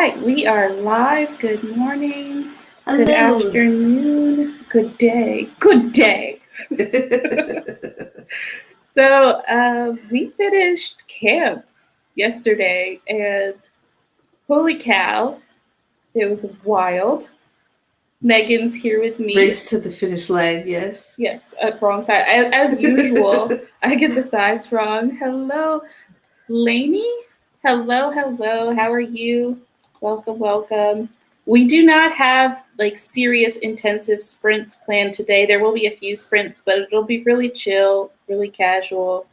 right, we are live. Good morning, good Hello. afternoon, good day, good day. So we finished camp yesterday, and holy cow, it was wild. Megan's here with me. Race to the finish line, yes. Yes, wrong side. As usual, I get the sides wrong. Hello, Lainey. Hello. How are you? Welcome. We do not have like serious intensive sprints planned today. There will be a few sprints, but it'll be really chill, really casual.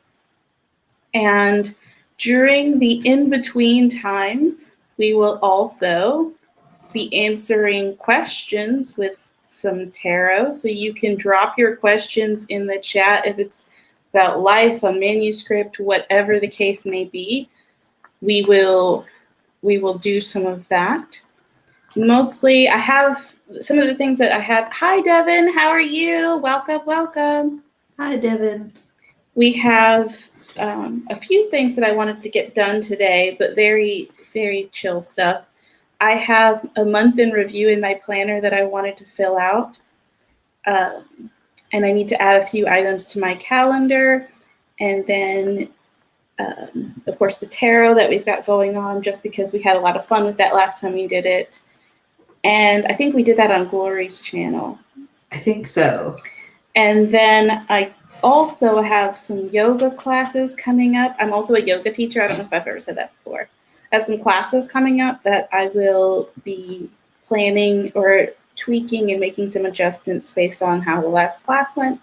And during the in-between times, we will also be answering questions with some tarot. So you can drop your questions in the chat if it's about life, a manuscript, whatever the case may be. We will do some of that. Mostly, I have some of the things that I have. Hi, Devin. How are you? Welcome. Hi, Devin. We have a few things that I wanted to get done today, but very, very chill stuff. I have a month in review in my planner that I wanted to fill out. And I need to add a few items to my calendar. And then, of course, the tarot that we've got going on, just because we had a lot of fun with that last time we did it. And I think we did that on Glory's channel. I think so. And then I also have some yoga classes coming up. I'm also a yoga teacher. I don't know if I've ever said that before. I have some classes coming up that I will be planning or tweaking and making some adjustments based on how the last class went.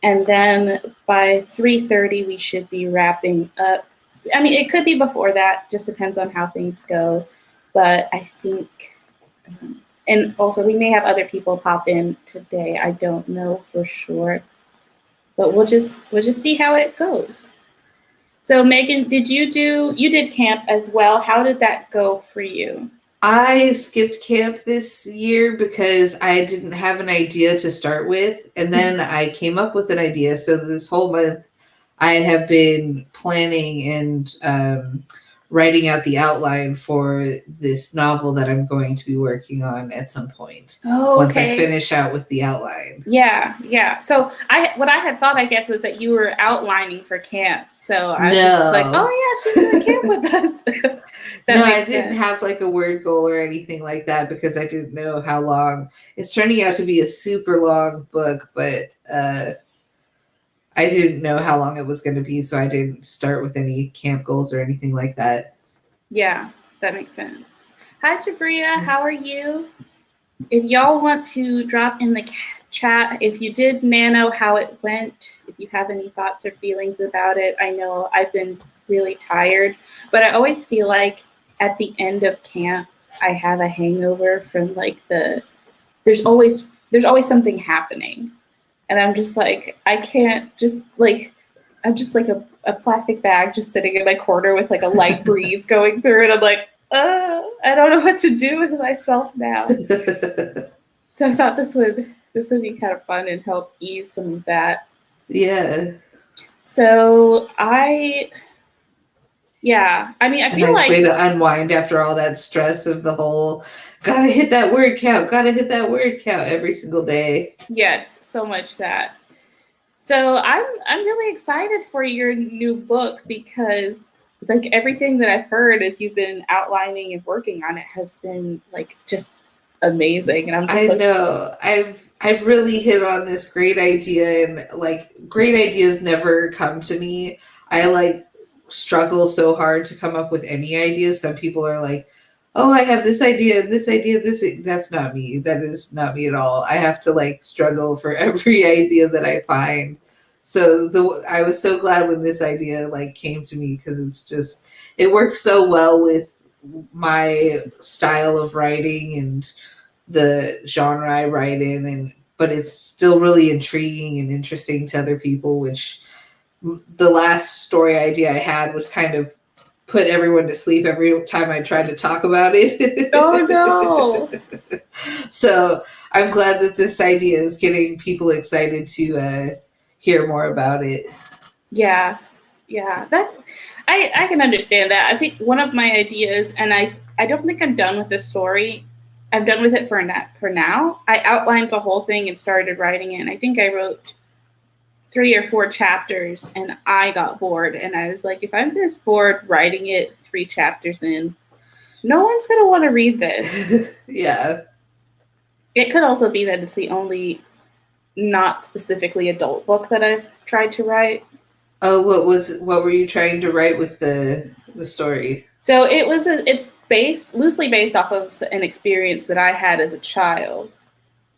And then by 3:30, we should be wrapping up. I mean, it could be before that, just depends on how things go. But I think, and also we may have other people pop in today. I don't know for sure, but we'll just see how it goes. So Megan, you did camp as well. How did that go for you? I skipped camp this year because I didn't have an idea to start with. And then I came up with an idea. So this whole month I have been planning and writing out the outline for this novel that I'm going to be working on at some point. Oh, once I finish out with the outline. Yeah. So what I had thought, I guess, was that you were outlining for camp. So I was just like, oh yeah, she's doing camp with us. No, I didn't have like a word goal or anything like that because I didn't know how long. It's turning out to be a super long book, but I didn't know how long it was going to be, so I didn't start with any camp goals or anything like that. Yeah, that makes sense. Hi, Jabria. How are you? If y'all want to drop in the chat, if you did NaNo, how it went, if you have any thoughts or feelings about it. I know I've been really tired, but I always feel like at the end of camp, I have a hangover from like there's always something happening. And I'm just like, I can't just like, I'm just like a plastic bag just sitting in my corner with like a light breeze going through it. I'm like, I don't know what to do with myself now. So I thought this would be kind of fun and help ease some of that. Yeah. So I mean, I feel like a nice way to unwind after all that stress of the whole gotta hit that word count every single day. Yes, so much that. So I'm really excited for your new book because like everything that I've heard as you've been outlining and working on it has been like just amazing. And I'm just I know. I've really hit on this great idea, and like great ideas never come to me. I like struggle so hard to come up with any ideas. Some people are like, oh, I have this idea, that's not me. That is not me at all. I have to like struggle for every idea that I find. So I was so glad when this idea like came to me because it works so well with my style of writing and the genre I write in, but it's still really intriguing and interesting to other people, which the last story idea I had was kind of put everyone to sleep every time I tried to talk about it. Oh no. So I'm glad that this idea is getting people excited to hear more about it. Yeah. That I can understand that. I think one of my ideas, and I I don't think I'm done with this story. I'm done with it for now. I outlined the whole thing and started writing it. And I think I wrote 3 or 4 chapters and I got bored. And I was like, if I'm this bored writing it 3 chapters in, no one's going to want to read this. Yeah. It could also be that it's the only not specifically adult book that I've tried to write. Oh, what were you trying to write with the story? So it's loosely based off of an experience that I had as a child,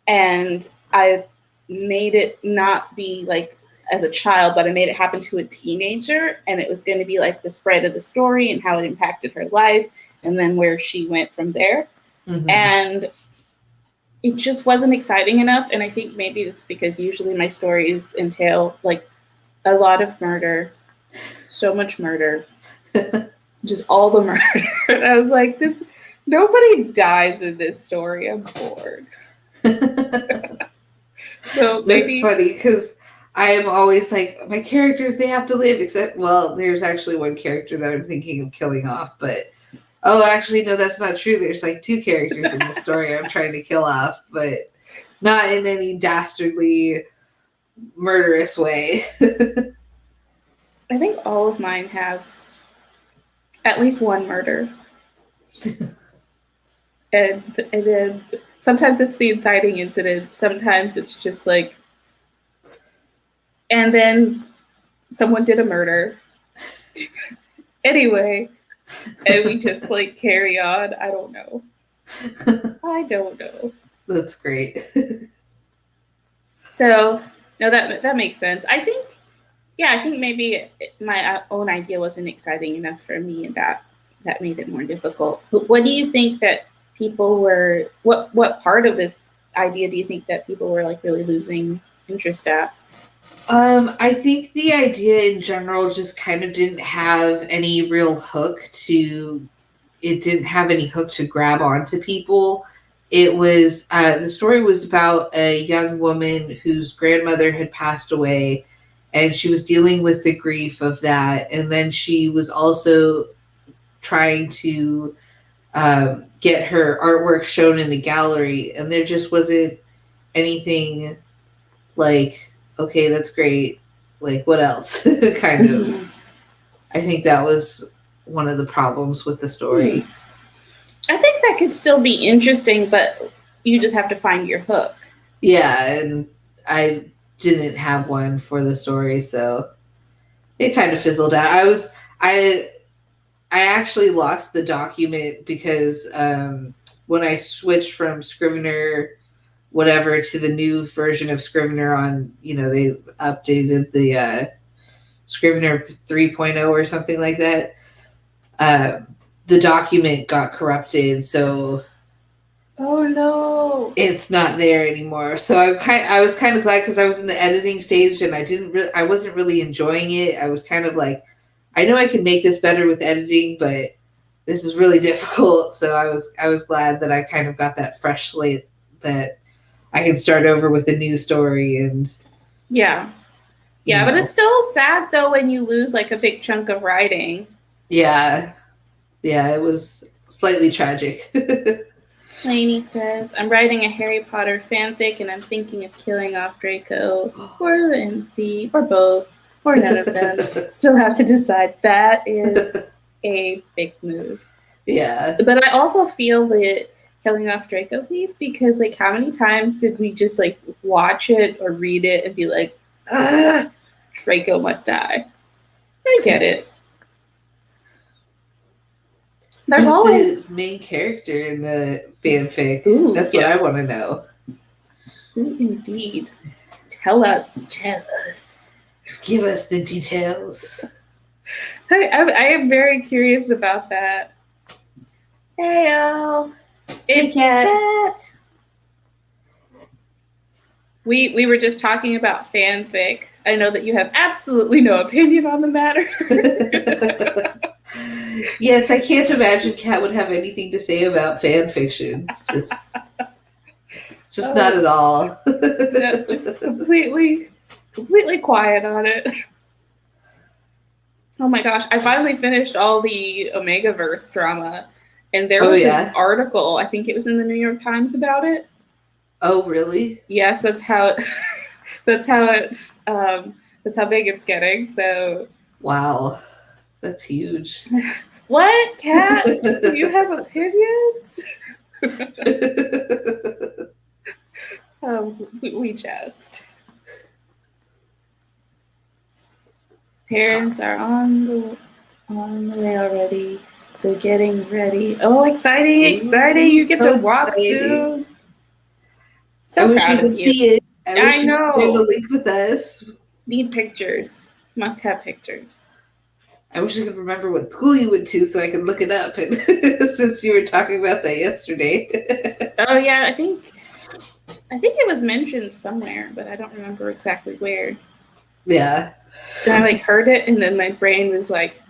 and I made it not be like as a child, but I made it happen to a teenager, and it was going to be like the spread of the story and how it impacted her life, and then where she went from there. Mm-hmm. And it just wasn't exciting enough, and I think maybe it's because usually my stories entail like a lot of murder, so much murder. Just all the murder. And I was like, nobody dies in this story. I'm bored. So maybe, that's funny because I am always like, my characters, they have to live, except, well, there's actually one character that I'm thinking of killing off, but actually, no, that's not true. There's like 2 characters in the story I'm trying to kill off, but not in any dastardly, murderous way. I think all of mine have at least one murder. and then sometimes it's the inciting incident. Sometimes it's just like, and then someone did a murder. Anyway, and we just like carry on. I don't know. That's great. So, no, that makes sense. I think maybe my own idea wasn't exciting enough for me, and that made it more difficult. But what do you think that people were? What part of the idea do you think that people were like really losing interest at? I think the idea in general just kind of didn't have any real hook to. It didn't have any hook to grab onto people. It was the story was about a young woman whose grandmother had passed away. And she was dealing with the grief of that. And then she was also trying to get her artwork shown in a gallery. And there just wasn't anything like, okay, that's great. Like, what else? kind of. I think that was one of the problems with the story. I think that could still be interesting, but you just have to find your hook. Yeah, and I didn't have one for the story, so it kind of fizzled out. I actually lost the document because when I switched from Scrivener whatever to the new version of Scrivener on, they updated the Scrivener 3.0 or something like that, the document got corrupted, so oh no, it's not there anymore. So I was kind of glad because I was in the editing stage and I wasn't really enjoying it. I was kind of like, I know I can make this better with editing, but this is really difficult. So I was glad that I kind of got that fresh slate that I can start over with a new story. And yeah, but it's still sad though when you lose like a big chunk of writing. Yeah, it was slightly tragic. Lainey says, I'm writing a Harry Potter fanfic and I'm thinking of killing off Draco or the MC or both or none of them. Still have to decide. That is a big move. Yeah. But I also feel that killing off Draco piece because like how many times did we just like watch it or read it and be like, Draco must die. I get it. There's always the main character in the fanfic. Ooh, that's what I want to know. Ooh, indeed. Tell us. Give us the details. I am very curious about that. Hey, Al. It's Cat. We were just talking about fanfic. I know that you have absolutely no opinion on the matter. Yes, I can't imagine Kat would have anything to say about fan fiction. Just not at all. No, just completely quiet on it. Oh my gosh, I finally finished all the Omegaverse drama, And there Oh, was yeah. an article, I think it was in the New York Times about it. Oh, really? Yes, that's how it, that's how it, that's how big it's getting. So, Wow. That's huge. what, Kat? You have opinions? We just. Parents are on the way already. So getting ready. Oh, exciting, exciting. Ooh, You get so to walk exciting. soon. I So wish we proud of could you. see it. I wish I you could share the know. link with us. Need pictures. Must have pictures. I wish I could remember what school you went to so I could look it up. And since you were talking about that yesterday. Oh yeah, I think it was mentioned somewhere, but I don't remember exactly where. Yeah. And I like heard it, and then my brain was like,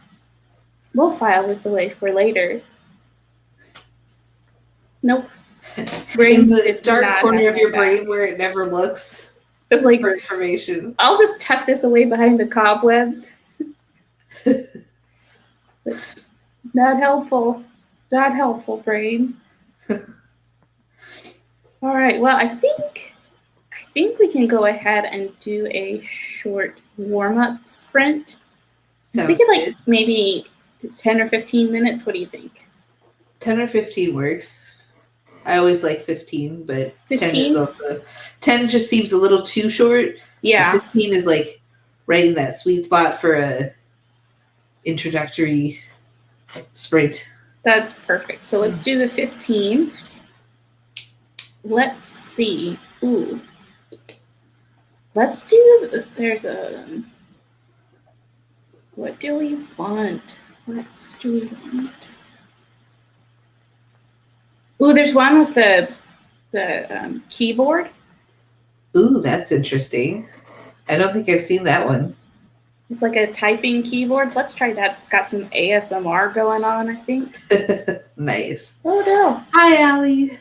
"We'll file this away for later." Nope. In Brains the did dark not corner have of my your back. brain where it never looks It's like, for information. I'll just tuck this away behind the cobwebs. Not helpful. Not helpful, brain. All right. Well, I think we can go ahead and do a short warm-up sprint. I was Sounds thinking like good. maybe 10 or 15 minutes. What do you think? 10 or 15 works. I always like 15, but 10 is 15? also 10 just seems a little too short. Yeah, 15 is like right in that sweet spot for a introductory sprint. that's perfect. So let's do the 15. Let's see. Ooh. Let's do, there's a, what do we want? What do we want? Ooh, there's one with the keyboard. Ooh, that's interesting. I don't think I've seen that one. It's like a typing keyboard. Let's try that. It's got some ASMR going on, I think. Nice. Oh no. Hi, Allie.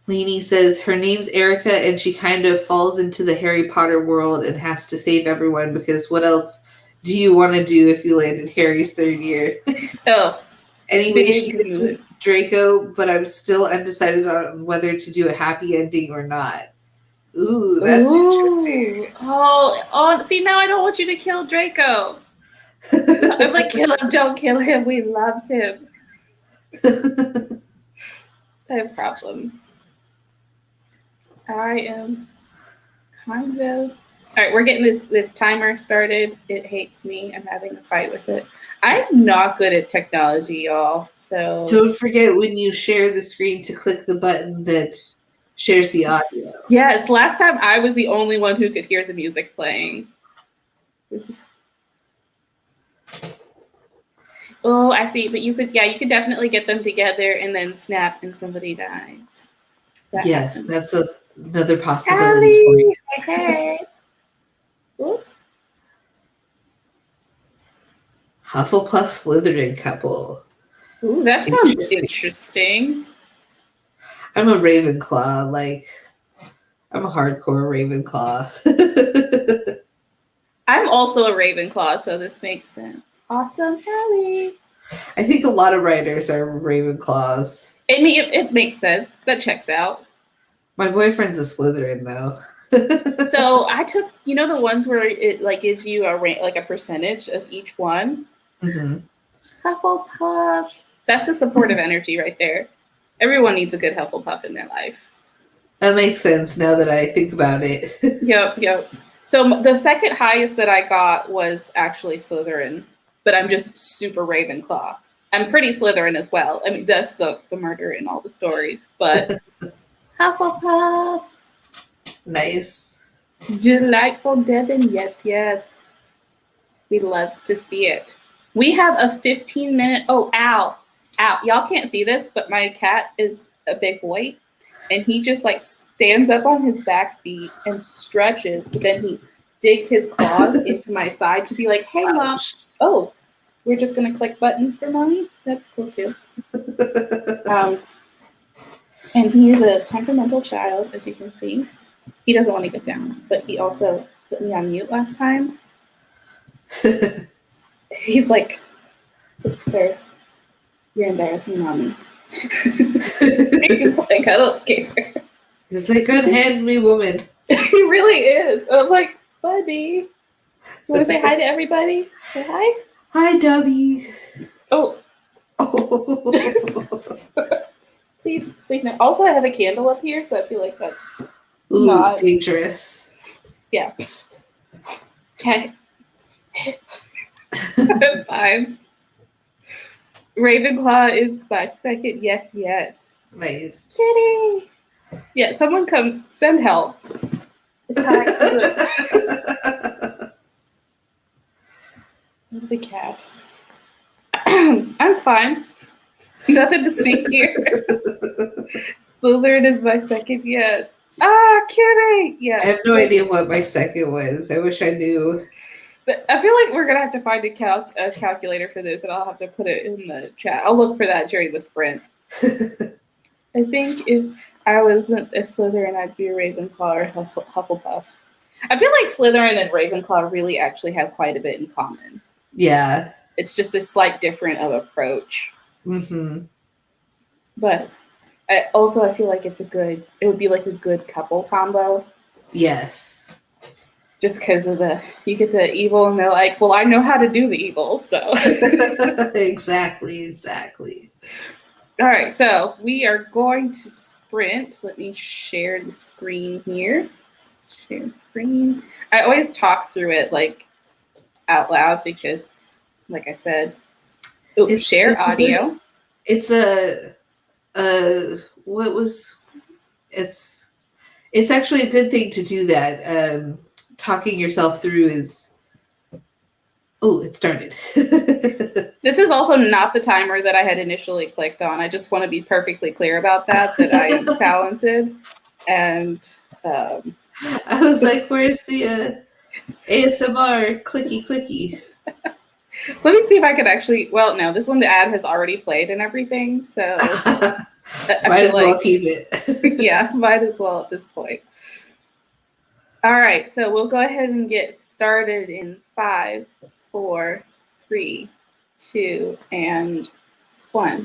Lainey says her name's Erica and she kind of falls into the Harry Potter world and has to save everyone because what else do you want to do if you land in Harry's third year? Oh, Anyway, big she gets with Draco, but I'm still undecided on whether to do a happy ending or not. Ooh, that's interesting. Oh, see, now I don't want you to kill Draco. I'm like, kill him, don't kill him. We loves him. I have problems. I am kind of. All right, we're getting this timer started. It hates me. I'm having a fight with it. I'm not good at technology, y'all. So Don't forget when you share the screen to click the button that shares the audio. yes, last time I was the only one who could hear the music playing. Oh, I see. But you could definitely get them together and then snap and somebody dies. That Yes, happens. that's another possibility for you. Hey. Ooh. Hufflepuff Slytherin couple. Ooh, that sounds interesting. I'm a Ravenclaw, like I'm a hardcore Ravenclaw. I'm also a Ravenclaw, so this makes sense. Awesome, Hallie. I think a lot of writers are Ravenclaws. It makes sense. That checks out. My boyfriend's a Slytherin, though. So I took, the ones where it like gives you a percentage of each one. Mm-hmm. Hufflepuff. That's the supportive energy right there. Everyone needs a good Hufflepuff in their life. That makes sense now that I think about it. Yep. So the second highest that I got was actually Slytherin, but I'm just super Ravenclaw. I'm pretty Slytherin as well. I mean, that's the murder in all the stories, but Hufflepuff. Nice. Delightful Devin. Yes. We loves to see it. We have a 15-minute. Oh, ow. Y'all can't see this, but my cat is a big boy. And he just like stands up on his back feet and stretches, but then he digs his claws into my side to be like, hey, Mom. Oh, we're just going to click buttons for Mommy? That's cool too. And he is a temperamental child, as you can see. He doesn't want to get down, but he also put me on mute last time. He's like, Sir, you're embarrassing mommy. He's like, I don't care. It's like, unhand me, woman. He really is. I'm like, buddy. You want to say hi to everybody? Say hi. Hi, Dubby. Oh, Oh. please no. Also, I have a candle up here, so I feel like that's Ooh, not dangerous. Yeah. Okay. I'm fine. Ravenclaw is my second yes. Nice. Kitty. Yeah, someone come send help. The cat. I'm fine. Nothing to see here. Slytherin is my second yes. Ah, Kitty. Yeah. I have no idea what my second was. I wish I knew. But I feel like we're gonna have to find a calculator for this, and I'll have to put it in the chat. I'll look for that during the sprint. I think if I wasn't a Slytherin, I'd be a Ravenclaw or Hufflepuff. I feel like Slytherin and Ravenclaw really actually have quite a bit in common. Yeah. It's just a slight different of approach. Mm-hmm. But I feel like it would be like a good couple combo. Yes. Just because of you get the evil and they're like, well, I know how to do the evil, so. Exactly. All right, so we are going to sprint. Let me share the screen here. Share screen. I always talk through it like out loud because, like I said, share audio. It's actually a good thing to do that. Talking yourself through is. Oh, it started. This is also not the timer that I had initially clicked on. I just want to be perfectly clear about that I am talented. And I was like, where's the ASMR clicky? let me see if I could actually, well, no, this one, the ad has already played and everything. So might as well keep it. Yeah, might as well at this point. All right, so we'll go ahead and get started in 5, 4, 3, 2, and 1.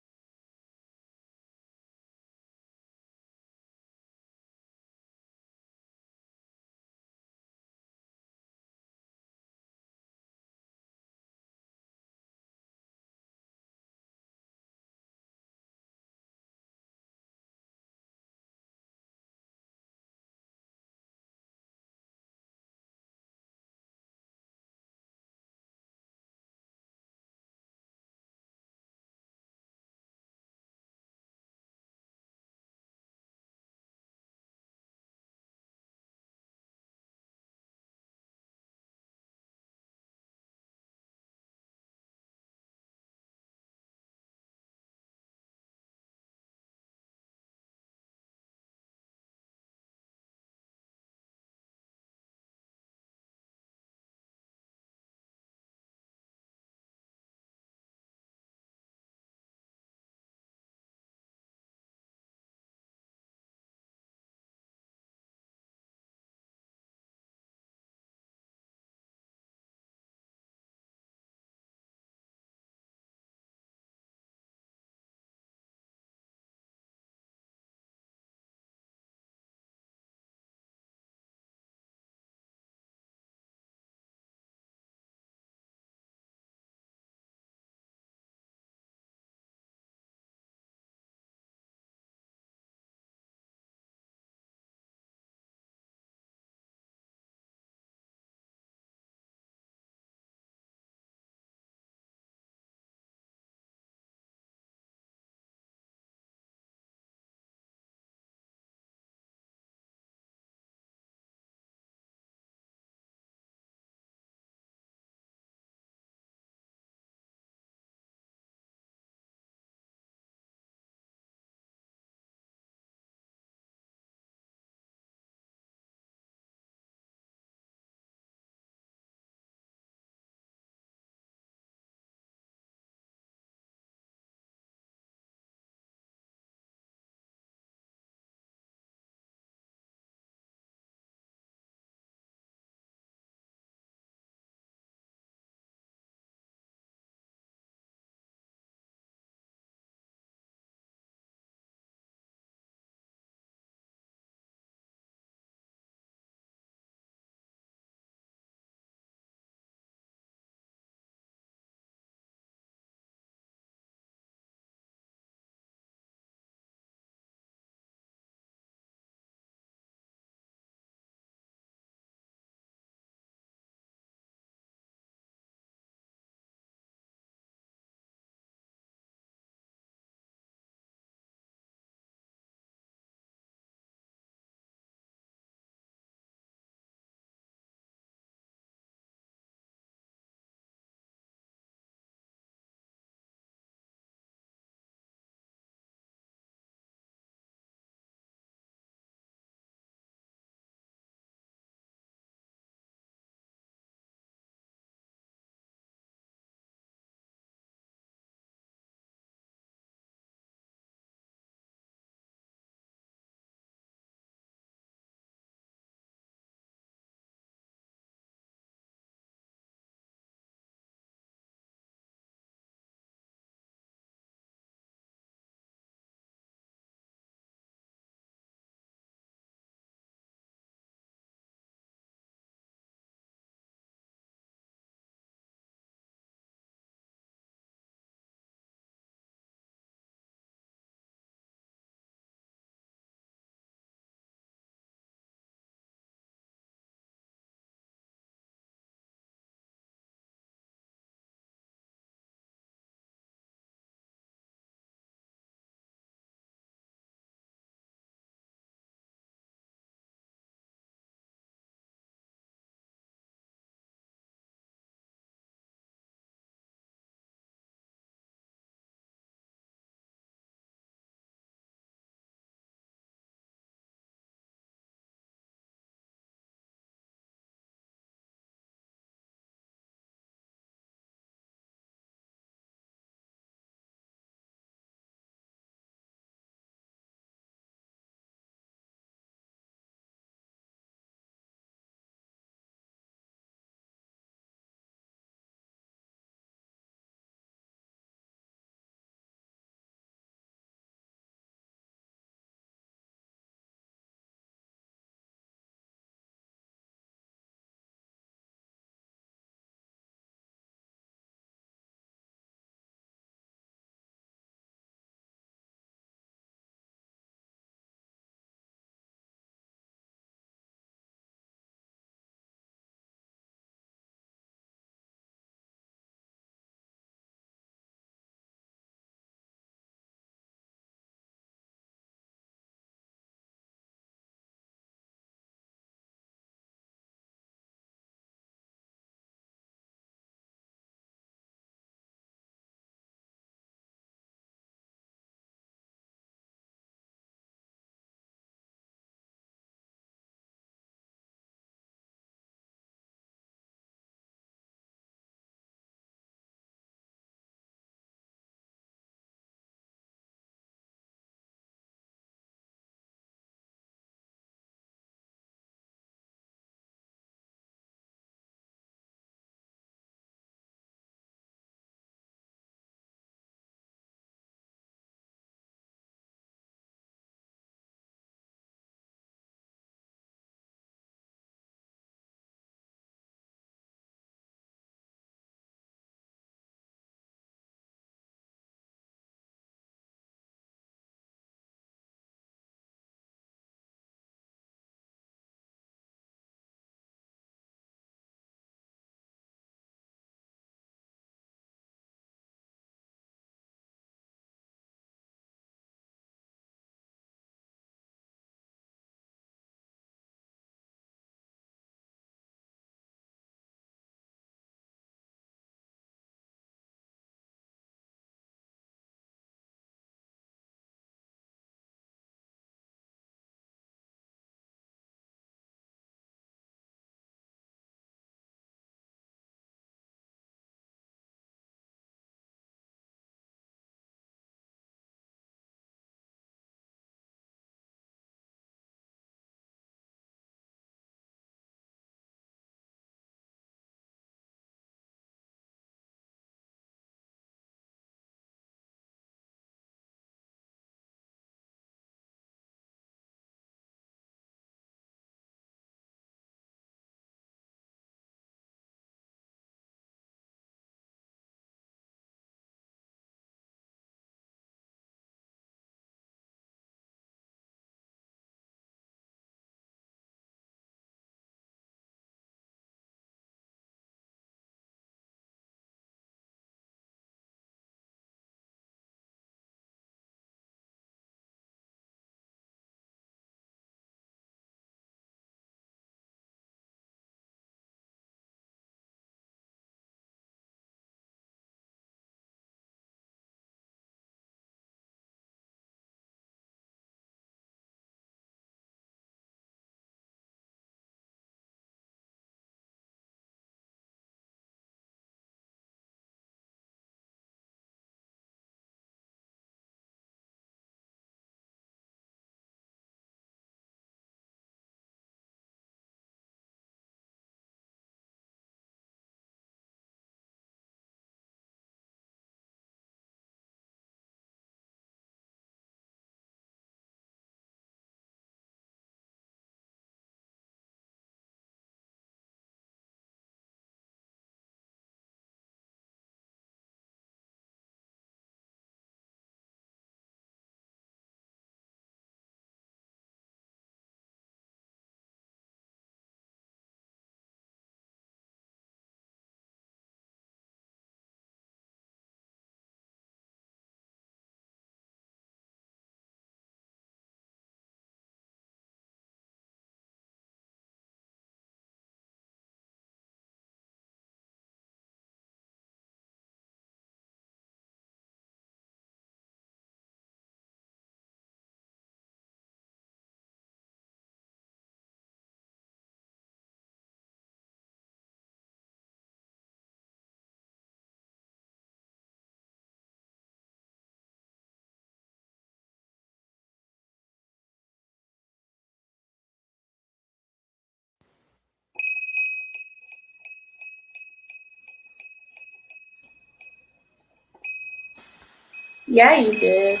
Yeah, you did.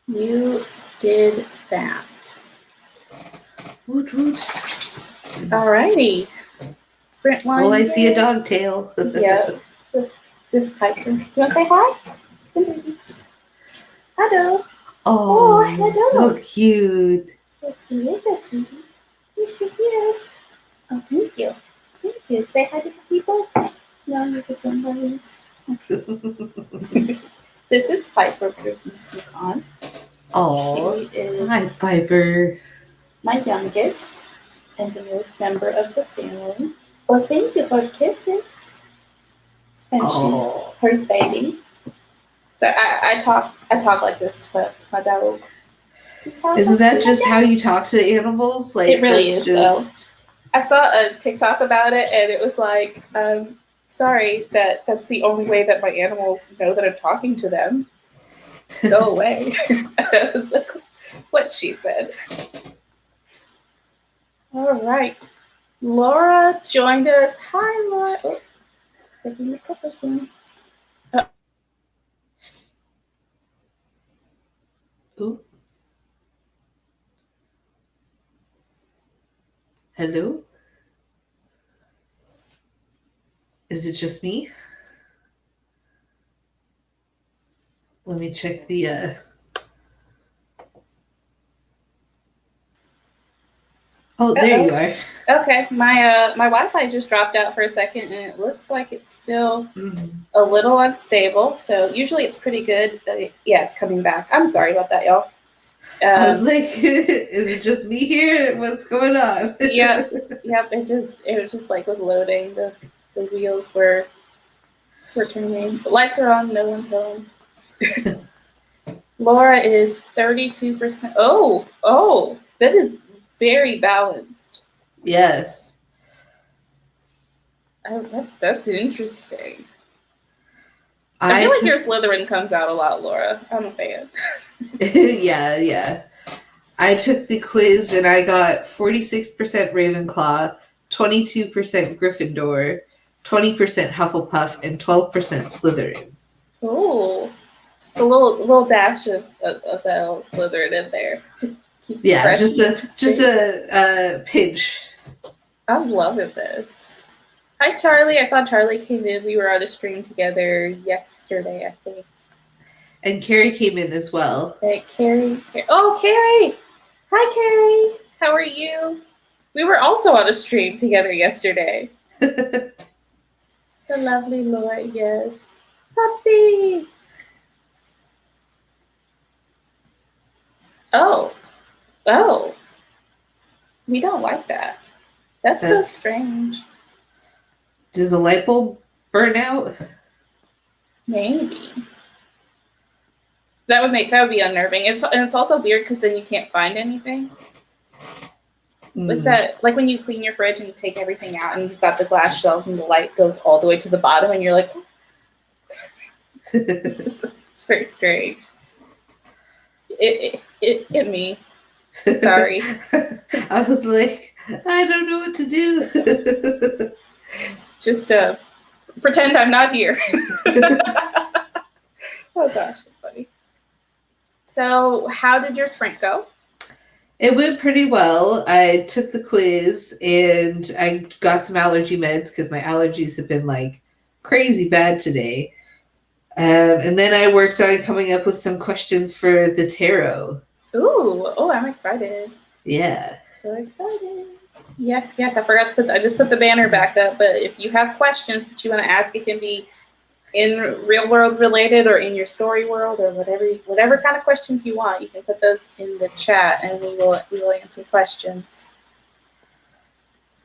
You did that. Woot woot. Alrighty. Sprint line. Oh, I see a dog tail. Yep. This Piper. You want to say hi? Hello. Oh, hello. so cute. Yes, he is a sweetie. Yes, he is. Oh, thank you. Thank you. Say hi to the people. No, you just want buddies. Okay. This is Piper Pecan. Oh, She is hi, Piper. my youngest and the newest member of the family. Well, thank you for the kisses. And she's her baby. So I talk like this to my dog. Isn't that just how you talk to animals? Like, it really that's is, just... though. I saw a TikTok about it, and it was like, sorry, that's the only way that my animals know that I'm talking to them. Go away. I was like, what she said. All right. Laura joined us. Hi, Laura. Oh, taking your clipper soon. Ooh. Hello? Is it just me? Let me check the Oh, there you are. Okay, my Wi-Fi just dropped out for a second, and it looks like it's still a little unstable. So usually it's pretty good. Yeah, it's coming back. I'm sorry about that, y'all. I was like, is it just me here? What's going on? Yep. It just like was loading. The wheels were turning. The lights are on. No one's home. Laura is 32%. Oh, that is very balanced. Yes. Oh, that's interesting. I feel like your Slytherin comes out a lot, Laura. I'm a fan. Yeah. I took the quiz and I got 46% Ravenclaw, 22% Gryffindor, 20% Hufflepuff, and 12% Slytherin. Oh, just a little dash of Slytherin in there. Yeah, just a pinch. I'm loving this. Hi, Charlie. I saw Charlie came in. We were on a stream together yesterday, I think. And Carrie came in as well. Hey, Carrie. Oh, Carrie. Hi, Carrie. How are you? We were also on a stream together yesterday. The lovely Laura, yes. Puppy. Oh. We don't like that. That's so strange. Did the light bulb burn out? Maybe. That would be unnerving. It's also weird because then you can't find anything. Like that, like when you clean your fridge and you take everything out and you've got the glass shelves and the light goes all the way to the bottom and you're like, it's very strange. It me. Sorry. I was like, I don't know what to do. Just pretend I'm not here. Oh gosh, that's funny. So, how did your sprint go? It went pretty well. I took the quiz and I got some allergy meds because my allergies have been like crazy bad today. And then I worked on coming up with some questions for the tarot. Oh, I'm excited. Yeah. So excited. Yes, I forgot to I just put the banner back up, but if you have questions that you want to ask, it can be in real world related or in your story world or whatever kind of questions you want. You can put those in the chat and we will answer questions.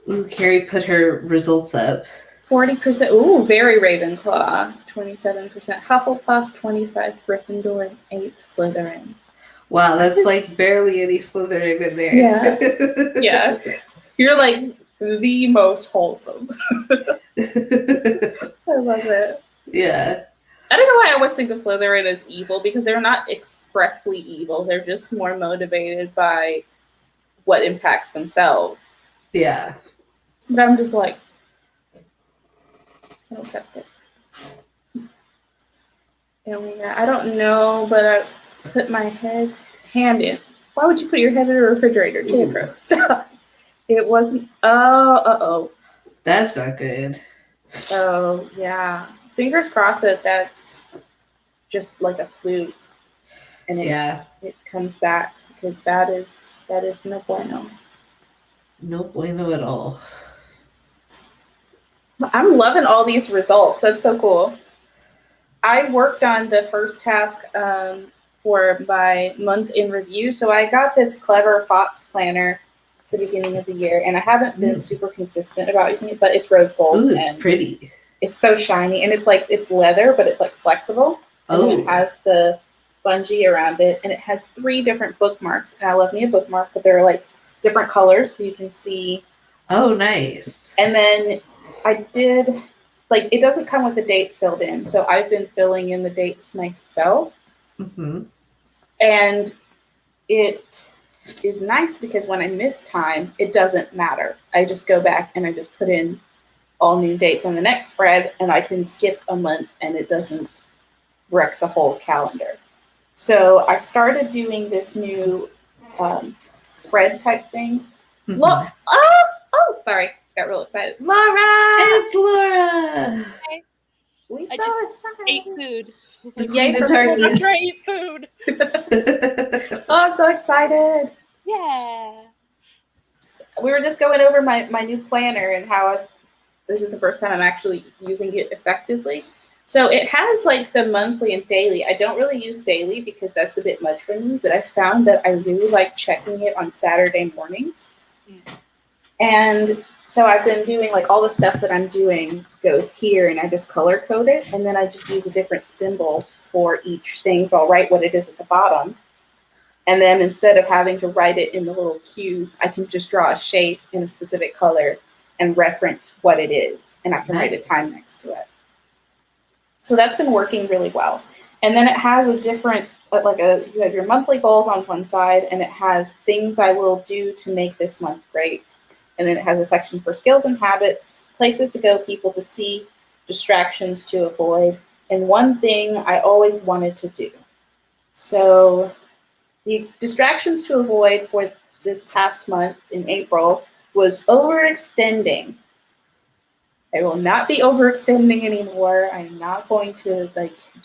Ooh, Carrie put her results up. 40%. Ooh, very Ravenclaw. 27% Hufflepuff. 25 Gryffindor, and 8 Slytherin. Wow, that's like barely any Slytherin in there. Yeah. You're like the most wholesome. I love it. Yeah. I don't know why I always think of Slytherin as evil because they're not expressly evil. They're just more motivated by what impacts themselves. Yeah. But I'm just like, don't trust it. And I don't know, but I put my hand in. Why would you put your head in a refrigerator? Jacro, stop. It wasn't. Oh. That's not good. Oh, yeah. Fingers crossed that that's just like a fluke, and it comes back, because that is no bueno. No bueno at all. I'm loving all these results. That's so cool. I worked on the first task for my month in review, so I got this clever Fox planner at the beginning of the year, and I haven't been super consistent about using it, but it's rose gold. Ooh, it's pretty. It's so shiny, and it's leather, but it's like flexible. And then it has the bungee around it, and it has 3 different bookmarks. And I love me a bookmark, but they're like different colors, so you can see. Oh, nice. And then I did, like, it doesn't come with the dates filled in, so I've been filling in the dates myself. Mm-hmm. And it is nice because when I miss time, it doesn't matter. I just go back and I just put in all new dates on the next spread, and I can skip a month and it doesn't wreck the whole calendar. So I started doing this new spread type thing. Mm-hmm. Sorry, got real excited. Laura! It's Laura! Hey. We I so just excited. ate food. The Yay Queen of for Darkness. After I eat food. Oh, I'm so excited. Yeah. We were just going over my new planner and how this is the first time I'm actually using it effectively. So it has like the monthly and daily. I don't really use daily because that's a bit much for me, but I found that I really like checking it on Saturday mornings. And so I've been doing like all the stuff that I'm doing goes here, and I just color code it, and then I just use a different symbol for each thing. So I'll write what it is at the bottom. And then instead of having to write it in the little cube, I can just draw a shape in a specific color and reference what it is. And I can write a time next to it. So that's been working really well. And then it has a different, you have your monthly goals on one side, and it has things I will do to make this month great. And then it has a section for skills and habits, places to go, people to see, distractions to avoid, and one thing I always wanted to do. So the distractions to avoid for this past month in April was overextending. I will not be overextending anymore. I'm not going to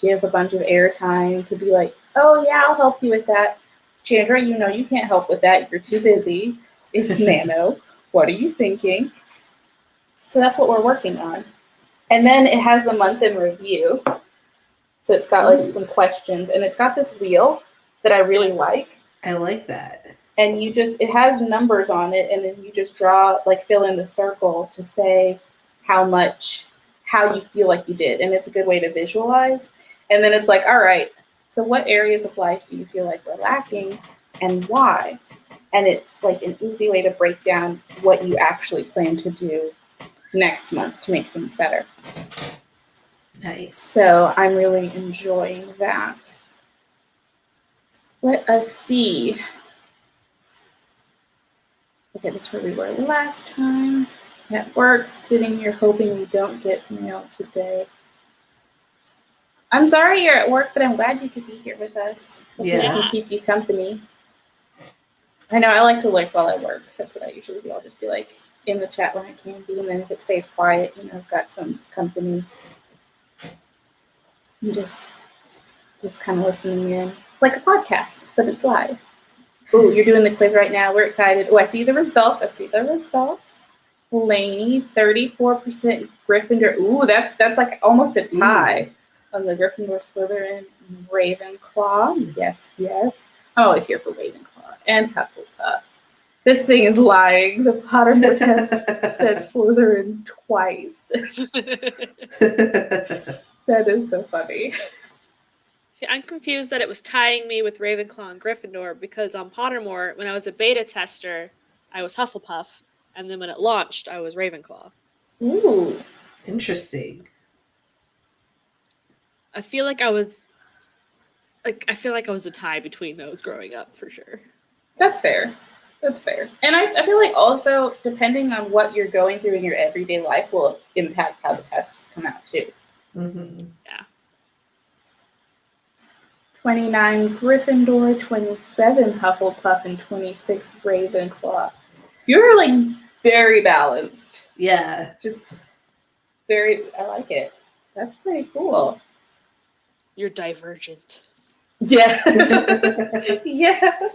give a bunch of airtime to be like, oh yeah, I'll help you with that. Chandra, you know you can't help with that. You're too busy. It's NaNo. What are you thinking? So that's what we're working on. And then it has the month in review. So it's got some questions, and it's got this wheel that I really like. I like that. And it has numbers on it, and then you just fill in the circle to say how you feel like you did. And it's a good way to visualize. And then it's like, all right, so what areas of life do you feel like we're lacking and why? And it's like an easy way to break down what you actually plan to do next month to make things better. Nice. So I'm really enjoying that. Let us see. Okay, that's where we were last time. At work, sitting here hoping we don't get mail today. I'm sorry you're at work, but I'm glad you could be here with us. Hopefully I can keep you company. I know I like to lurk while I work. That's what I usually do. I'll just be like in the chat when I can be, and then if it stays quiet, I've got some company. I'm just kind of listening in, like a podcast, but it's live. Oh, you're doing the quiz right now. We're excited. Oh, I see the results. Lainey, 34% Gryffindor. Ooh, that's like almost a tie on the Gryffindor, Slytherin, Ravenclaw. Yes. I'm always here for Ravenclaw and Hufflepuff. This thing is lying. The Pottermore test said Slytherin twice. That is so funny. See, I'm confused that it was tying me with Ravenclaw and Gryffindor because on Pottermore, when I was a beta tester, I was Hufflepuff, and then when it launched, I was Ravenclaw. Ooh. Interesting. I feel like I was a tie between those growing up for sure. That's fair. That's fair. And I feel like also, depending on what you're going through in your everyday life will impact how the tests come out too. Mm-hmm. 29 Gryffindor, 27 Hufflepuff, and 26 Ravenclaw. You're like very balanced. Yeah. Just very, I like it. That's pretty cool. You're divergent. Yeah. Yes.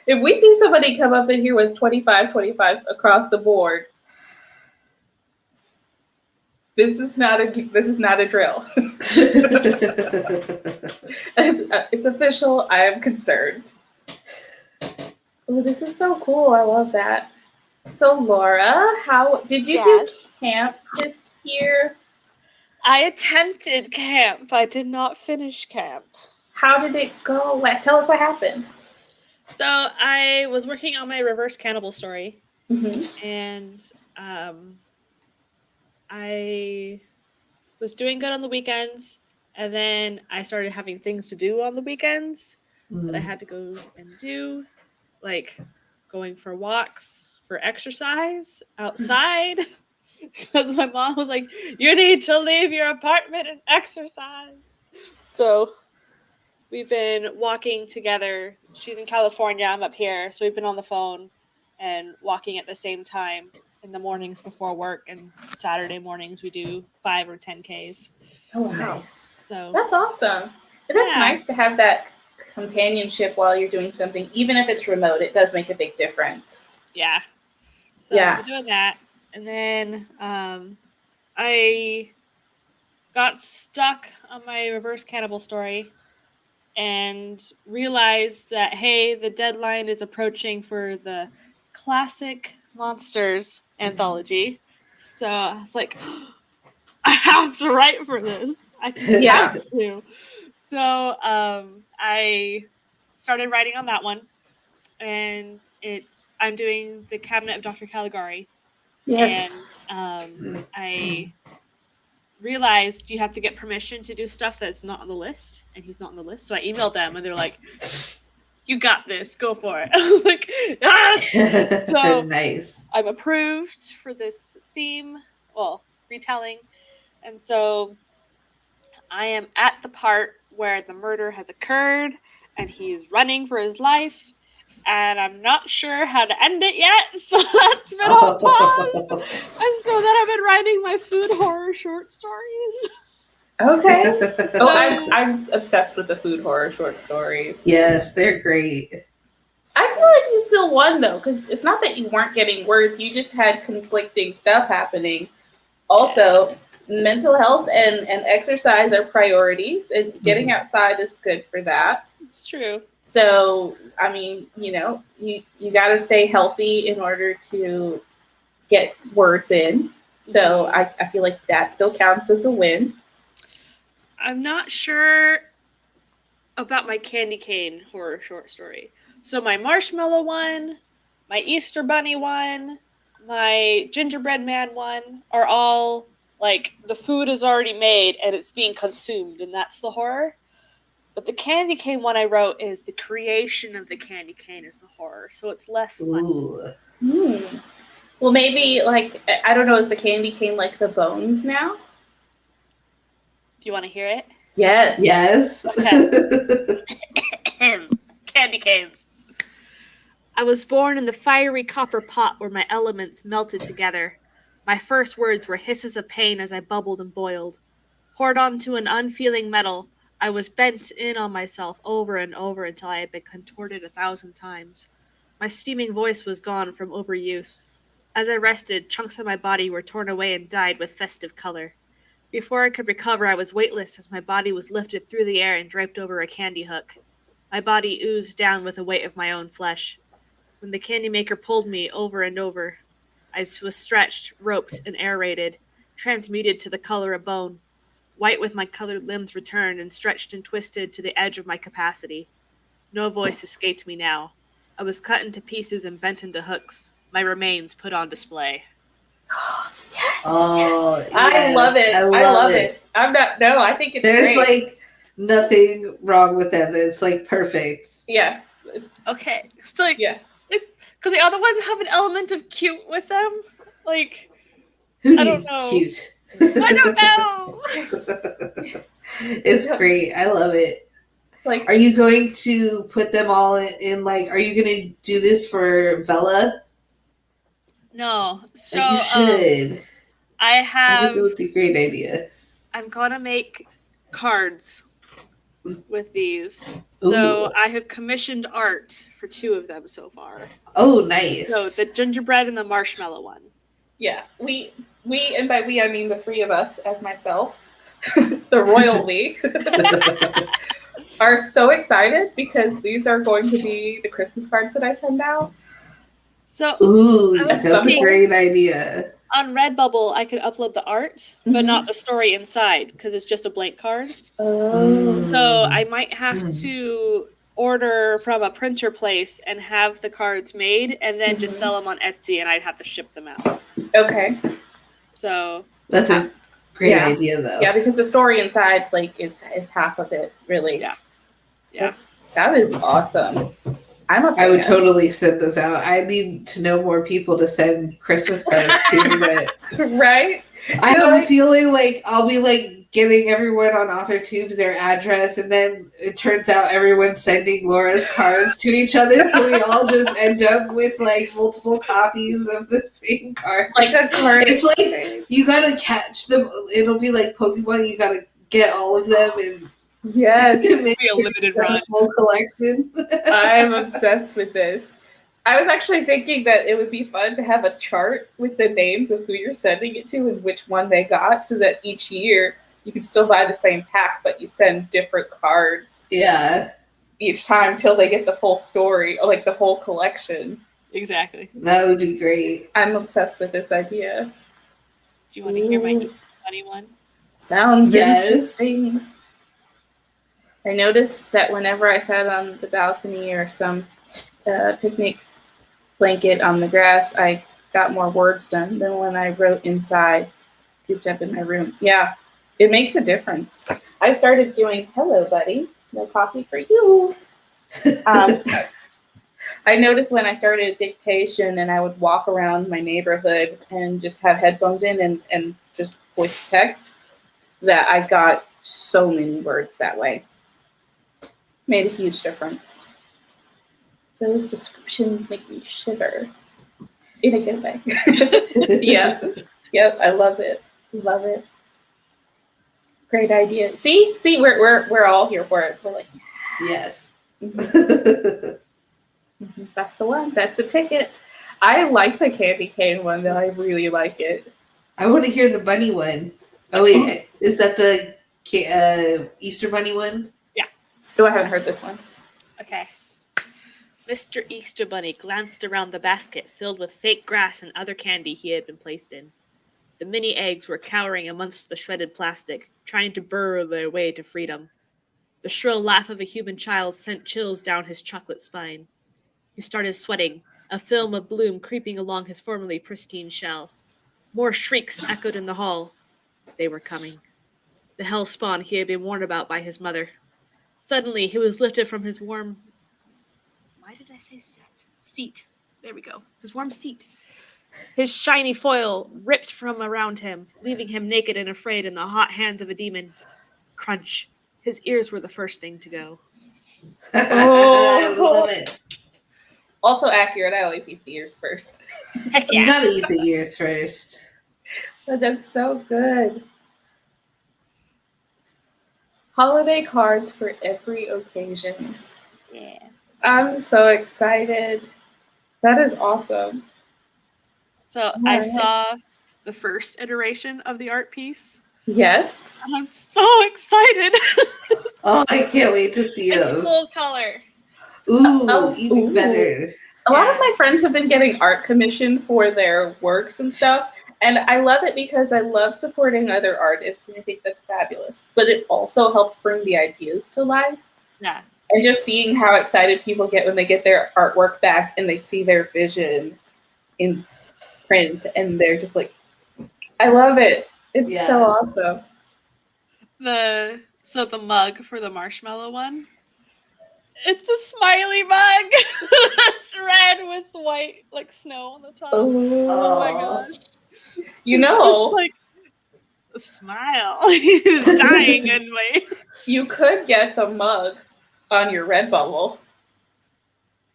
If we see somebody come up in here with 25 across the board, this is not a drill. It's official. I am concerned. Oh, this is so cool. I love that. So, Laura, how did you do camp this year? I attempted camp. I did not finish camp. How did it go? Tell us what happened. So I was working on my reverse cannibal story, Mm-hmm. and I was doing good on the weekends, and then I started having things to do on the weekends that I had to go and do, like going for walks for exercise outside, because my mom was like, "You need to leave your apartment and exercise." So we've been walking together. She's in California, I'm up here, so we've been on the phone and walking at the same time in the mornings before work, and Saturday mornings we do 5 or 10 Ks. Oh, wow. Nice. So That's awesome. And that's Yeah. nice to have that companionship while you're doing something, even if it's remote. It does make a big difference. yeah. So Yeah. we're doing that. And then I got stuck on my reverse cannibal story and realized that, hey, the deadline is approaching for the classic monsters anthology. So I was like, I have to write for this. I just Yeah. have to. So I started writing on that one, and I'm doing the Cabinet of Dr. Caligari, Yes. and I realized you have to get permission to do stuff that's not on the list, and he's not on the list. So I emailed them, and they're like, "You got this. Go for it." I was like, "Yes!" So Nice. I'm approved for this theme, retelling, and so I am at the part where the murder has occurred, and he's running for his life, and I'm not sure how to end it yet, so that's been on pause. And so then I've been writing my food horror short stories. Okay. Oh, I'm obsessed with the food horror short stories. Yes, they're great. I feel like you still won though, because it's not that you weren't getting words; you just had conflicting stuff happening. Also, mental health and exercise are priorities, and getting outside is good for that. It's true. So, I mean, you got to stay healthy in order to get words in. So I feel like that still counts as a win. I'm not sure about my candy cane horror short story. So my marshmallow one, my Easter bunny one, my gingerbread man one are all like the food is already made and it's being consumed, and that's the horror. But the candy cane one I wrote is the creation of the candy cane is the horror, so it's less fun. Ooh. Well, maybe I don't know. Is the candy cane like the bones now? Do you want to hear it? Yes. Yes. Okay. Candy canes. I was born in the fiery copper pot where my elements melted together. My first words were hisses of pain as I bubbled and boiled. Poured onto an unfeeling metal, I was bent in on myself over and over until I had been contorted 1,000 times. My steaming voice was gone from overuse. As I rested, chunks of my body were torn away and dyed with festive color. Before I could recover, I was weightless as my body was lifted through the air and draped over a candy hook. My body oozed down with the weight of my own flesh. When the candy maker pulled me over and over, I was stretched, roped, and aerated, transmuted to the color of bone. White with my colored limbs returned and stretched and twisted to the edge of my capacity. No voice escaped me now. I was cut into pieces and bent into hooks, my remains put on display. Yes. Oh, yes. I love it. I love it. I think it's There's great. like nothing wrong with them. It's like perfect. Yes. Okay, so like, Yes. It's because the other ones have an element of cute with them. Like, Who I don't needs know. cute? I don't know. It's great. I love it. Like, Are you going to put them all in like, are you going to do this for Vela? No. So Like you should. I I have. think it would be a great idea. I'm gonna make cards with these. So Ooh. I have commissioned art for 2 of them so far. Oh, nice. So the gingerbread and the marshmallow one. yeah, we, and by we, I mean the 3 of us as myself, the royal we, are so excited because these are going to be the Christmas cards that I send out. So Ooh, I was that's a thinking- great idea. on Redbubble, I could upload the art, but not the story inside because it's just a blank card. Oh. So I might have to order from a printer place and have the cards made and then just sell them on Etsy, and I'd have to ship them out. Okay. So That's a great Yeah. idea, though. Yeah, because the story inside like is half of it, really. Yeah. Yeah. That is awesome. I'm a fan. I would totally send those out. I need to know more people to send Christmas cards to, but right? I have like- a feeling like I'll be like getting everyone on AuthorTubes their address, and then it turns out everyone's sending Laura's cards to each other, so we all just end up with like multiple copies of the same card. Like a card. It's like you gotta catch them. It'll be like Pokemon. You gotta get all of them and yes. make be a limited run. whole collection. I'm obsessed with this. I was actually thinking that it would be fun to have a chart with the names of who you're sending it to and which one they got, so that each year you can still buy the same pack, but you send different cards Yeah, each time till they get the full story, or like the whole collection. Exactly. that would be great. I'm obsessed with this idea. Do you want to hear my funny one? Sounds Yes. interesting. I noticed that whenever I sat on the balcony or some picnic blanket on the grass, I got more words done than when I wrote inside, cooped up in my room. Yeah, it makes a difference. I started doing, hello, buddy, no coffee for you. I noticed when I started dictation and I would walk around my neighborhood and just have headphones in and just voice text, that I got so many words that way. Made a huge difference. Those descriptions make me shiver in a good way. Yeah. Yep. I love it. Love it. Great idea. See, we're all here for it. We're like, Yes. mhm, that's the one. That's the ticket. I like the candy cane one though. I really like it. I want to hear the bunny one. Oh wait, is that the Easter bunny one? Oh, I haven't heard this one. Okay. Mr. Easter Bunny glanced around the basket filled with fake grass and other candy he had been placed in. The mini eggs were cowering amongst the shredded plastic, trying to burrow their way to freedom. The shrill laugh of a human child sent chills down his chocolate spine. He started sweating, a film of bloom creeping along his formerly pristine shell. More shrieks echoed in the hall. They were coming. The hell spawn he had been warned about by his mother. Suddenly, he was lifted from his warm... Why did I say set? Seat. There we go. His warm seat. His shiny foil ripped from around him, leaving him naked and afraid in the hot hands of a demon. Crunch. His ears were the first thing to go. I love it. Also accurate. I always eat the ears first. Heck You yeah. gotta eat the ears first. But that's so good. Holiday cards for every occasion. Yeah. I'm so excited. That is awesome. So I Alright. saw the first iteration of the art piece. Yes. And I'm so excited. Oh, I can't wait to see It's them. full color. Ooh, even ooh. better. A lot of my friends have been getting art commissioned for their works and stuff. And I love it because I love supporting other artists, and I think that's fabulous. But it also helps bring the ideas to life. Yeah. And just seeing how excited people get when they get their artwork back and they see their vision in print, and they're just like, I love it. It's Yeah. so awesome. The mug for the marshmallow one. It's a smiley mug. It's red with white, like snow on the top. Oh my gosh. You It's just know, like a smile. He's dying in me. you could get the mug on your Redbubble.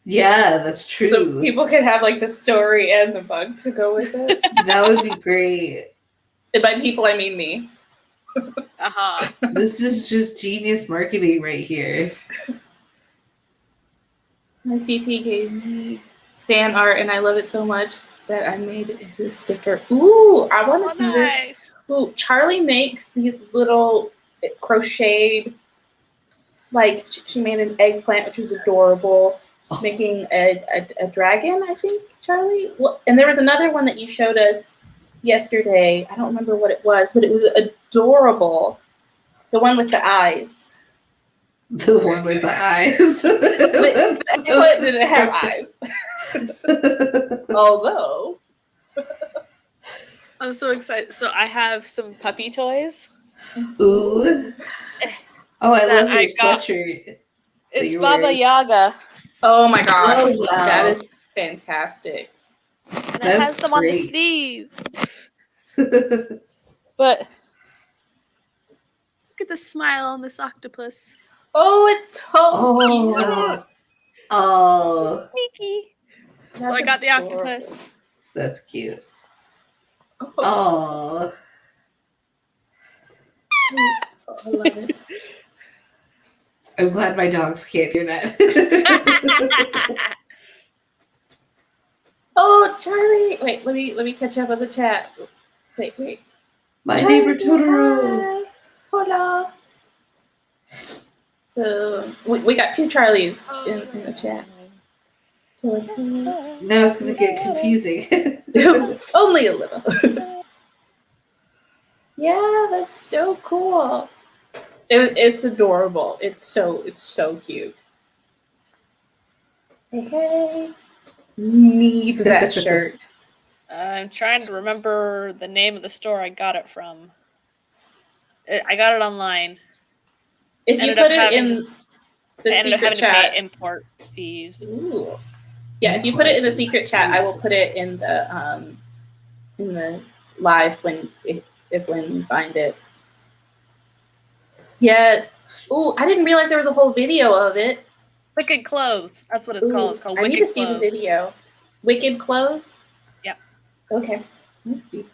Yeah, that's true. So people can have like the story and the mug to go with it. That would be great. And by people, I mean me. Uh-huh. This is just genius marketing right here. My CP gave me fan art, and I love it so much that I made it into a sticker. Ooh, I want to see this. Nice. Ooh, Charlie makes these little crocheted, like she made an eggplant, which was adorable. She's making a dragon, I think, Charlie. Well, and there was another one that you showed us yesterday. I don't remember what it was, but it was adorable. The one with the eyes. The one with the eyes. The eggplant didn't have eyes. Although. I'm so excited. So I have some puppy toys. Ooh. Oh, I love I your got- sweatshirt. It's you Baba wear. Yaga. Oh my god. Oh, wow. That is fantastic. And it That's has them on the great. sleeves. But look at the smile on this octopus. Oh, it's so Oh. cute. Oh, Sneaky. So That's I got the adorable. octopus. that's cute. Oh, Oh. I love it. I'm glad my dogs can't hear that. Oh, Charlie! Wait, let me catch up on the chat. Wait. My Charlie, neighbor say Totoro. hi. Hola. So we got two Charlies in the chat. Now it's going to get confusing. Only a little. Yeah, that's so cool. It's adorable. It's so cute. Hey. Need that shirt. I'm trying to remember the name of the store I got it from. I got it online. If you Ended up put it in having the I ended up secret having to chat. pay import fees. Ooh. Yeah, if you put it in the secret chat, I will put it in the live when we find it. Yes. Ooh, I didn't realize there was a whole video of it. Wicked Clothes. That's what it's Ooh, called. It's called I Wicked need to see Clothes. the video. Wicked Clothes? Yep. Okay.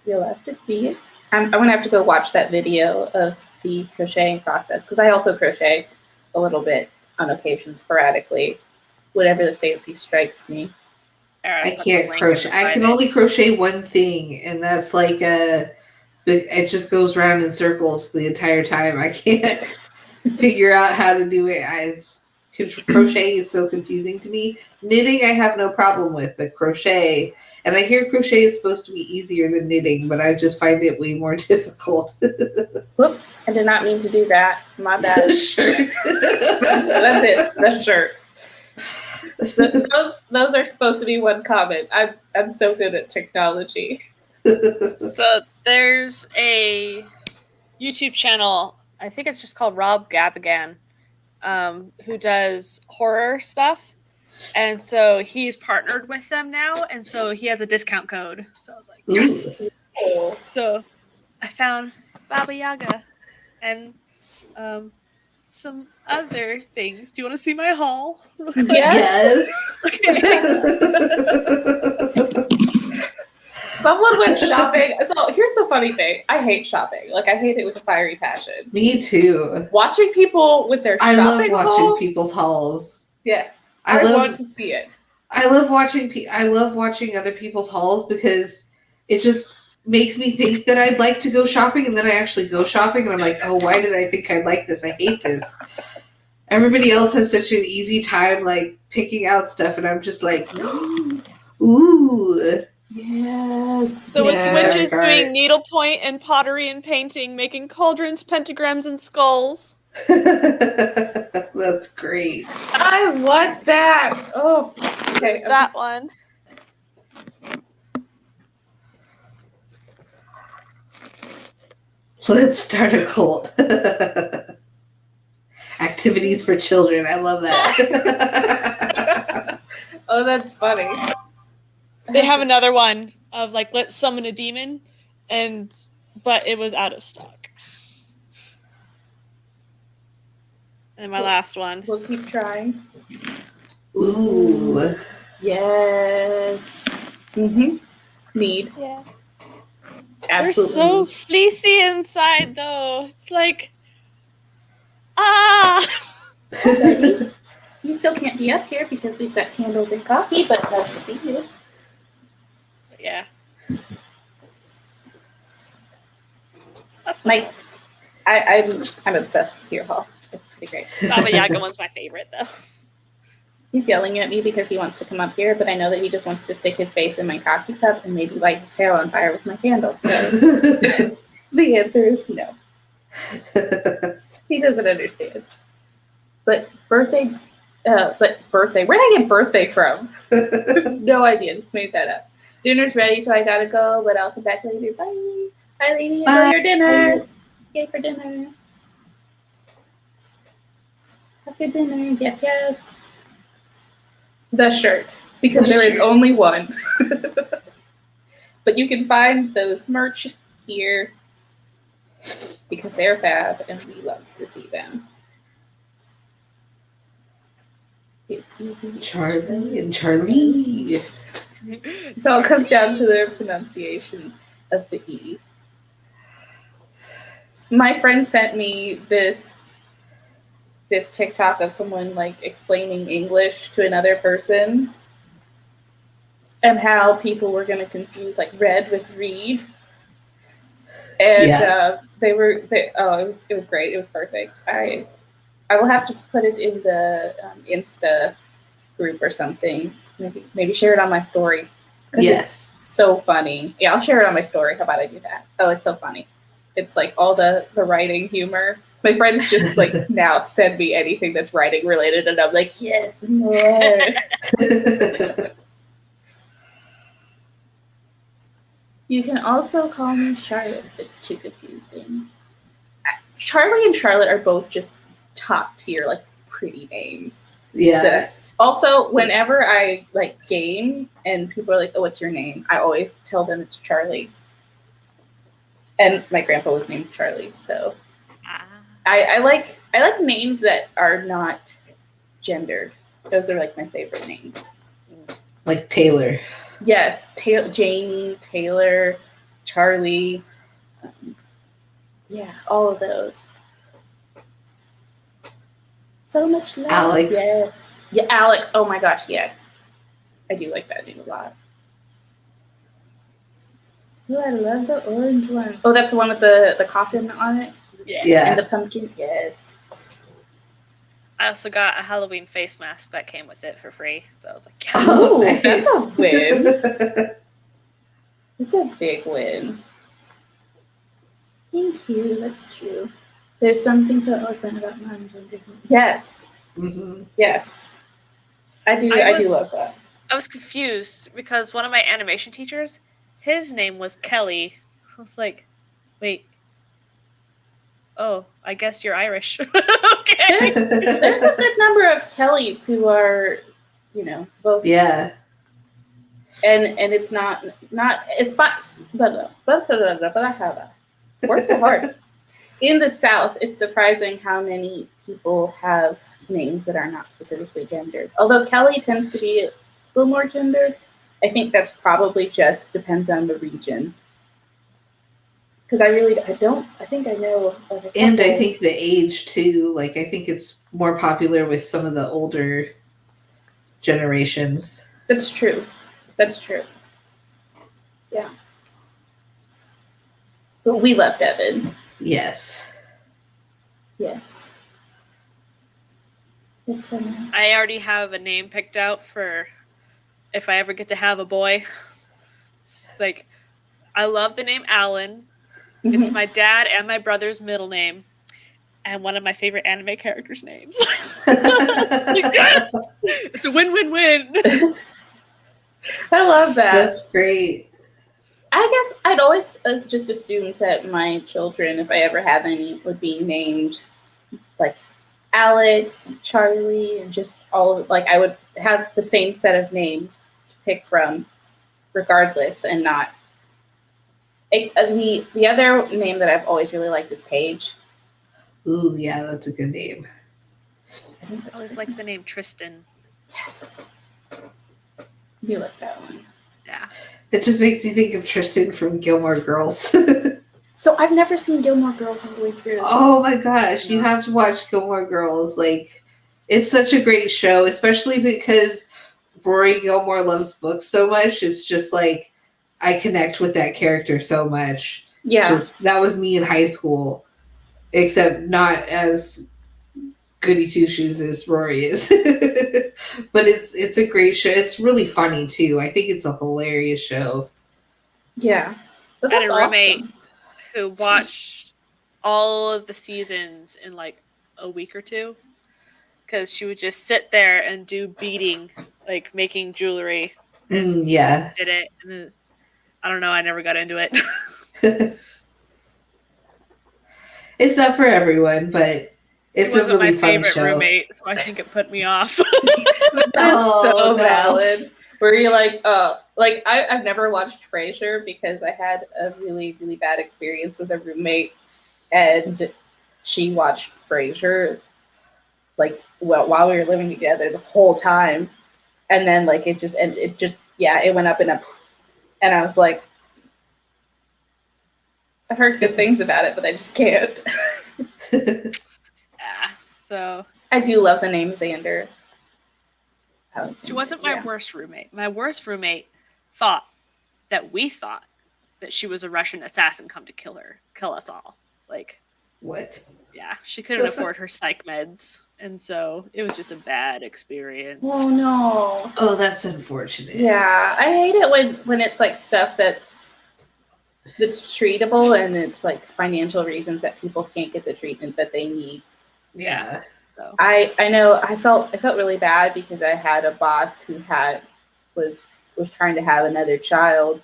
We'll have to see it. I'm going to have to go watch that video of the crocheting process because I also crochet a little bit on occasion, sporadically, whatever the fancy strikes me. Alright, I I'll put the can't link crochet. in I can private. only crochet one thing, and that's like it just goes round in circles the entire time. I can't figure out how to do it. Crochet is so confusing to me. Knitting I have no problem with, but crochet, and I hear crochet is supposed to be easier than knitting, but I just find it way more difficult. Whoops, I did not mean to do that. My bad. Shirt. That's it. The shirt. Those are supposed to be one comment. I'm so good at technology. So there's a YouTube channel, I think it's just called Rob Gavigan, who does horror stuff. And so he's partnered with them now, and so he has a discount code. So I was like, yes. Cool. So I found Baba Yaga and some other things. Do you want to see my haul? real quick? Yes. Someone went shopping. So here's the funny thing. I hate shopping. Like I hate it with a fiery passion. Me too. Watching people with their I love shopping watching haul. people's hauls. Yes. I I love- want to see it. I love watching other people's hauls because it just makes me think that I'd like to go shopping, and then I actually go shopping and I'm like, oh, why did I think I'd like this? I hate this. Everybody else has such an easy time like picking out stuff, and I'm just like, ooh. Yes. So it's Yeah. witches Dark art. doing needlepoint and pottery and painting, making cauldrons, pentagrams, and skulls. That's great. I want that. Oh, okay. There's that one. Let's start a cult. Activities for children. I love that. Oh, that's funny. They have another one of like let's summon a demon, but it was out of stock. And my last one. We'll keep trying. Ooh. Yes. Mm-hmm. Need. Yeah. Absolutely. They're so fleecy inside though. It's like Buddy, you still can't be up here because we've got candles and coffee, but love to see you. Yeah. That's Mike, I'm obsessed with your haul. It's pretty great. Baba Yaga one's my favorite though. He's yelling at me because he wants to come up here, but I know that he just wants to stick his face in my coffee cup and maybe light his tail on fire with my candle. So the answer is no. He doesn't understand. But birthday, where did I get birthday from? No idea, just made that up. Dinner's ready, so I gotta go, but I'll come back later. Bye. Bye, lady. Enjoy your dinner. Yay for dinner. Have good dinner. Yes, yes. The shirt, because there is only one. But you can find those merch here because they're fab and we love to see them. It's easy. Charlie and Charlie. It all comes down to their pronunciation of the E. My friend sent me this TikTok of someone like explaining English to another person and how people were going to confuse like red with read. And it was great. It was perfect. I will have to put it in the Insta group or something. Maybe share it on my story. Yes. It's so funny. Yeah, I'll share it on my story. How about I do that? Oh, it's so funny. It's like all the writing humor. My friends just like now send me anything that's writing related, and I'm like, yes, more. You can also call me Charlotte if it's too confusing. Charlie and Charlotte are both just top tier, like pretty names. Yeah. Also, whenever I like game and people are like, "Oh, what's your name?" I always tell them it's Charlie. And my grandpa was named Charlie, so I like names that are not gendered. Those are like my favorite names. Like Taylor. Yes, Jamie, Taylor, Charlie. Yeah, all of those. So much love. Alex. Yes. Yeah, Alex. Oh my gosh, yes. I do like that name a lot. Oh, I love the orange one. Oh, that's the one with the coffin on it? Yeah. And the pumpkin? Yes. I also got a Halloween face mask that came with it for free. So I was like, yeah. Oh, nice. that's a win. It's a big win. Thank you. That's true. There's something so open about non-gender. Yes. Mm-hmm. Yes. I do love that. I was confused because one of my animation teachers, his name was Kelly. I was like, wait. Oh, I guess you're Irish. Okay. There's a good number of Kellys who are, both. Yeah. And it's not it's words are hard. In the South, it's surprising how many people have names that are not specifically gendered. Although Kelly tends to be a little more gendered, I think that's probably just depends on the region. Because I think I know. And I think the age too, like I think it's more popular with some of the older generations. That's true. Yeah. But we love Devin. Yes. Yes. It's so nice. I already have a name picked out for if I ever get to have a boy. It's like, I love the name Alan. It's my dad and my brother's middle name. And one of my favorite anime characters' names. Yes! It's a win-win-win. I love that. That's great. I guess I'd always just assumed that my children, if I ever have any, would be named like Alex and Charlie and just all of, like I would have the same set of names to pick from regardless and not the other name that I've always really liked is Paige. Ooh, yeah, that's a good name. I think I that's always her like name. the name Tristan. Yes. You like that one. Yeah. It just makes you think of Tristan from Gilmore Girls. So I've never seen Gilmore Girls all the way through. Oh my gosh, you No. have to watch Gilmore Girls. Like, it's such a great show, especially because Rory Gilmore loves books so much. It's just like I connect with that character so much. Yeah. Just that was me in high school, except not as goody two shoes as Rory is. But it's a great show. It's really funny too. I think it's a hilarious show. Yeah. But I had that's a roommate awesome. who watched all of the seasons in like a week or two because she would just sit there and do beading, like making jewelry. Yeah. Did it. And then, I don't know. I never got into it. It's not for everyone, but it's He a wasn't really my funny favorite show. roommate, so I think it put me off. That's Oh, so no. valid. Where you're like, oh, like I've never watched Frasier because I had a really, really bad experience with a roommate, and she watched Frasier like while we were living together the whole time, and then like it just it went up and up, and I was like, I've heard good things about it, but I just can't. Yeah, so I do love the name Xander. she wasn't my Yeah. worst roommate. My worst roommate thought that she was a Russian assassin come to kill us all. Like, What? yeah, she couldn't afford her psych meds, and so it was just a bad experience. Oh no. Oh, that's unfortunate. Yeah, I hate it when it's like stuff that's treatable and it's like financial reasons that people can't get the treatment that they need. Yeah. So I know I felt really bad because I had a boss who was trying to have another child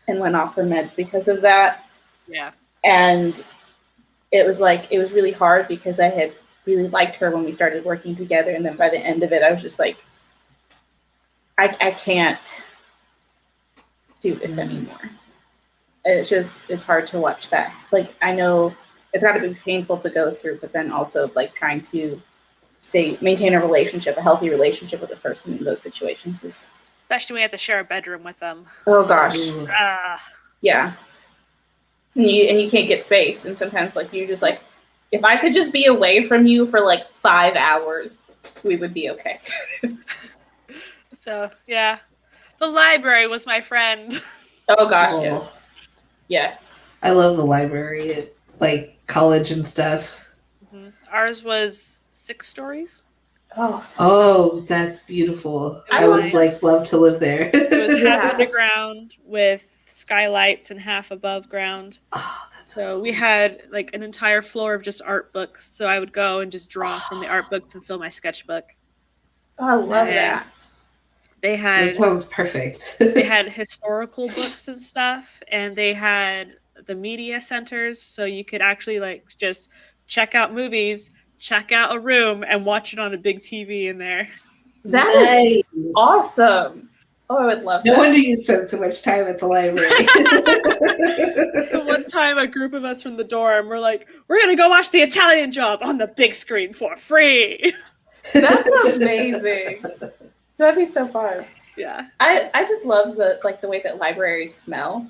and went off her meds because of that. yeah, And it was really hard because I had really liked her when we started working together, and then by the end of it I was just like, I can't do this anymore. And it's hard to watch that. Like, I know it's got to be painful to go through, but then also like trying to maintain a healthy relationship with a person in those situations is. especially when you have to share a bedroom with them. Oh gosh, Ooh. yeah. And you can't get space, and sometimes like you just like, if I could just be away from you for like 5 hours, we would be okay. So yeah, the library was my friend. Oh gosh, Oh. yes. I love the library at like college and stuff. Mhm. Ours was 6 stories. Oh, Oh, that's beautiful. It was I would nice. like love to live there. It was half Yeah. underground with skylights and half above ground. Oh, that's So we had like an entire floor of just art books. So I would go and just draw from the art books and fill my sketchbook. I love Yeah. that. They That had sounds perfect. they had historical books and stuff, and they had the media centers, so you could actually like just check out movies, check out a room, and watch it on a big TV in there. That is Nice. awesome. Oh, I would love No that. wonder you spent so much time at the library. One time, a group of us from the dorm were like, "We're gonna go watch The Italian Job on the big screen for free." That's amazing. That'd be so fun. Yeah, I just love the way that libraries smell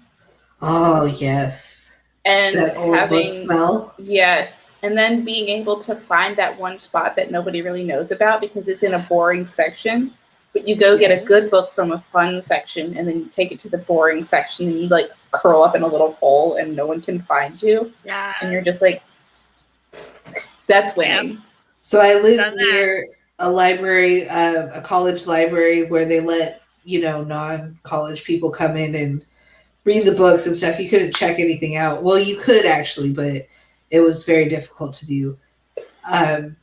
Oh, yes. and That old having book smell. yes, and then being able to find that one spot that nobody really knows about because it's in a boring section. But you go get a good book from a fun section, and then you take it to the boring section, and you like curl up in a little hole, and no one can find you, yeah, and you're just like, that's winning. So I live Done that. near a library, a college library where they let, non-college people come in and read the books and stuff. You couldn't check anything out. Well, you could actually, but it was very difficult to do.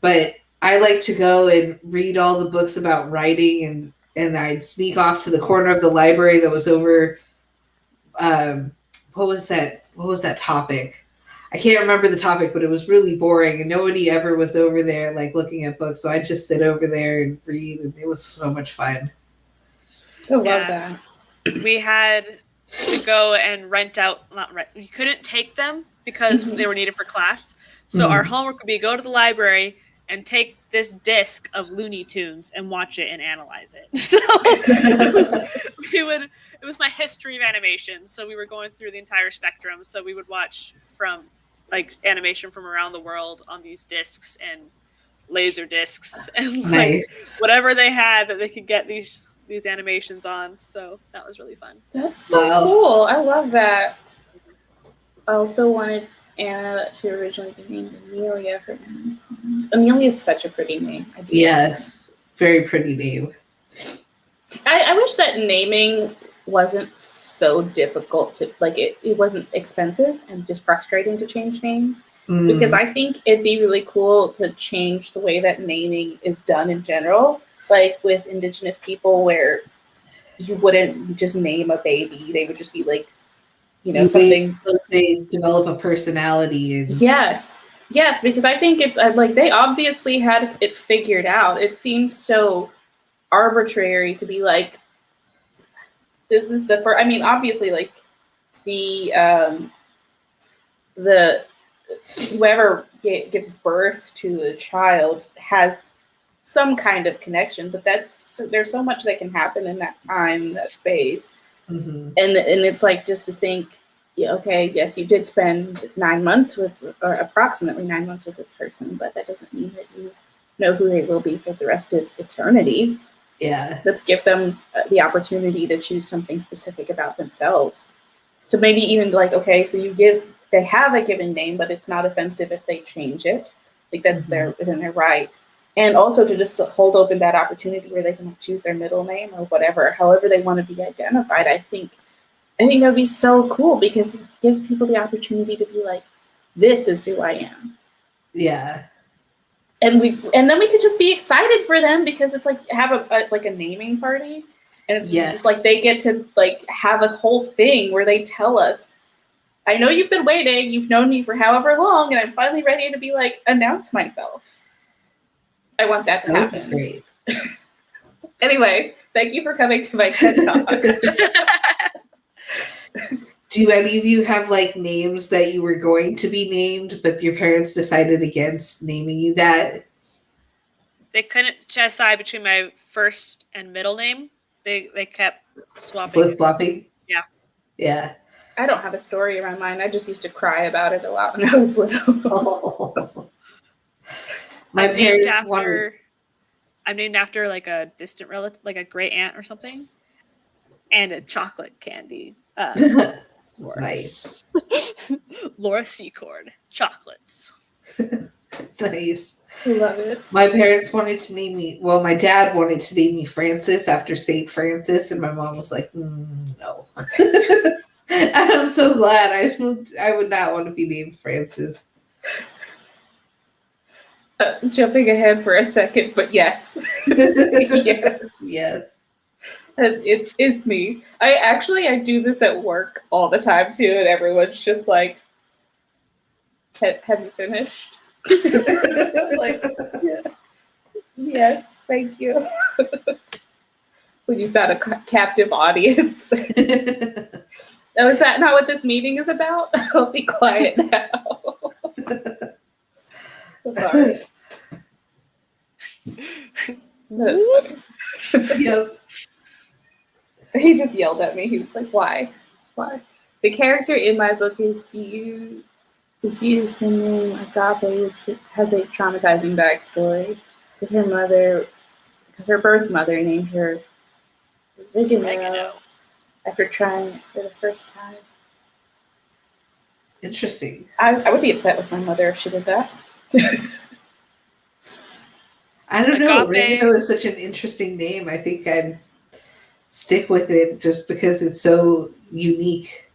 But I like to go and read all the books about writing, and I'd sneak off to the corner of the library that was over. What was that topic? I can't remember the topic, but it was really boring and nobody ever was over there like looking at books. So I'd just sit over there and read, and it was so much fun. I love that. We had to go and not rent. We couldn't take them because they were needed for class. So our homework would be go to the library and take this disc of Looney Tunes and watch it and analyze it. So it was my history of animation. So we were going through the entire spectrum. So we would watch from like animation from around the world on these discs and laser discs and like whatever they had that they could get these animations on. So that was really fun. That's so cool. I love that. I also wanted Anna to originally be named Amelia. Amelia is such a pretty name. Yes, very pretty name. I wish that naming wasn't so difficult to like. It wasn't expensive and just frustrating to change names. Because I think it'd be really cool to change the way that naming is done in general. Like with Indigenous people, where you wouldn't just name a baby, they would just be like, something. They develop a personality. And... Yes, because I think it's like they obviously had it figured out. It seems so arbitrary to be like, this is the first. I mean, obviously, like the whoever gives birth to a child has some kind of connection, but there's so much that can happen in that time, that space. And it's like, just to think, okay, yes, you did spend 9 months or approximately 9 months with this person, but that doesn't mean that you know who they will be for the rest of eternity. Yeah. Let's give them the opportunity to choose something specific about themselves. So maybe even like, okay, so they have a given name, but it's not offensive if they change it. Like that's within their right. And also to just hold open that opportunity where they can choose their middle name or whatever, however they want to be identified. I think that would be so cool because it gives people the opportunity to be like, this is who I am. Yeah. And then we could just be excited for them because it's like have a naming party. And it's just like they get to like have a whole thing where they tell us, I know you've been waiting, you've known me for however long, and I'm finally ready to be like, announce myself. I want that to happen. Great. Anyway, thank you for coming to my TED Talk. Do any of you have like names that you were going to be named, but your parents decided against naming you that? They couldn't decide between my first and middle name. They kept swapping. Flip-flopping? Yeah. Yeah. I don't have a story around mine. I just used to cry about it a lot when I was little. Oh. I'm named after like a distant relative, like a great aunt or something, and a chocolate candy store. Nice. Laura Secord chocolates. Nice. I love it. My parents wanted to name me. Well, my dad wanted to name me Francis after Saint Francis, and my mom was like, "No." And I'm so glad. I would not want to be named Francis. Jumping ahead for a second, but yes. Yes. And it is me. I do this at work all the time too, and everyone's just like, have you finished? Like, yeah. Yes, thank you. When you've got a captive audience. Oh, is that not what this meeting is about? I'll be quiet now. Sorry. That's funny. Yep. He just yelled at me. He was like, why? Why? The character in my book is used the name Agape, which has a traumatizing backstory. Because her birth mother named her Oregano after trying it for the first time. Interesting. I would be upset with my mother if she did that. I don't know. Agape. Oregano is such an interesting name. I think I'd stick with it just because it's so unique.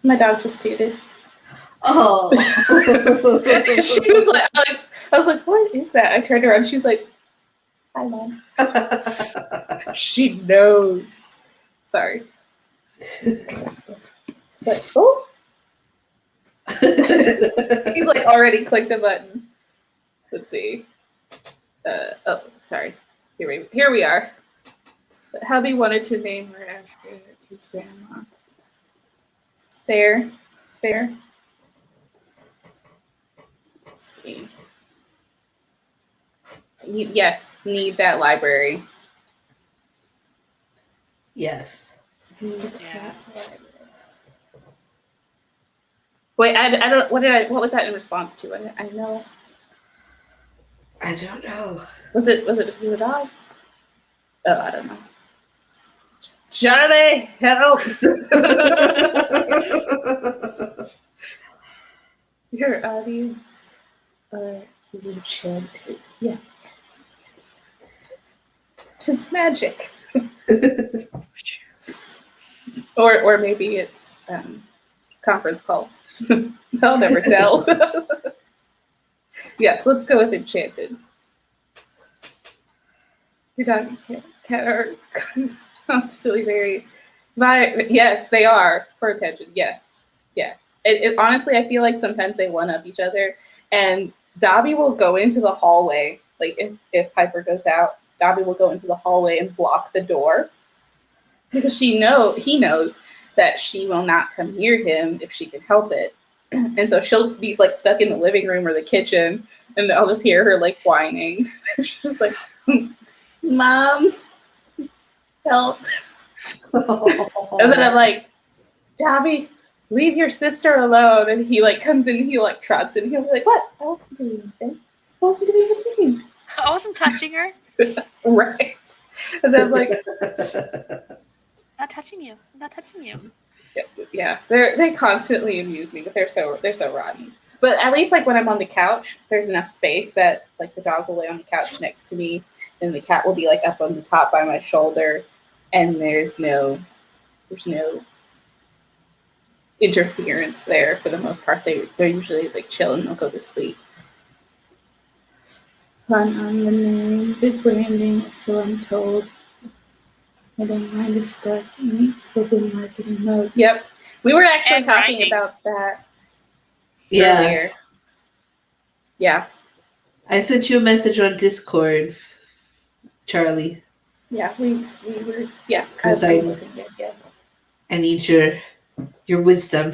My dog just tooted. Oh. She was like, I was like, what is that? I turned around. She's like, hi, Mom. She knows. Sorry. But, oh. He's like already clicked a button. Let's see. Oh, sorry. Here we are. Hubby wanted to name her after his grandma. Fair. Let's see. Yes, need that library. Yes. Yeah. Wait, I don't. What was that in response to? I know. I don't know. Was it because of the dog? Oh, I don't know. Charlie, help! Your audience are enchanted. Yeah, yes. Just magic. Or maybe it's conference calls. I'll never tell. Yes, let's go with enchanted. Your dog and cat are constantly very violent. Yes, they are for attention. Yes. Honestly, I feel like sometimes they one up each other, and Dobby will go into the hallway. Like if Piper goes out, Dobby will go into the hallway and block the door because he knows that she will not come near him if she can help it. And so she'll be like stuck in the living room or the kitchen, and I'll just hear her like whining. She's like, "Mom, help!" And then I'm like, "Dobby, leave your sister alone." And he like comes in, he like trots in, he'll be like, "What? I wasn't doing anything. I wasn't doing anything." I wasn't touching her. Right. And then I'm like, Not touching you. yeah, they constantly amuse me, but they're so rotten. But at least like when I'm on the couch, there's enough space that like the dog will lay on the couch next to me, and the cat will be like up on the top by my shoulder, and there's no interference there for the most part. They're usually like chill and they'll go to sleep. Fun on the name, good branding, so I'm told. I don't mind is stuck in flipping marketing mode. Yep. We were actually And talking writing. about that Yeah. earlier. Yeah. I sent you a message on Discord, Charlie. Yeah, we were, yeah. 'Cause I've been looking at, yeah. I need your wisdom.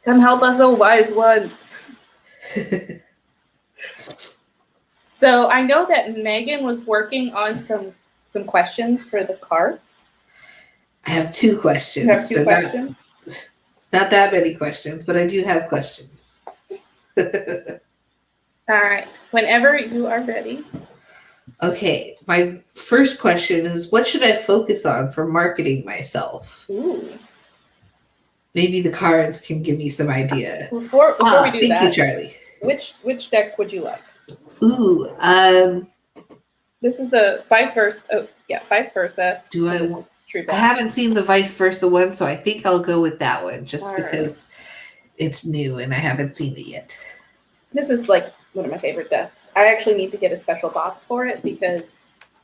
Come help us, oh wise one. So I know that Megan was working on some questions for the cards. I have 2 questions. You have 2 but questions? Not that many questions, but I do have questions. All right. Whenever you are ready. Okay, my first question is, what should I focus on for marketing myself? Ooh. Maybe the cards can give me some idea. Before we do thank that, you, Charlie. which deck would you like? Ooh, This is the vice versa. Oh, yeah, vice versa. do I? This is true I deck. haven't seen the vice versa one, so I think I'll go with that one just All right. because it's new and I haven't seen it yet. This is like one of my favorite decks. I actually need to get a special box for it because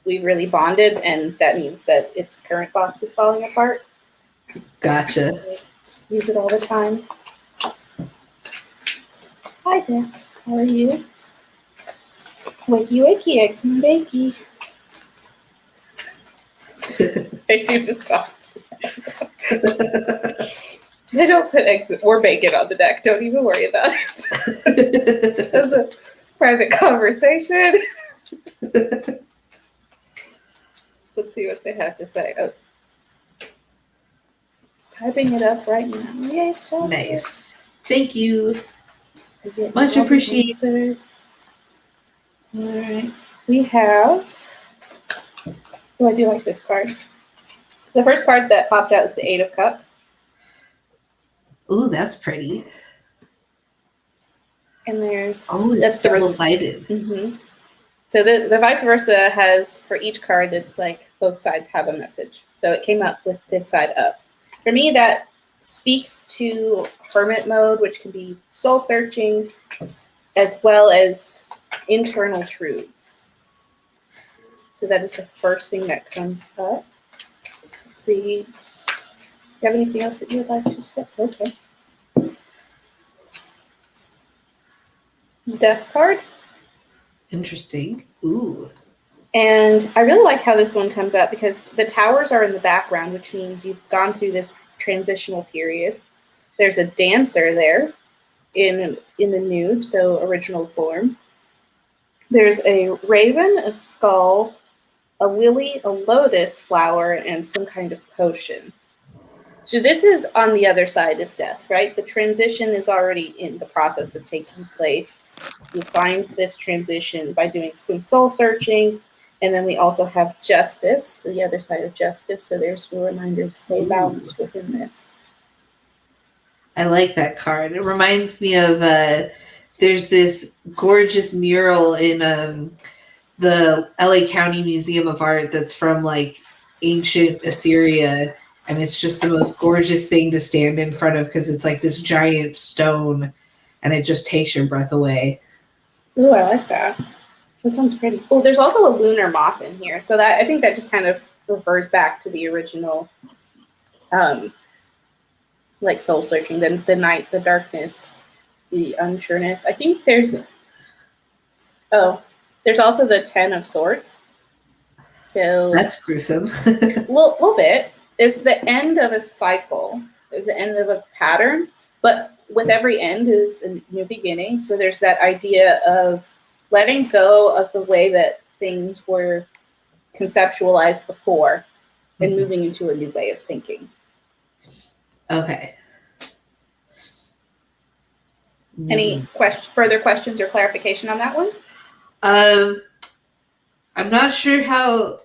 we really bonded, and that means that its current box is falling apart. Gotcha. I use it all the time. Hi there. How are you? Wakey, wakey, eggs and bakey. I do just talk to them. They don't put eggs or bacon on the deck. Don't even worry about it. It was a private conversation. Let's see what they have to say. Oh, typing it up right now. Yay, so Nice. Thank you. good. Much appreciated. All right. We have. Oh, I do like this card. The first card that popped out is the 8 of Cups. Ooh, that's pretty. And there's It's double-sided. Mm-hmm. So the vice versa has, for each card, it's like both sides have a message. So it came up with this side up. For me, that speaks to hermit mode, which can be soul searching, as well as internal truths. So that is the first thing that comes up. Let's see. Do you have anything else that you would like to say? Okay. Death card. Interesting. Ooh. And I really like how this one comes up because the towers are in the background, which means you've gone through this transitional period. There's a dancer there in the nude, so original form. There's a raven, a skull, a lily, a lotus flower, and some kind of potion. So this is on the other side of death, right? The transition is already in the process of taking place. You find this transition by doing some soul searching. And then we also have justice, the other side of justice. So there's a reminder to stay balanced within this. I like that card. It reminds me of there's this gorgeous mural in the LA County Museum of Art that's from like ancient Assyria. And it's just the most gorgeous thing to stand in front of because it's like this giant stone and it just takes your breath away. Ooh, I like that. That sounds pretty. Oh, there's also a lunar moth in here. So that I think that just kind of refers back to the original like soul searching, the night, the darkness, the unsureness. I think there's also the 10 of Swords. So That's gruesome. little bit. There's the end of a cycle. There's the end of a pattern, but with every end is a new beginning. So there's that idea of letting go of the way that things were conceptualized before and moving into a new way of thinking. Okay. Any further questions or clarification on that one? I'm not sure how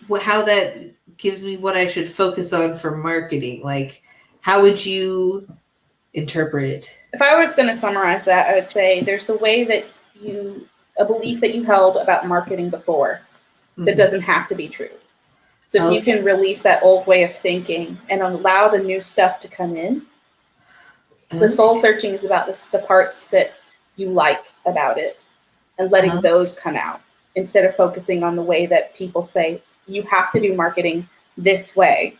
that gives me what I should focus on for marketing. Like, how would you interpret it? If I was going to summarize that, I would say there's a way that a belief that you held about marketing before that doesn't have to be true. So if you can release that old way of thinking and allow the new stuff to come in, the soul searching is about the parts that you like about it and letting those come out instead of focusing on the way that people say you have to do marketing this way.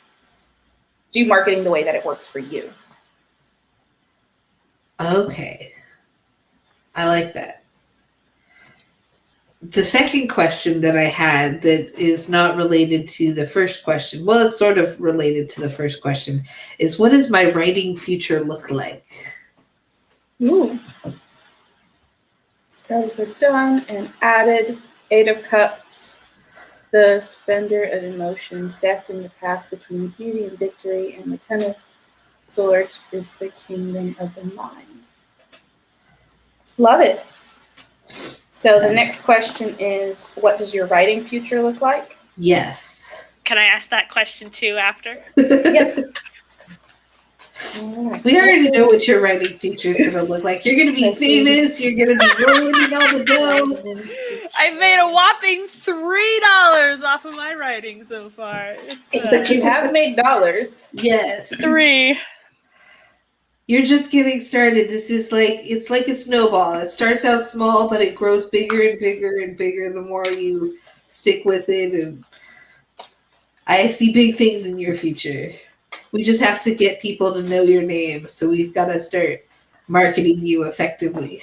Do marketing the way that it works for you. Okay. I like that. The second question that I had that is not related to the first question, well, it's sort of related to the first question, is what does my writing future look like? Ooh. Those are done and added. 8 of Cups, the spender of emotions, death in the path between beauty and victory, and the 10 of Swords is the kingdom of the mind. Love it. So the next question is, what does your writing future look like? Yes. Can I ask that question too after? Yep. We already know what your writing future is going to look like. You're going to be famous. You're going to be rolling in all the dough. I made a whopping $3 off of my writing so far. But you have made dollars. Yes. 3. You're just getting started. This is it's like a snowball. It starts out small, but it grows bigger and bigger and bigger the more you stick with it. And I see big things in your future. We just have to get people to know your name. So we've got to start marketing you effectively.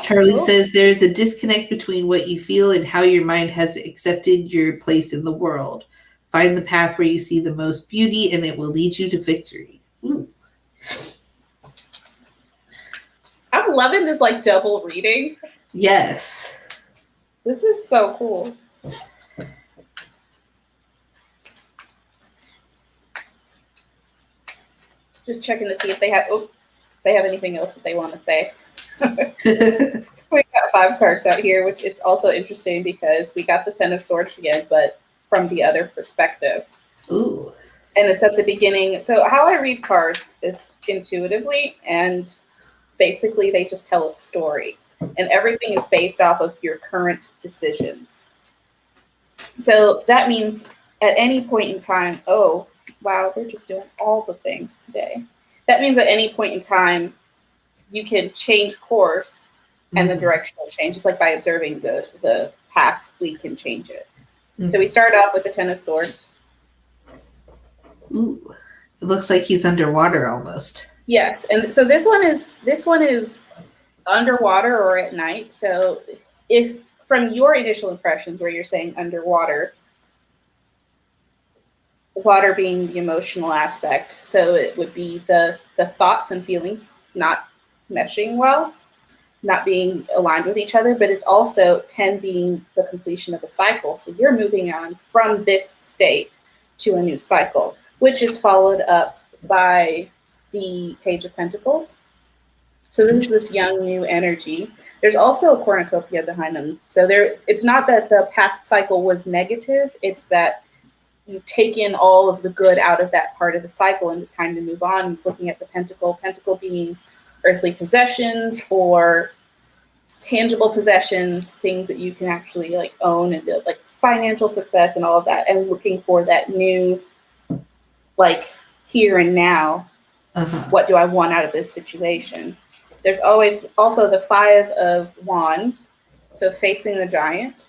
Charlie says there's a disconnect between what you feel and how your mind has accepted your place in the world. Find the path where you see the most beauty and it will lead you to victory. Ooh. I'm loving this double reading. Yes. This is so cool. Just checking to see if they have anything else that they want to say. We got 5 cards out here, which it's also interesting because we got the 10 of Swords again, but from the other perspective. Ooh. And it's at the beginning. So how I read cards, it's intuitively, and basically they just tell a story. And everything is based off of your current decisions. So that means at any point in time, oh, wow, we're just doing all the things today. That means at any point in time, you can change course and the direction will change. Just like by observing the path, we can change it. So we start off with the 10 of Swords. Ooh. It looks like he's underwater almost. Yes, and so this one is underwater or at night. So if from your initial impressions where you're saying underwater, water being the emotional aspect, so it would be the thoughts and feelings not meshing well, not being aligned with each other, but it's also 10 being the completion of a cycle. So you're moving on from this state to a new cycle, which is followed up by the Page of Pentacles. So this is this young new energy. There's also a cornucopia behind them. So it's not that the past cycle was negative, it's that you take in all of the good out of that part of the cycle and it's time to move on. He's looking at the pentacle being earthly possessions or tangible possessions, things that you can actually like own and build, like financial success and all of that, and looking for that new, like here and now, what do I want out of this situation? There's always also the 5 of Wands, so facing the giant.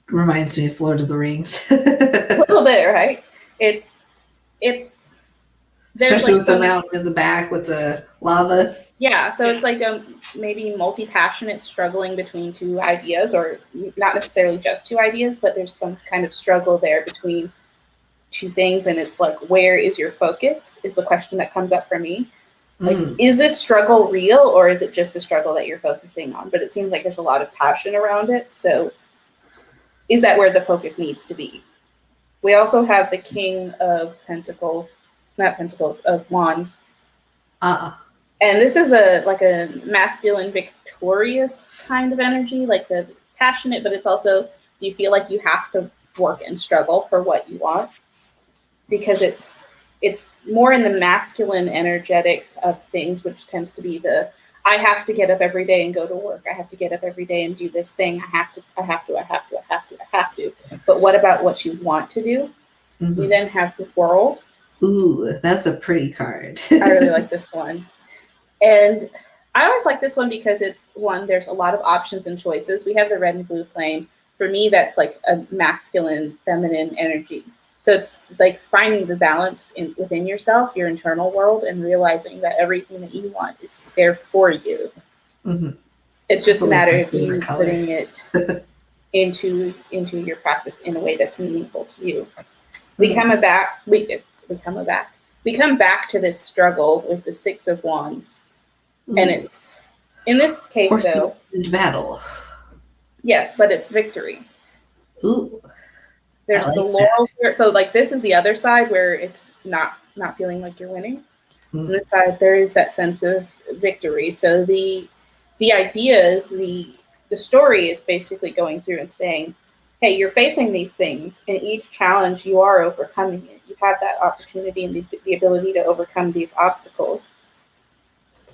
Reminds me of Lord of the Rings. A little bit, right? It's especially like with the mountain in the back with the lava. Yeah, so it's like a maybe multi-passionate struggling between two ideas, or not necessarily just two ideas, but there's some kind of struggle there between two things, and it's like, where is your focus is the question that comes up for me. Like, is this struggle real, or is it just the struggle that you're focusing on? But it seems like there's a lot of passion around it, so is that where the focus needs to be? We also have the King of Pentacles, not Pentacles, of Wands. And this is a masculine, victorious kind of energy, like the passionate, but it's also, do you feel like you have to work and struggle for what you want? Because it's more in the masculine energetics of things, which tends to be I have to get up every day and go to work. I have to get up every day and do this thing. I have to. But what about what you want to do? We then have the World. Ooh, that's a pretty card. I really like this one. And I always like this one because it's one, there's a lot of options and choices. We have the red and blue flame. For me, that's like a masculine, feminine energy. So it's like finding the balance within yourself, your internal world, and realizing that everything that you want is there for you. It's just a matter of you putting it into your practice in a way that's meaningful to you. We come back to this struggle with the 6 of Wands. And it's, in this case, though, into battle. Yes, but it's victory. Ooh. There's the laurels here. So like this is the other side where it's not feeling like you're winning. On this side, there is that sense of victory. So the idea is the story is basically going through and saying, hey, you're facing these things, and each challenge you are overcoming it. You have that opportunity and the ability to overcome these obstacles.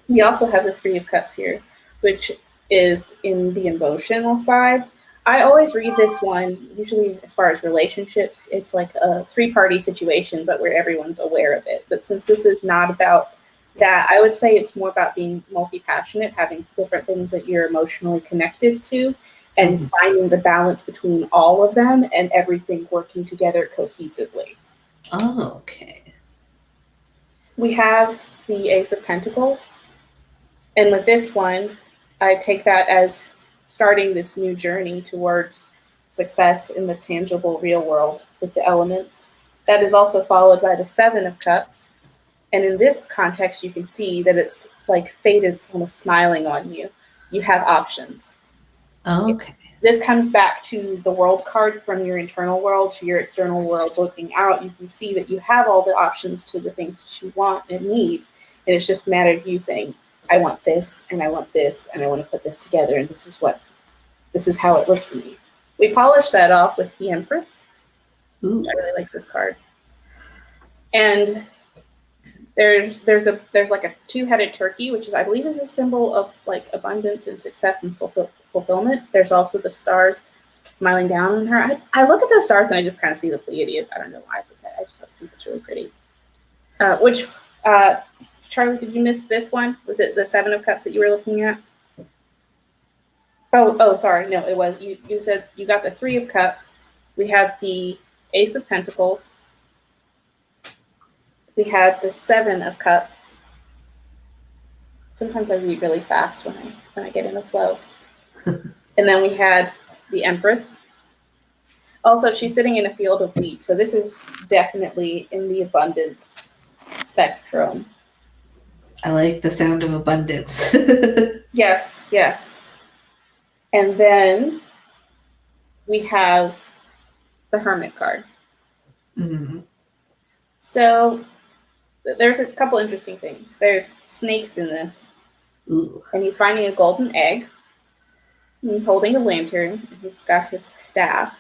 We also have the 3 of Cups here, which is in the emotional side. I always read this one, usually as far as relationships, it's like a 3-party situation, but where everyone's aware of it. But since this is not about that, I would say it's more about being multi-passionate, having different things that you're emotionally connected to, and finding the balance between all of them and everything working together cohesively. Oh, okay. We have the Ace of Pentacles. And with this one, I take that as starting this new journey towards success in the tangible real world with the elements. That is also followed by the 7 of Cups. And in this context, you can see that it's like fate is almost smiling on you. You have options. Oh, okay. This comes back to the World card, from your internal world to your external world looking out. You can see that you have all the options to the things that you want and need. And it's just a matter of you saying, I want this, and I want this, and I want to put this together, and this is how it looks for me. We polish that off with the Empress. Ooh. I really like this card. And there's like a 2-headed turkey, which is, I believe, is a symbol of like abundance and success and fulfillment. There's also the stars smiling down on her. I look at those stars and I just kind of see the Pleiades. I don't know why, but I just think it's really pretty. Charlie, did you miss this one? Was it the 7 of Cups that you were looking at? Oh, sorry. No, it was. You said you got the 3 of Cups. We have the Ace of Pentacles. we had the Seven of Cups. Sometimes I read really fast when I get in a flow. And then we had the Empress. Also, she's sitting in a field of wheat, so this is definitely in the abundance spectrum. I like the sound of abundance. Yes, yes. And then we have the Hermit card. Mhm. So there's a couple interesting things. There's snakes in this, Ooh. and he's finding a golden egg. And he's holding a lantern, and he's got his staff.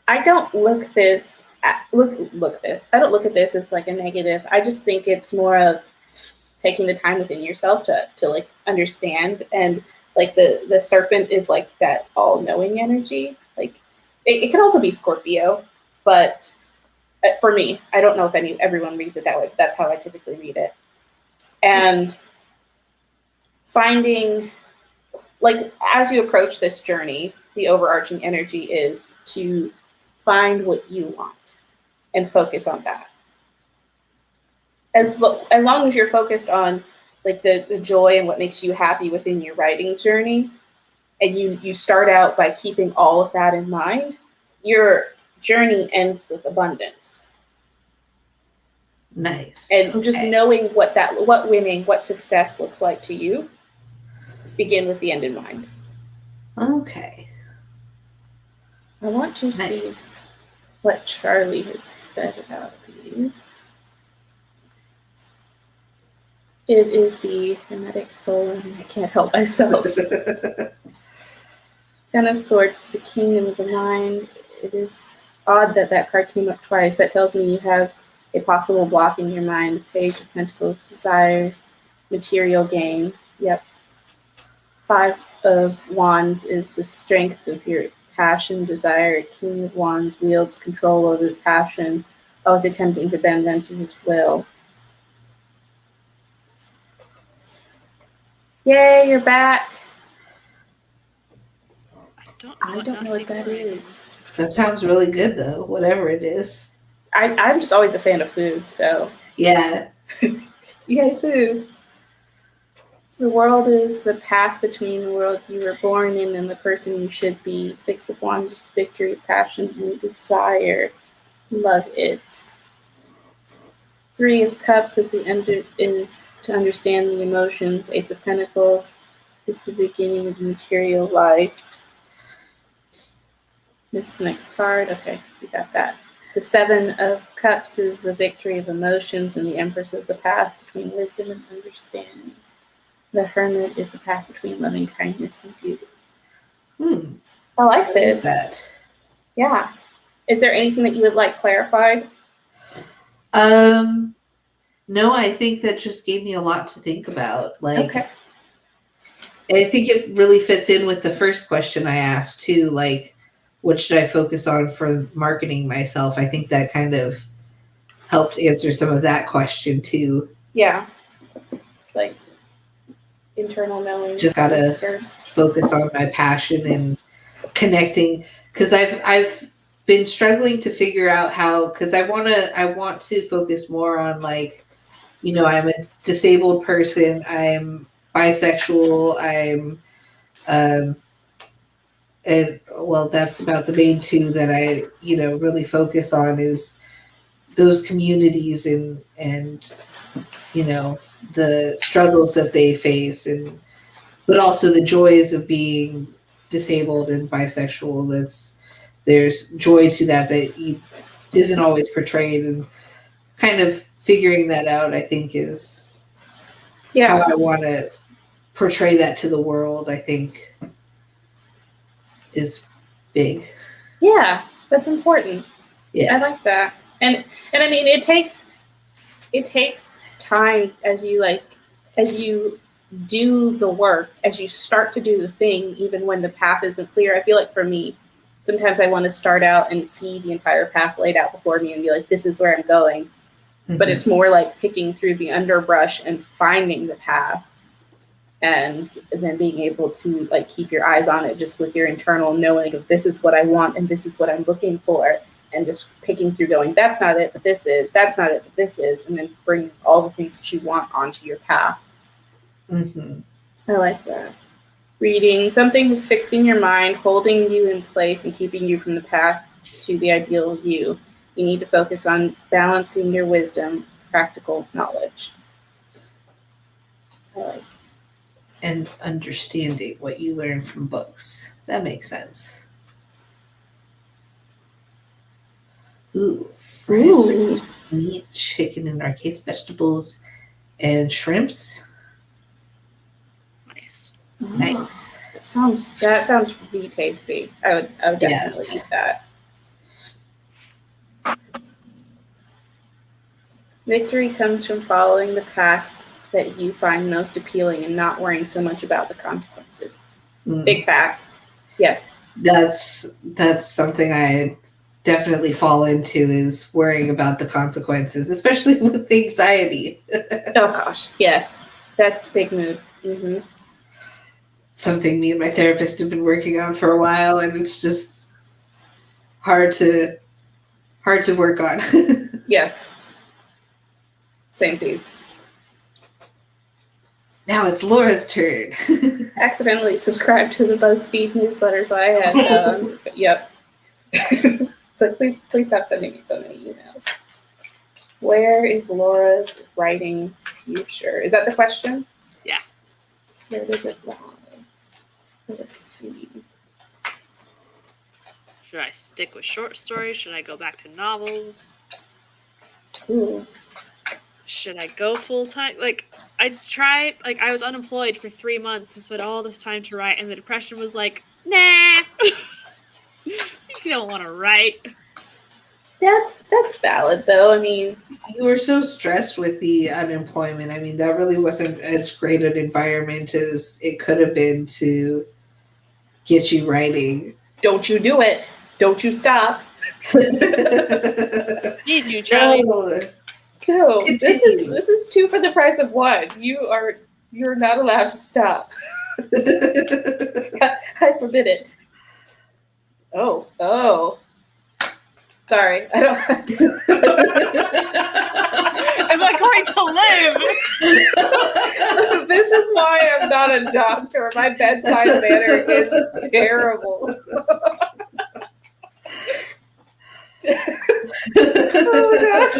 I don't look this at, look this. I don't look at this as like a negative. I just think it's more of taking the time within yourself to like understand, and like the serpent is like that all-knowing energy. Like it can also be Scorpio, but for me, I don't know if everyone reads it that way, but that's how I typically read it. And finding, like, as you approach this journey, the overarching energy is to find what you want and focus on that. As long as you're focused on like the joy and what makes you happy within your writing journey, and you start out by keeping all of that in mind, your journey ends with abundance. Nice. And just knowing what success looks like to you, begin with the end in mind. Okay. I want to see what Charlie has said about these. It is the Hermetic Soul, and I can't help myself. Ten of Swords is the Kingdom of the Mind. It is odd that card came up twice. That tells me you have a possible block in your mind. Page of Pentacles, desire, material gain. Yep. Five of Wands is the strength of your passion, desire. King of Wands wields control over passion, always attempting to bend them to his will. Yay, you're back. I don't know what that is. That sounds really good, though, whatever it is. I'm just always a fan of food, so. Yeah. Yay, food. The world is the path between the world you were born in and the person you should be. Six of Wands, victory, passion, and desire. Love it. Three of Cups is is to understand the emotions. Ace of Pentacles is the beginning of the material life. This is the next card. Okay, we got that. The Seven of Cups is the victory of emotions, and the Empress is the path between wisdom and understanding. The Hermit is the path between loving kindness and beauty. I like this. Yeah. Is there anything that you would like clarified? No, I think that just gave me a lot to think about. Like, okay. I think it really fits in with the first question I asked too. Like, what should I focus on for marketing myself? I think that kind of helped answer some of that question too. Yeah. Like internal knowing. Just gotta focus on my passion and connecting, because I've been struggling to figure out how, because I want to focus more on, like, you know, I'm a disabled person, I'm bisexual, I'm and well, that's about the main two that I, you know, really focus on, is those communities and you know, the struggles that they face, and but also the joys of being disabled and bisexual. There's joy to that isn't always portrayed, and kind of figuring that out, I think, is how I want to portray that to the world, I think is big. Yeah, that's important. Yeah. I like that. And I mean, it takes time as you do the work, as you start to do the thing, even when the path isn't clear. I feel like for me, sometimes I want to start out and see the entire path laid out before me and be like, this is where I'm going. Mm-hmm. But it's more like picking through the underbrush and finding the path, and then being able to like keep your eyes on it, just with your internal knowing of this is what I want and this is what I'm looking for. and just picking through going, that's not it, but this is, that's not it, but this is, and then bring all the things that you want onto your path. Mm-hmm. I like that. Reading, something is fixed in your mind, holding you in place and keeping you from the path to the ideal you. You need to focus on balancing your wisdom, practical knowledge. I like. And understanding what you learn from books. That makes sense. Ooh. Ooh. Meat, chicken, and our case vegetables, and shrimps. Nice. Nice. That sounds really tasty. I would definitely Yes. eat that. Victory comes from following the path that you find most appealing and not worrying so much about the consequences. Mm. Big facts. Yes. That's something I definitely fall into, is worrying about the consequences, especially with anxiety. Oh gosh. Yes. That's big mood. Mm-hmm. Something me and my therapist have been working on for a while, and it's just hard to work on. Yes. Same seas. Now it's Laura's turn. Accidentally subscribed to the BuzzFeed newsletter, so I had yep. So please stop sending me so many emails. Where is Laura's writing future? Is that the question? Yeah. Where does it lie? Let us see. Should I stick with short stories? Should I go back to novels? Ooh. Should I go full time? Like, I tried, like, I was unemployed for 3 months and spent all this time to write, and the depression was like, nah. You don't want to write. That's valid though. I mean, You were so stressed with the unemployment. I mean, that really wasn't as great an environment as it could have been to get you writing. don't you do it. Don't you stop. Need you, Charlie. No. No. This Continue. is 2 for the price of 1. You're not allowed to stop. I forbid it. Oh. Sorry, I don't. Am I going to live? This is why I'm not a doctor. My bedside manner is terrible. Oh gosh.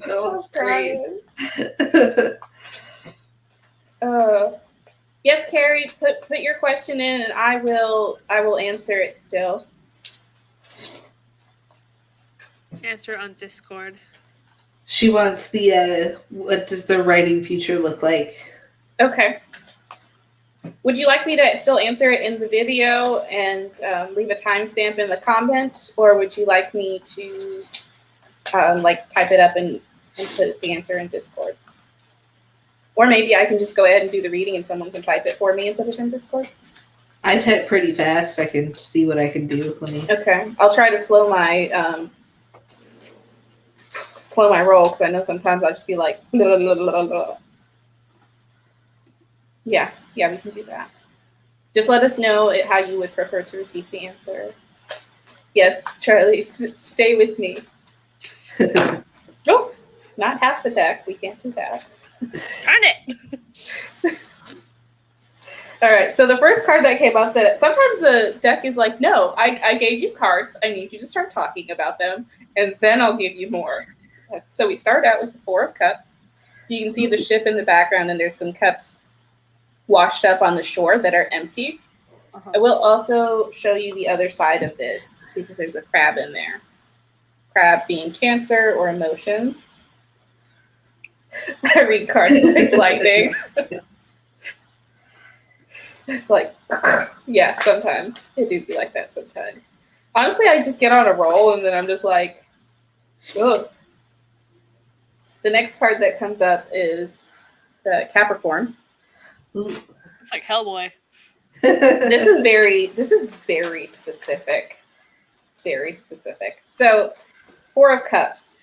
No, it's great. Yes, Carrie, put your question in, and I will answer it still. Answer on Discord. She wants the what does the writing future look like? Okay. Would you like me to still answer it in the video and leave a timestamp in the comment, or would you like me to type it up and put the answer in Discord? Or maybe I can just go ahead and do the reading and someone can type it for me and put it in Discord? I type pretty fast. I can see what I can do. Let me. Okay. I'll try to slow my roll, because I know sometimes I'll just be like, blah, blah, blah, blah. Yeah, we can do that. Just let us know how you would prefer to receive the answer. Yes, Charlie, stay with me. Oh, not half the deck. We can't do that. Darn it! All right, so the first card that came up, that sometimes the deck is like, no, I gave you cards. I need you to start talking about them, and then I'll give you more. So we start out with the 4 of Cups. You can see the ship in the background, and there's some cups washed up on the shore that are empty. Uh-huh. I will also show you the other side of this, because there's a crab in there. Crab being Cancer or emotions. I read cards like lightning. Like, yeah, sometimes. It do be like that sometimes. Honestly, I just get on a roll, and then I'm just like, ugh. The next card that comes up is the Capricorn. Ooh. It's like Hellboy. This is very specific. Very specific. So, 4 of Cups.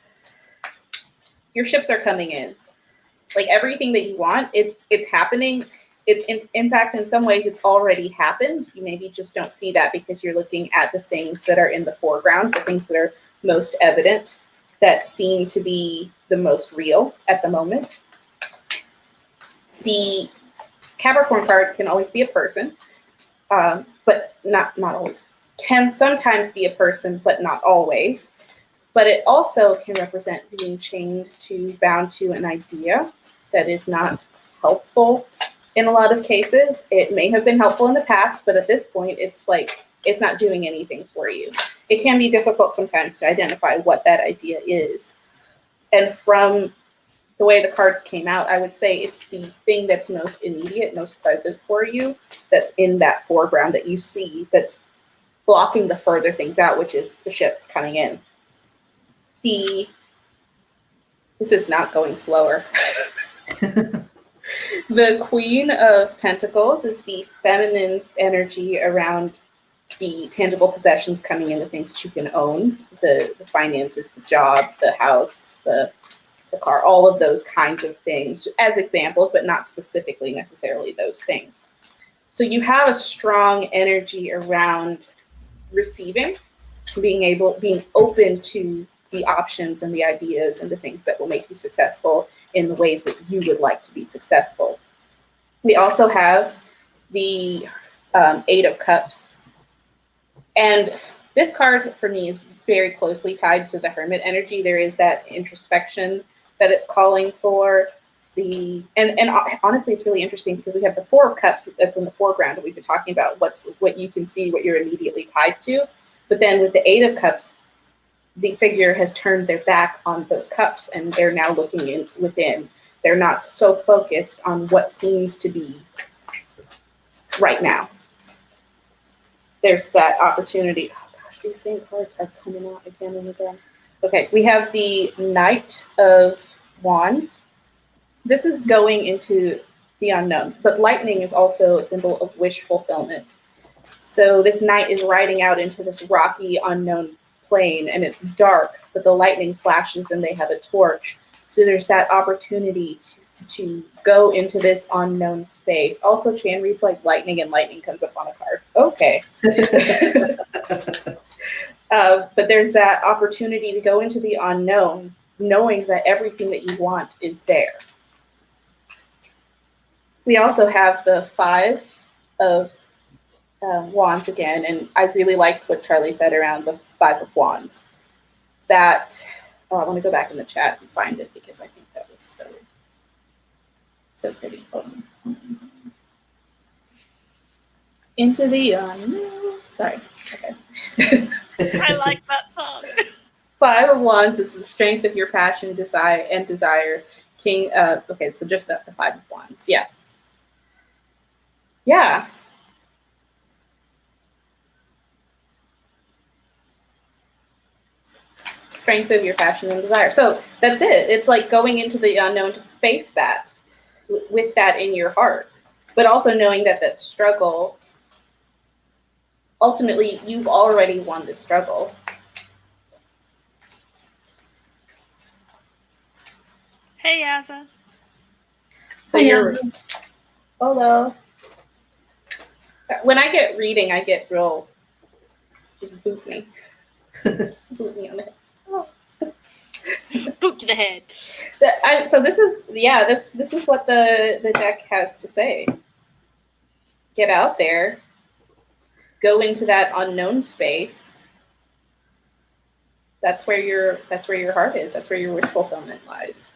Your ships are coming in. Like, everything that you want, it's happening. in fact, in some ways, it's already happened. You maybe just don't see that because you're looking at the things that are in the foreground, the things that are most evident, that seem to be the most real at the moment. The Capricorn card can always be a person, but not always. Can sometimes be a person, but not always. But it also can represent being bound to an idea that is not helpful in a lot of cases. It may have been helpful in the past, but at this point, it's like it's not doing anything for you. It can be difficult sometimes to identify what that idea is. And from the way the cards came out, I would say it's the thing that's most immediate, most present for you, that's in that foreground that you see, that's blocking the further things out, which is the ships coming in. This is not going slower. The Queen of Pentacles is the feminine energy around the tangible possessions coming in, the things that you can own, the finances, the job, the house, the car, all of those kinds of things as examples, but not specifically necessarily those things. So you have a strong energy around receiving, being open to the options and the ideas and the things that will make you successful in the ways that you would like to be successful. We also have the Eight of Cups. And this card for me is very closely tied to the Hermit energy. There is that introspection that it's calling for. And honestly, it's really interesting because we have the Four of Cups that's in the foreground, and we've been talking about what you can see, what you're immediately tied to. But then with the Eight of Cups, the figure has turned their back on those cups, and they're now looking within. They're not so focused on what seems to be right now. There's that opportunity. Oh gosh, these same cards are coming out again and again. Okay, we have the Knight of Wands. This is going into the unknown, but lightning is also a symbol of wish fulfillment. So this knight is riding out into this rocky, unknown plane, and it's dark, but the lightning flashes and they have a torch. So there's that opportunity to go into this unknown space. Also, Chan reads like lightning, and lightning comes up on a card. Okay. But there's that opportunity to go into the unknown, knowing that everything that you want is there. We also have the Five of Wands again, and I really liked what Charlie said around the Five of Wands. I want to go back in the chat and find it because I think that was so pretty. Into the unknown. Sorry. Okay. I like that song. Five of Wands is the strength of your passion, desire. King. Okay, so just the Five of Wands. Yeah. Yeah. Strength of your passion and desire. So that's it. It's like going into the unknown to face that with that in your heart, but also knowing that struggle, ultimately, you've already won the struggle. Hey, Asa. So you're hello. When I get reading, I get real. Just boot me. Just boot me on the head. Oh. Boot to the head. So this is what the deck has to say. Get out there. Go into that unknown space. That's where your heart is. That's where your wish fulfillment lies.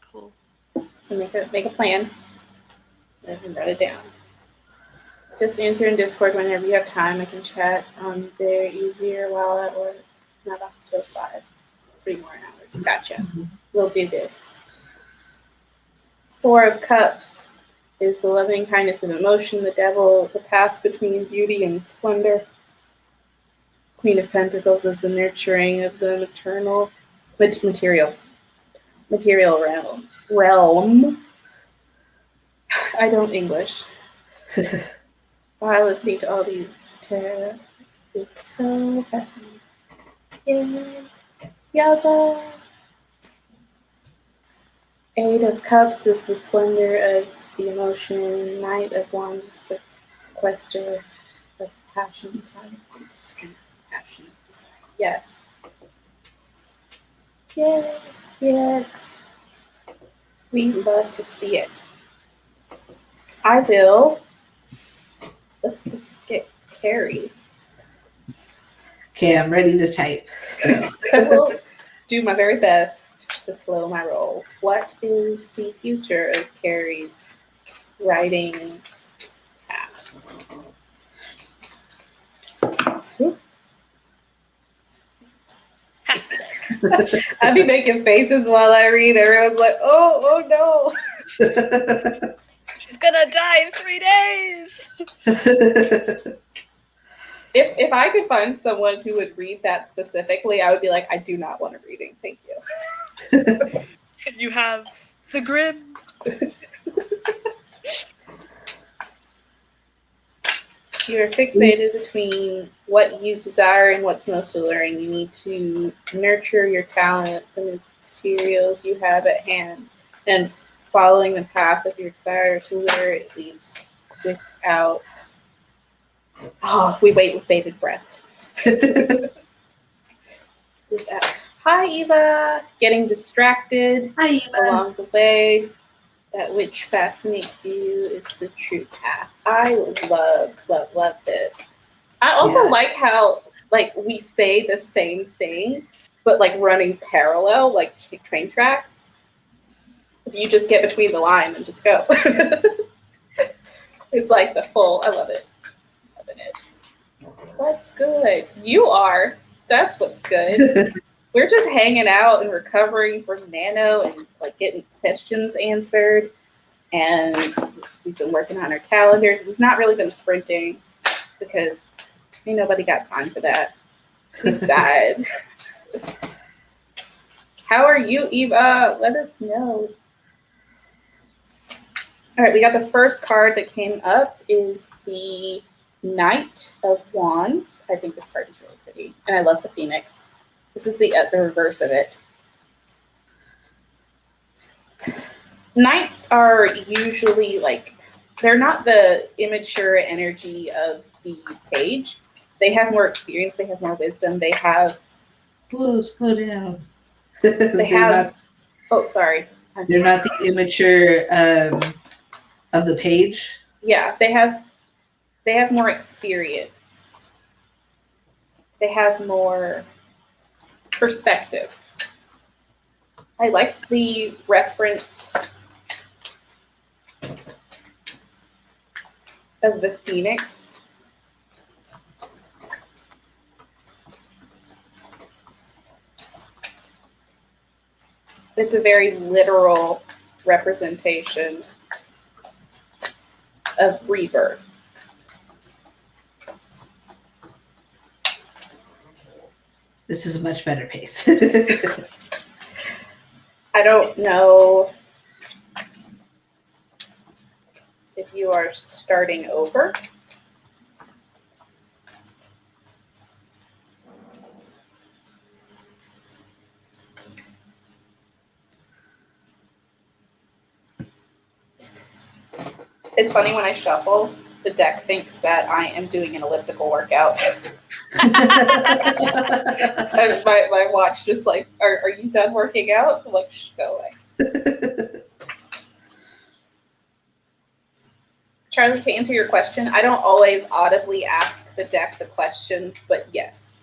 Cool. So make a plan and write it down. Just answer in Discord whenever you have time. I can chat on there easier while at work. Not up till 5. 3 more hours. Gotcha. Mm-hmm. We'll do this. Four of Cups is the loving kindness of emotion, the devil, the path between beauty and splendor. Queen of Pentacles is the nurturing of the material realm. I don't English. While listening to all these tarot, it's so happy. Yeah. Yaza. Eight of Cups is the splendor of the emotion. Knight of Wands is the quester of passions. Five of Wands is strength, passion, desire. Yes. Yes. Yes. We love to see it. Let's get Carrie. Okay, I'm ready to type. So I will do my very best to slow my roll. What is the future of Carrie's writing path? I'd be making faces while I read. Everyone's like, oh no. She's gonna die in 3 days. If I could find someone who would read that specifically, I would be like, I do not want a reading. Thank you. And you have the Grim. You're fixated between what you desire and what's most alluring. You need to nurture your talent, the materials you have at hand, and following the path of your desire to where it leads without... Oh, we wait with bated breath. Hi, Eva. Getting distracted. Hi, Eva. Along the way. That which fascinates you is the true path. I love this. I also like how we say the same thing, but running parallel, like train tracks. If you just get between the line and just go. It's like the full. I love it. Loving it. What's good? You are. That's what's good. We're just hanging out and recovering from NaNo and getting questions answered. And we've been working on our calendars. We've not really been sprinting because ain't nobody got time for that. We've died. How are you, Eva? Let us know. All right, we got the first card that came up is the Knight of Wands. I think this card is really pretty. And I love the Phoenix. This is the reverse of it. Knights are usually they're not the immature energy of the page. They have more experience. They have more wisdom. They have... Whoa, slow down. They have... Oh, sorry. They're not the immature of the page? Yeah, they have more experience. They have more perspective. I like the reference of the Phoenix. It's a very literal representation of rebirth. This is a much better pace. I don't know if you are starting over. It's funny when I shuffle, the deck thinks that I am doing an elliptical workout. And my watch just are you done working out? I'm like, shh, go away. Charlie, to answer your question, I don't always audibly ask the deck the question, but yes,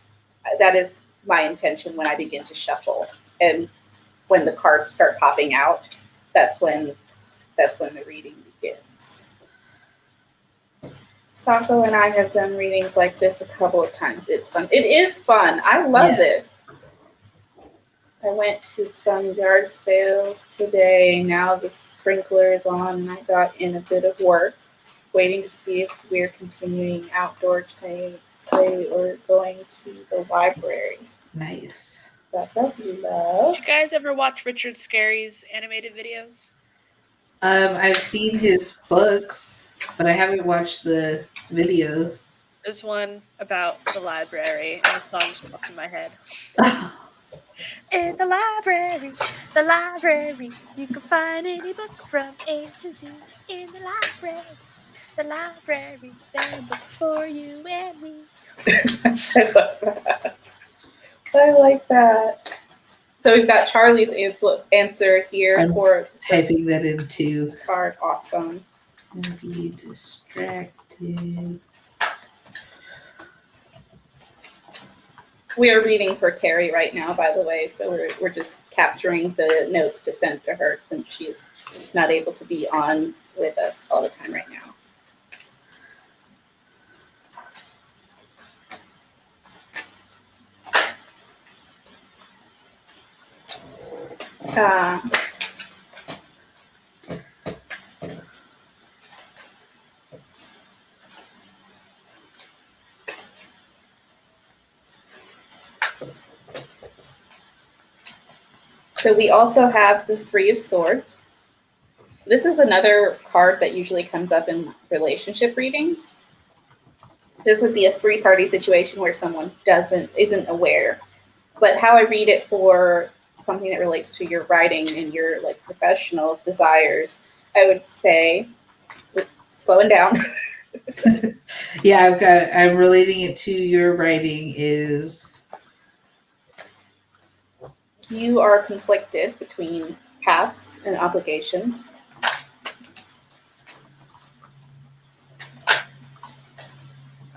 that is my intention when I begin to shuffle. And when the cards start popping out, that's when the reading begins. Sako and I have done readings like this a couple of times. It's fun. It is fun. I love this. I went to some yard sales today. Now the sprinkler is on and I got in a bit of work, waiting to see if we're continuing outdoor play or going to the library. Nice. Sako, you love. Did you guys ever watch Richard Scarry's animated videos? I've seen his books, but I haven't watched the videos. There's one about the library, and the song just popped in my head. In the library, the library, you can find any book from A to Z. In the library, there are books for you and me. I love that. I like that. So we've got Charlie's answer here I'm for Typing that into card. Awesome. be distracted. We are reading for Carrie right now, by the way, so we're just capturing the notes to send to her since she's not able to be on with us all the time right now. So we also have the Three of Swords. This is another card that usually comes up in relationship readings. This would be a three-party situation where someone isn't aware. But how I read it for something that relates to your writing and your like professional desires, I would say, slowing down. Yeah, I'm relating it to your writing is You are conflicted between paths and obligations.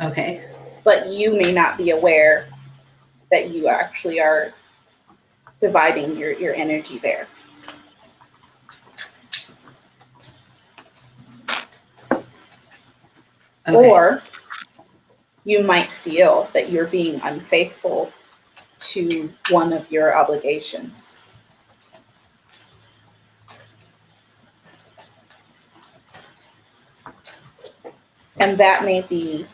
okay. But you may not be aware that you actually are dividing your energy there. Okay. Or you might feel that you're being unfaithful to one of your obligations. And that may be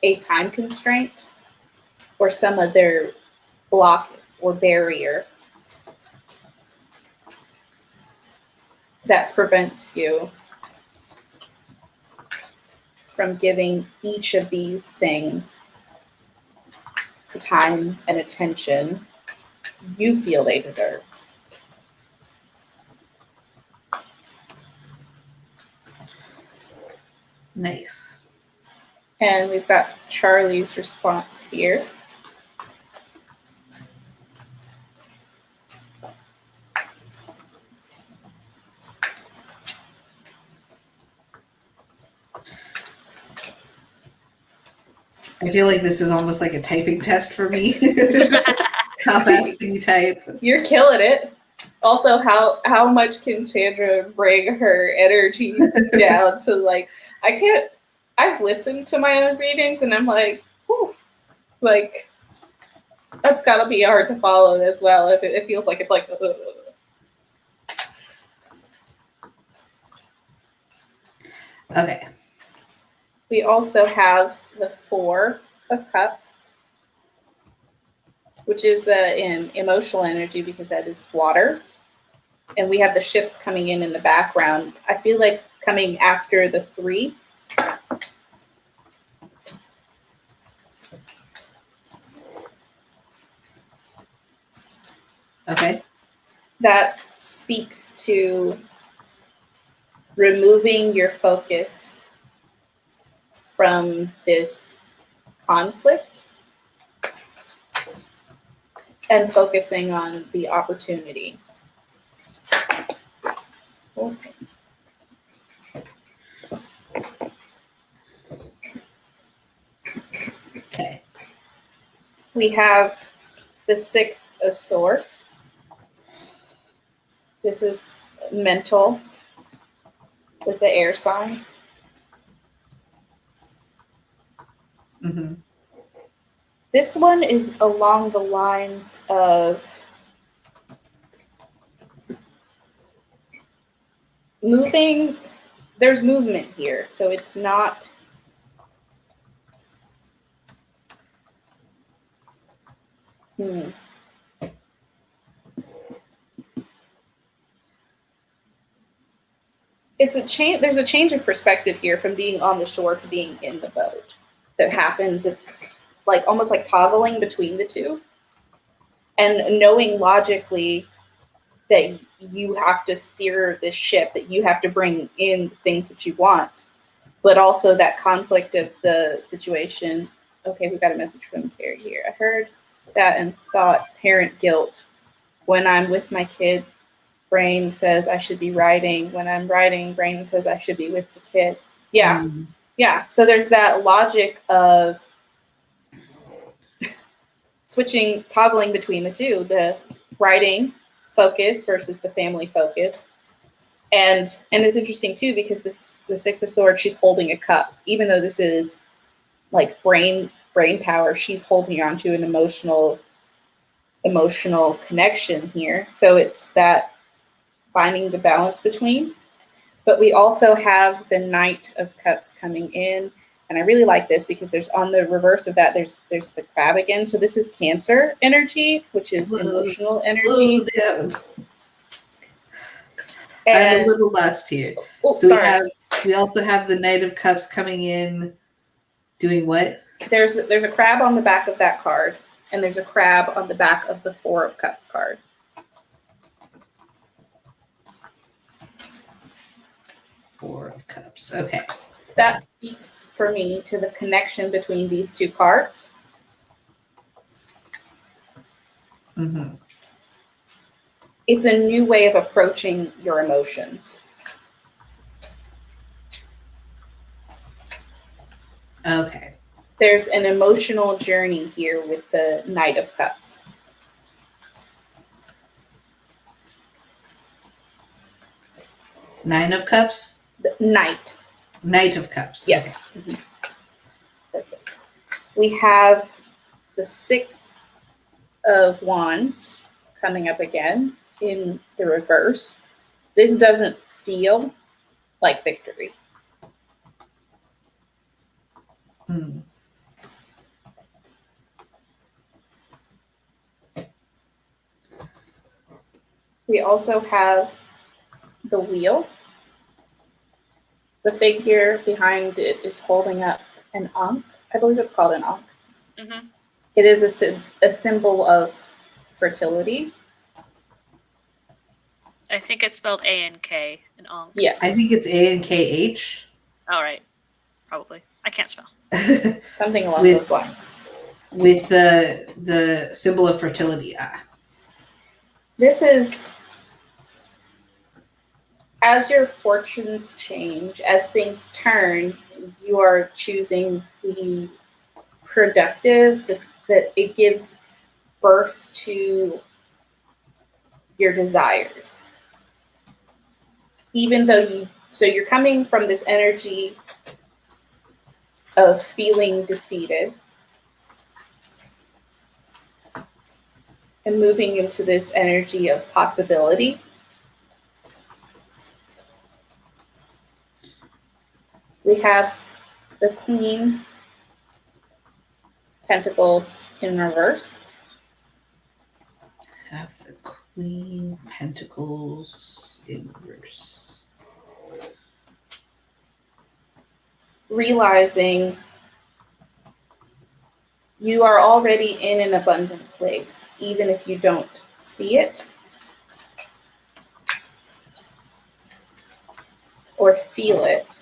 a time constraint or some other block or barrier that prevents you from giving each of these things the time and attention you feel they deserve. Nice. And we've got Charlie's response here. I feel like this is almost like a typing test for me. How fast can you type? You're killing it. Also, how much can Chandra bring her energy down to like, I've listened to my own readings and I'm like, whew, like, that's gotta be hard to follow as well. If it feels like it's like, ugh. Okay. We also have the Four of Cups, which is the emotional energy because that is water. And we have the ships coming in the background. I feel like coming after the Three. Okay. That speaks to removing your focus from this conflict and focusing on the opportunity. Okay. Okay. We have the Six of Swords. This is mental with the air sign. Mm-hmm. This one is along the lines of moving. There's movement here, so it's not. It's a change. There's a change of perspective here from being on the shore to being in the boat that happens. It's like almost like toggling between the two, and knowing logically that you have to steer this ship, that you have to bring in things that you want, but also that conflict of the situation. Okay, we got a message from Carrie here. I heard that and thought parent guilt. When I'm with my kid, brain says I should be writing. When I'm writing, brain says I should be with the kid. Yeah. Yeah. So there's that logic of switching, toggling between the two, the writing focus versus the family focus. And it's interesting too, because the Six of Swords, she's holding a cup, even though this is like brain power, she's holding on to an emotional connection here. So it's that finding the balance between. But we also have the Knight of Cups coming in. And I really like this because there's on the reverse of that, there's the crab again. So this is Cancer energy, which is emotional energy. I'm a little lost here. Oh, so sorry. we also have the Knight of Cups coming in, doing what? There's a crab on the back of that card, and there's a crab on the back of the Four of Cups card. Four of Cups. Okay. That speaks for me to the connection between these two cards. Mm-hmm. It's a new way of approaching your emotions. Okay. There's an emotional journey here with the Knight of Cups. Nine of Cups? The Knight. Knight of Cups. Yes. Okay. Mm-hmm. Perfect. We have the Six of Wands coming up again in the reverse. This doesn't feel like victory. Hmm. We also have the Wheel. The figure behind it is holding up an Ankh. I believe it's called an Ankh. Mm-hmm. It is a symbol of fertility. I think it's spelled A-N-K and Ankh. Yeah. I think it's A-N-K-H. All right. Probably. I can't spell. Something along With- those lines. With the symbol of fertility. This is, as your fortunes change, as things turn, you are choosing the productive, that it gives birth to your desires. Even though you're coming from this energy of feeling defeated and moving into this energy of possibility. We have the Queen Pentacles in reverse. Have the Queen Pentacles in reverse. Realizing you are already in an abundant place, even if you don't see it or feel it.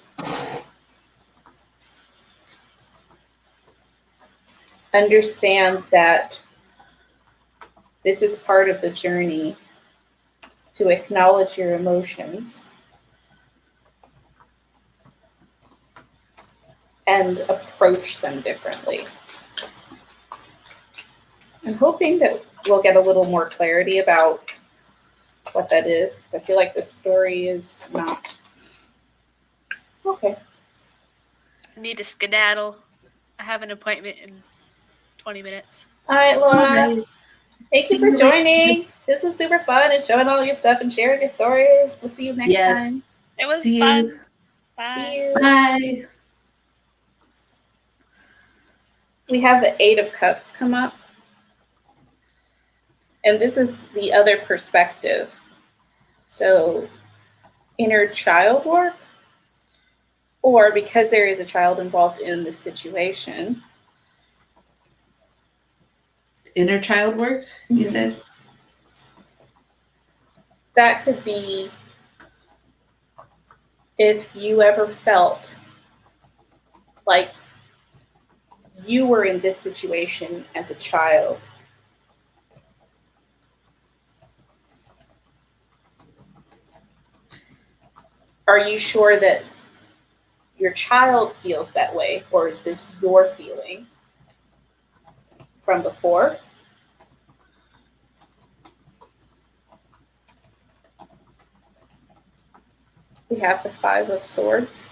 Understand that this is part of the journey to acknowledge your emotions and approach them differently. I'm hoping that we'll get a little more clarity about what that is. I feel like this story is not. Okay. I need to skedaddle. I have an appointment in 20 minutes. All right, Laura. Bye. Thank you for joining. This was super fun and showing all your stuff and sharing your stories. We'll see you next Yes. time. It was See fun. you. Bye. See you. Bye. We have the Eight of Cups come up. And this is the other perspective. So inner child work, or because there is a child involved in the situation, Inner child work, you Mhm. said? That could be if you ever felt like you were in this situation as a child. Are you sure that your child feels that way, or is this your feeling from before? We have the Five of Swords.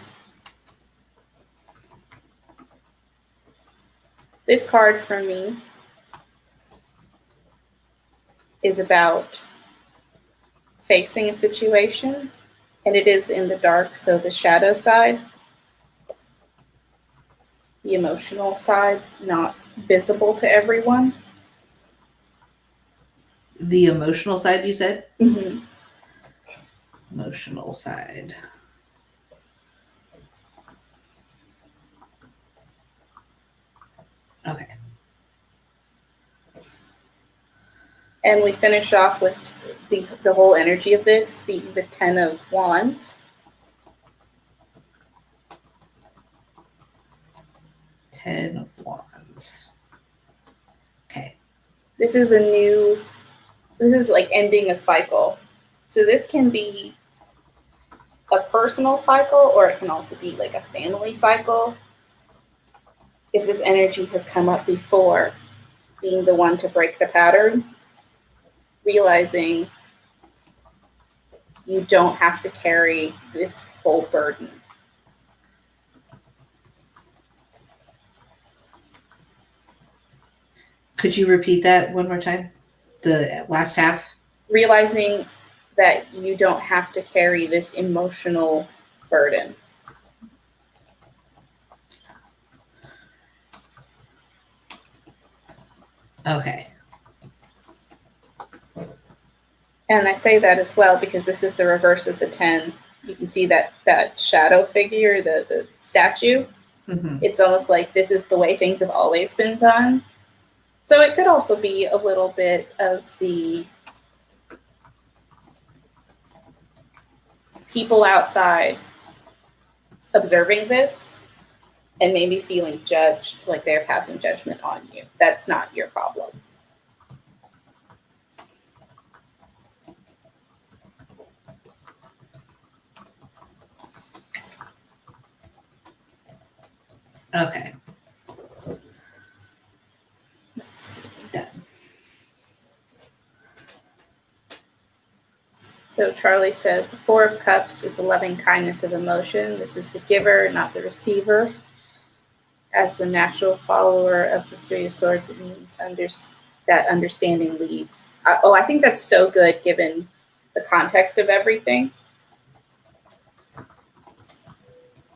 This card for me is about facing a situation, and it is in the dark, so the shadow side, the emotional side, not visible to everyone. The emotional side, you said? Mm-hmm. Emotional side. Okay. And we finish off with the whole energy of this being the Ten of Wands. 10 of Wands. Okay. This is like ending a cycle. So this can be a personal cycle, or it can also be like a family cycle. If this energy has come up before, being the one to break the pattern, realizing you don't have to carry this whole burden. Could you repeat that one more time? The last half? Realizing that you don't have to carry this emotional burden. Okay. And I say that as well because this is the reverse of the 10. You can see that shadow figure, the statue. Mm-hmm. It's almost like this is the way things have always been done. So it could also be a little bit of the people outside observing this and maybe feeling judged, like they're passing judgment on you. That's not your problem. Okay. Let's see. Done. So Charlie said, the Four of Cups is the loving kindness of emotion. This is the giver, not the receiver. As the natural follower of the Three of Swords, it means that understanding leads. I think that's so good given the context of everything.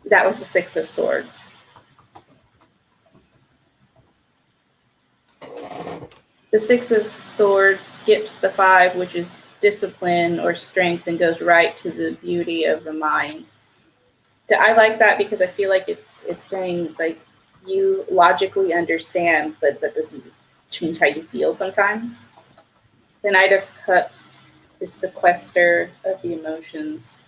That was the Six of Swords. The Six of Swords skips the five, which is discipline or strength, and goes right to the beauty of the mind. I like that because I feel like it's saying like you logically understand, but that doesn't change how you feel sometimes. The Knight of Cups is the quester of the emotions.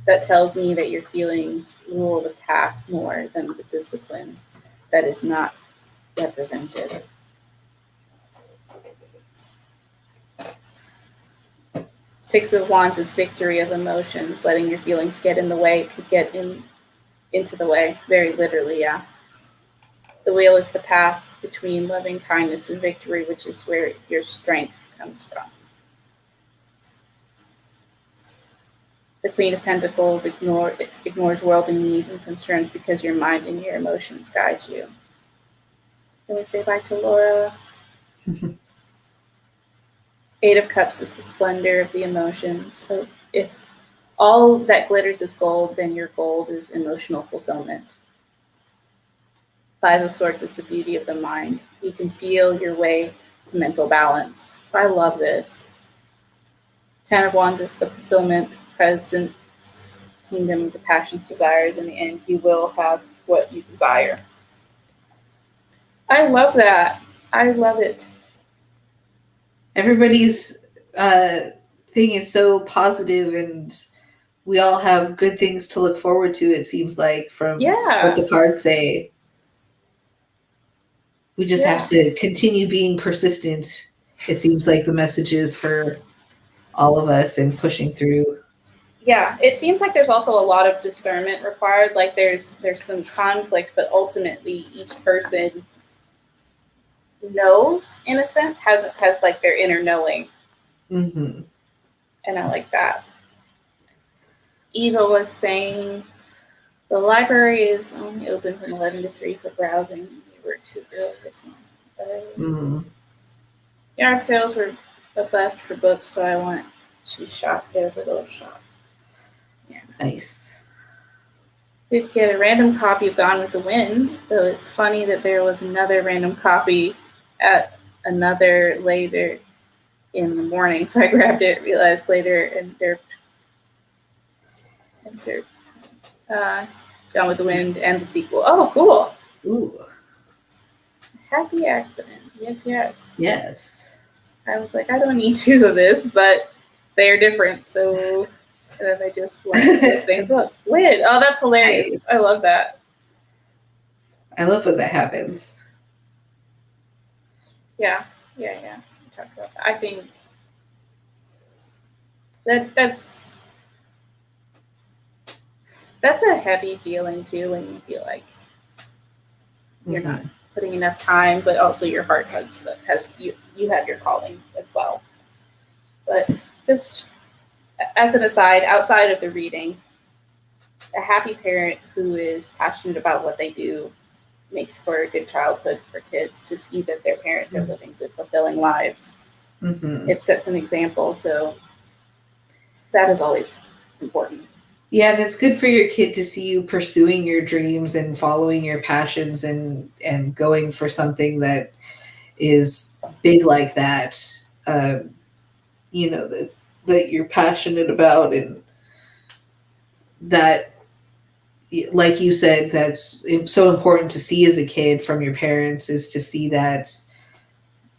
That tells me that your feelings rule the tact more than the discipline that is not represented. Six of Wands is victory of emotions. Letting your feelings get in the way could get into the way, very literally, yeah. The Wheel is the path between loving kindness and victory, which is where your strength comes from. The Queen of Pentacles ignores worldly needs and concerns because your mind and your emotions guide you. Can we say bye to Laura? Eight of Cups is the splendor of the emotions. So if all that glitters is gold, then your gold is emotional fulfillment. Five of Swords is the beauty of the mind. You can feel your way to mental balance. I love this. Ten of Wands is the fulfillment, presence, kingdom, the passions, desires. In the end, you will have what you desire. I love that. I love it. everybody's thing is so positive, and we all have good things to look forward to, it seems like, from what the cards say. We just have to continue being persistent, it seems like the message is for all of us, and pushing through. Yeah, it seems like there's also a lot of discernment required. Like there's some conflict, but ultimately each person knows, in a sense, has like their inner knowing. Mm-hmm. And I like that. Eva was saying the library is only open from 11 to 3 for browsing. We were too early this month. Yard sales were a bust for books, so I went to shop there, the little shop. Yeah. Nice. We'd get a random copy of Gone with the Wind, though it's funny that there was another random copy at another later in the morning. So I grabbed it, realized later, and Gone with the Wind and the sequel. Oh, cool. Ooh. Happy accident. Yes, yes. Yes. I was like, I don't need 2 of this, but they're different, so... And then they just went to the same book. Weird. Oh, that's hilarious. Nice. I love that. I love when that happens. Yeah. We talked about that. I think that's a heavy feeling too, when you feel like you're not putting enough time, but also your heart has you have your calling as well. But just as an aside, outside of the reading, a happy parent who is passionate about what they do makes for a good childhood for kids to see that their parents are living good, fulfilling lives. It sets an example, so that is always important. Yeah, and it's good for your kid to see you pursuing your dreams and following your passions and going for something that is big like that, that you're passionate about, and that, like you said, that's so important to see as a kid from your parents, is to see that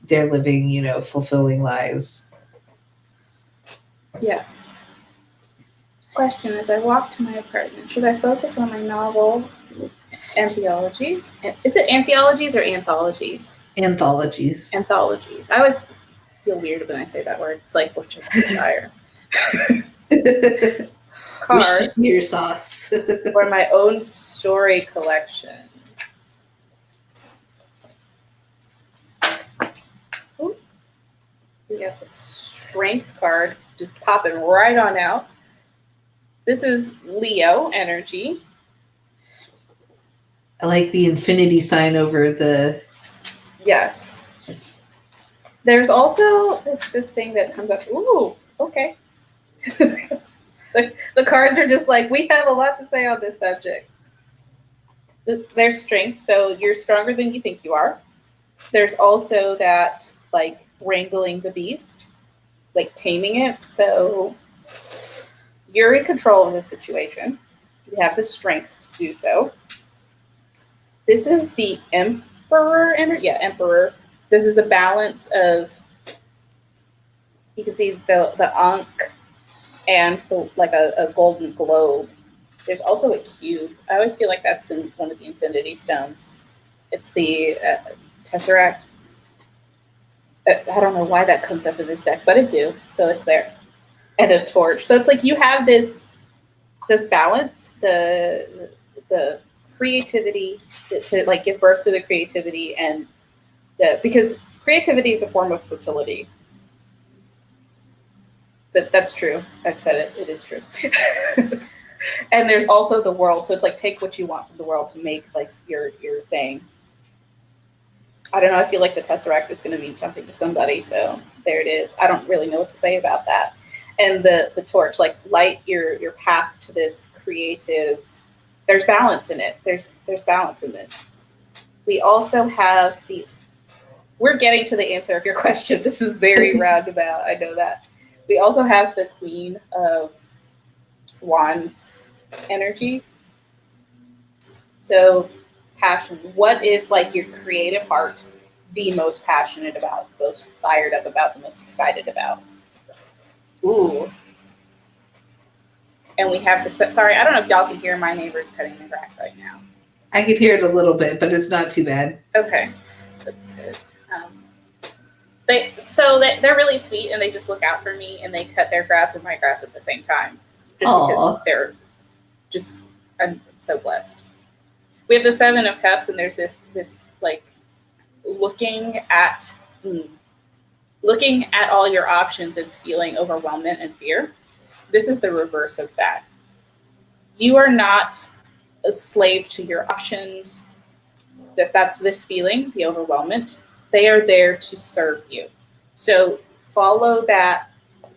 they're living, fulfilling lives. Yes. Question: as I walk to my apartment, should I focus on my novel anthologies? Is it anthologies or anthologies? Anthologies. Anthologies. I always feel weird when I say that word. It's like, which is higher? Cards sauce. for my own story collection. Ooh. We got the Strength card just popping right on out. This is Leo energy. I like the infinity sign over the... Yes. There's also this thing that comes up. Ooh, okay. The cards are just like, we have a lot to say on this subject. There's strength, so you're stronger than you think you are. There's also that, like, wrangling the beast, like taming it. So you're in control of the situation. You have the strength to do so. This is the Emperor energy. Yeah, Emperor. This is a balance of, you can see the Ankh and like a golden globe. There's also a cube. I always feel like that's in one of the Infinity Stones. It's the Tesseract. I don't know why that comes up in this deck, but it do. So it's there. And a torch. So it's like you have this balance, the creativity to like give birth to the creativity, and because creativity is a form of fertility. That's true. I've said it. It is true. And there's also the world. So it's like, take what you want from the world to make like your thing. I don't know. I feel like the Tesseract is going to mean something to somebody. So there it is. I don't really know what to say about that. And the torch, like, light your path to this creative. There's balance in it. There's balance in this. We also have we're getting to the answer of your question. This is very roundabout. I know that. We also have the Queen of Wands energy. So passion. What is like your creative heart? the most passionate about, most fired up about, the most excited about. Ooh. And we have this, sorry, I don't know if y'all can hear my neighbors cutting the grass right now. I could hear it a little bit, but it's not too bad. Okay, that's good. They're really sweet, and they just look out for me, and they cut their grass and my grass at the same time, just because they're just. I'm so blessed. We have the Seven of Cups, and there's this like looking at all your options and feeling overwhelmment and fear. This is the reverse of that. You are not a slave to your options. That's this feeling, the overwhelmment. They are there to serve you. So follow that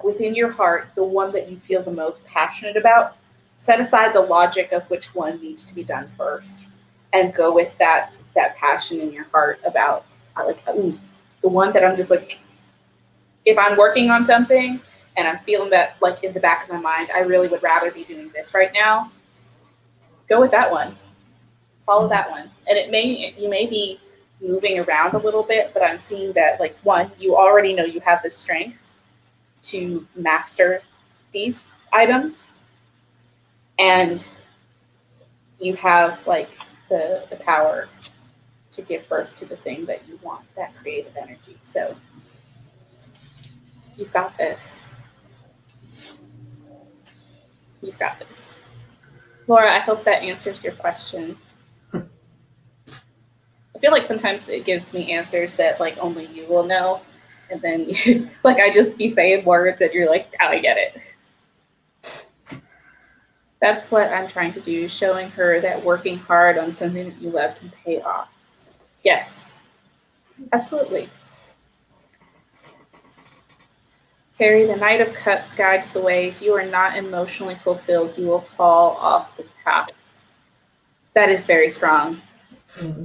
within your heart, the one that you feel the most passionate about. Set aside the logic of which one needs to be done first, and go with that passion in your heart about the one that I'm just like, if I'm working on something and I'm feeling that like in the back of my mind, I really would rather be doing this right now. Go with that one. Follow that one. And you may be moving around a little bit, but I'm seeing that like one, you already know you have the strength to master these items, and you have like the power to give birth to the thing that you want, that creative energy. So you've got this. You've got this. Laura, I hope that answers your question. I feel like sometimes it gives me answers that like only you will know. And then like I just be saying words and you're like, oh, I get it. That's what I'm trying to do, showing her that working hard on something that you love can pay off. Yes, absolutely. Carrie, the Knight of Cups guides the way. If you are not emotionally fulfilled, you will fall off the path. That is very strong.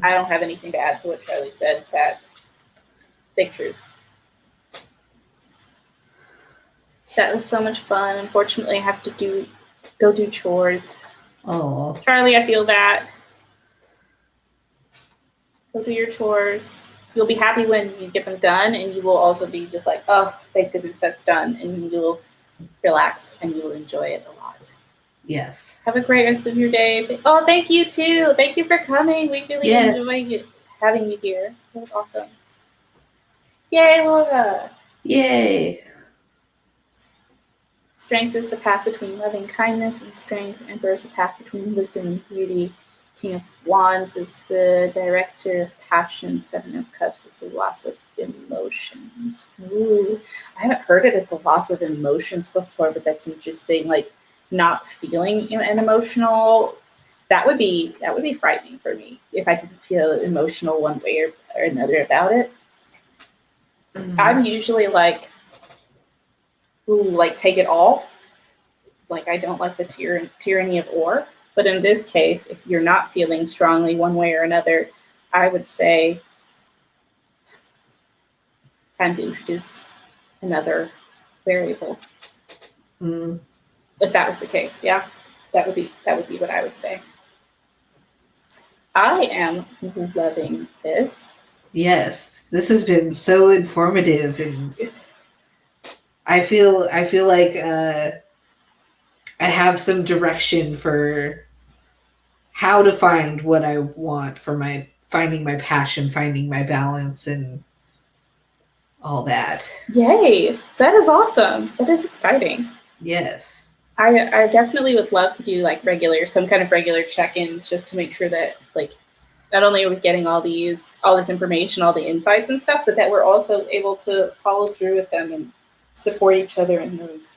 I don't have anything to add to what Charlie said. That big truth. That was so much fun. Unfortunately, I have to go do chores. Oh, Charlie, I feel that. Go do your chores. You'll be happy when you get them done, and you will also be just like, oh, thank goodness that's done, and you will relax and you will enjoy it a lot. yes. Have a great rest of your day. Oh, thank you too. Thank you for coming. We really enjoyed having you here. That was awesome. Yay, Laura. Yay. Strength is the path between loving kindness and strength. Emperor is the path between wisdom and beauty. King of Wands is the director of passion. Seven of Cups is the loss of emotions. Ooh, I haven't heard it as the loss of emotions before, but that's interesting. Like not feeling an emotional. That would be frightening for me if I didn't feel emotional one way or another about it. I'm usually like, take it all. Like I don't like the tyranny of or. But in this case, if you're not feeling strongly one way or another, I would say time to introduce another variable. If that was the case, yeah, that would be what I would say. I am loving this. Yes, this has been so informative, and I feel like I have some direction for how to find what I want for finding my passion, finding my balance, and all that. Yay! That is awesome. That is exciting. Yes. I definitely would love to do like some kind of regular check-ins just to make sure that like not only are we getting all this information, all the insights and stuff, but that we're also able to follow through with them and support each other in those.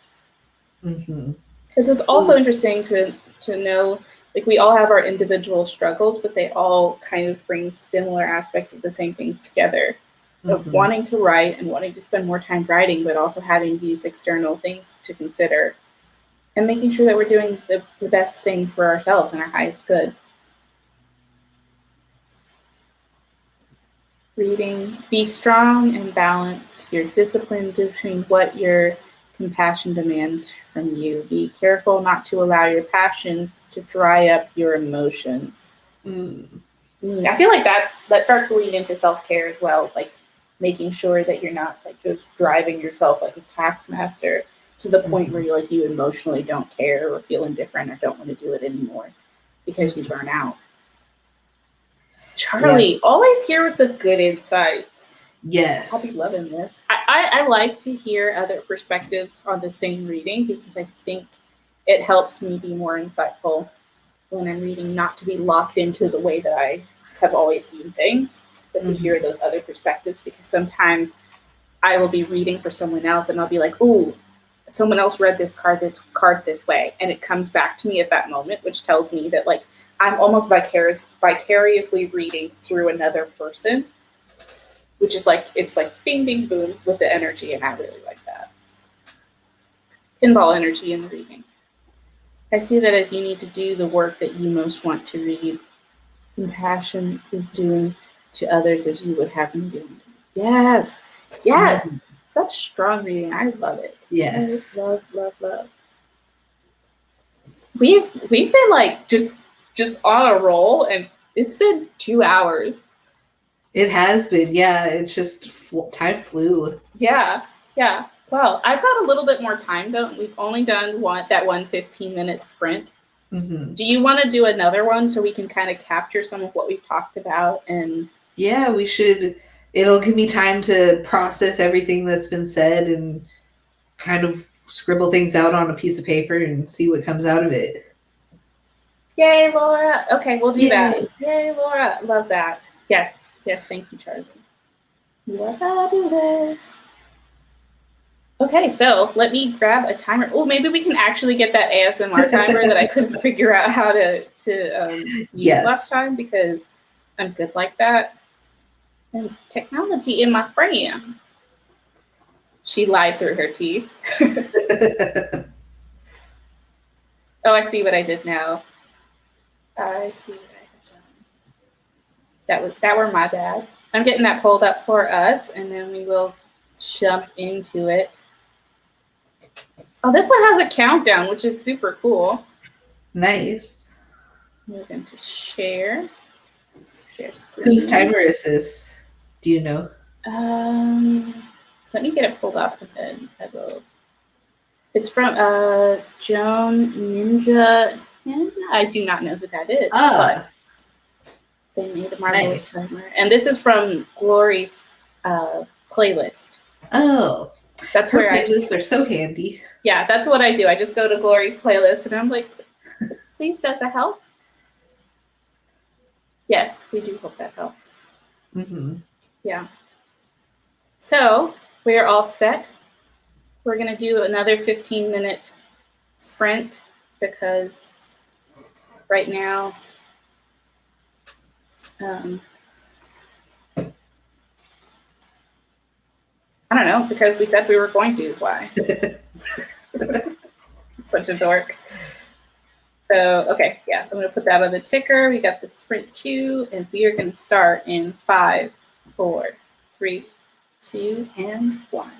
Because it's also interesting to know, like we all have our individual struggles, but they all kind of bring similar aspects of the same things together. Of wanting to write and wanting to spend more time writing, but also having these external things to consider and making sure that we're doing the best thing for ourselves and our highest good. Reading, be strong and balanced. You're disciplined between what your compassion demands from you. Be careful not to allow your passion to dry up your emotions. I feel like that starts to lead into self-care as well, like making sure that you're not like just driving yourself like a taskmaster to the point where you like you emotionally don't care or feel indifferent or don't want to do it anymore because you burn out. Charlie, always here with the good insights. Yes. I'll be loving this. I like to hear other perspectives on the same reading because I think it helps me be more insightful when I'm reading, not to be locked into the way that I have always seen things, but to hear those other perspectives, because sometimes I will be reading for someone else and I'll be like, ooh, someone else read this card this way. And it comes back to me at that moment, which tells me that like I'm almost vicariously reading through another person, which is like, it's like bing, bing, boom with the energy. And I really like that. Pinball energy in the reading. I see that as you need to do the work that you most want to read. Compassion is doing to others as you would have me do. Yes. Yes. Such strong reading. I love it. Yes. Love. We've been like just on a roll, and it's been 2 hours. It has been. Yeah. It's just time flew. Yeah. Well, I've got a little bit more time though. We've only done that 15-minute sprint. Do you want to do another one so we can kind of capture some of what we've talked about? And yeah, we should. It'll give me time to process everything that's been said and kind of scribble things out on a piece of paper and see what comes out of it. Yay, Laura. Okay, we'll do Yay. that. Yay, Laura. Love that. Yes. Thank you, Charlie. You are fabulous. Okay, so let me grab a timer. Oh, maybe we can actually get that ASMR timer that I couldn't figure out how to use last time, because I'm good like that. And technology in my friend. She lied through her teeth. Oh, I see what I did now. I see what I have done. That were my bad. I'm getting that pulled up for us, and then we will jump into it. Oh, this one has a countdown, which is super cool. Nice. We're going to share screen. Whose timer is this? Do you know? Let me get it pulled up, and then I will. It's from Joan Ninja. I do not know who that is, but they made a marvelous timer. And this is from Glory's playlist. Oh, that's her where playlists are so handy. Yeah, that's what I do. I just go to Glory's playlist, and I'm like, please, does it help? Yes, we do hope that helps. Yeah. So we're all set. We're going to do another 15-minute sprint because right now, I don't know, because we said we were going to is why. Such a dork. So, okay, yeah, I'm going to put that on the ticker. We got the sprint 2, and we are going to start in 5, 4, 3, 2, and 1.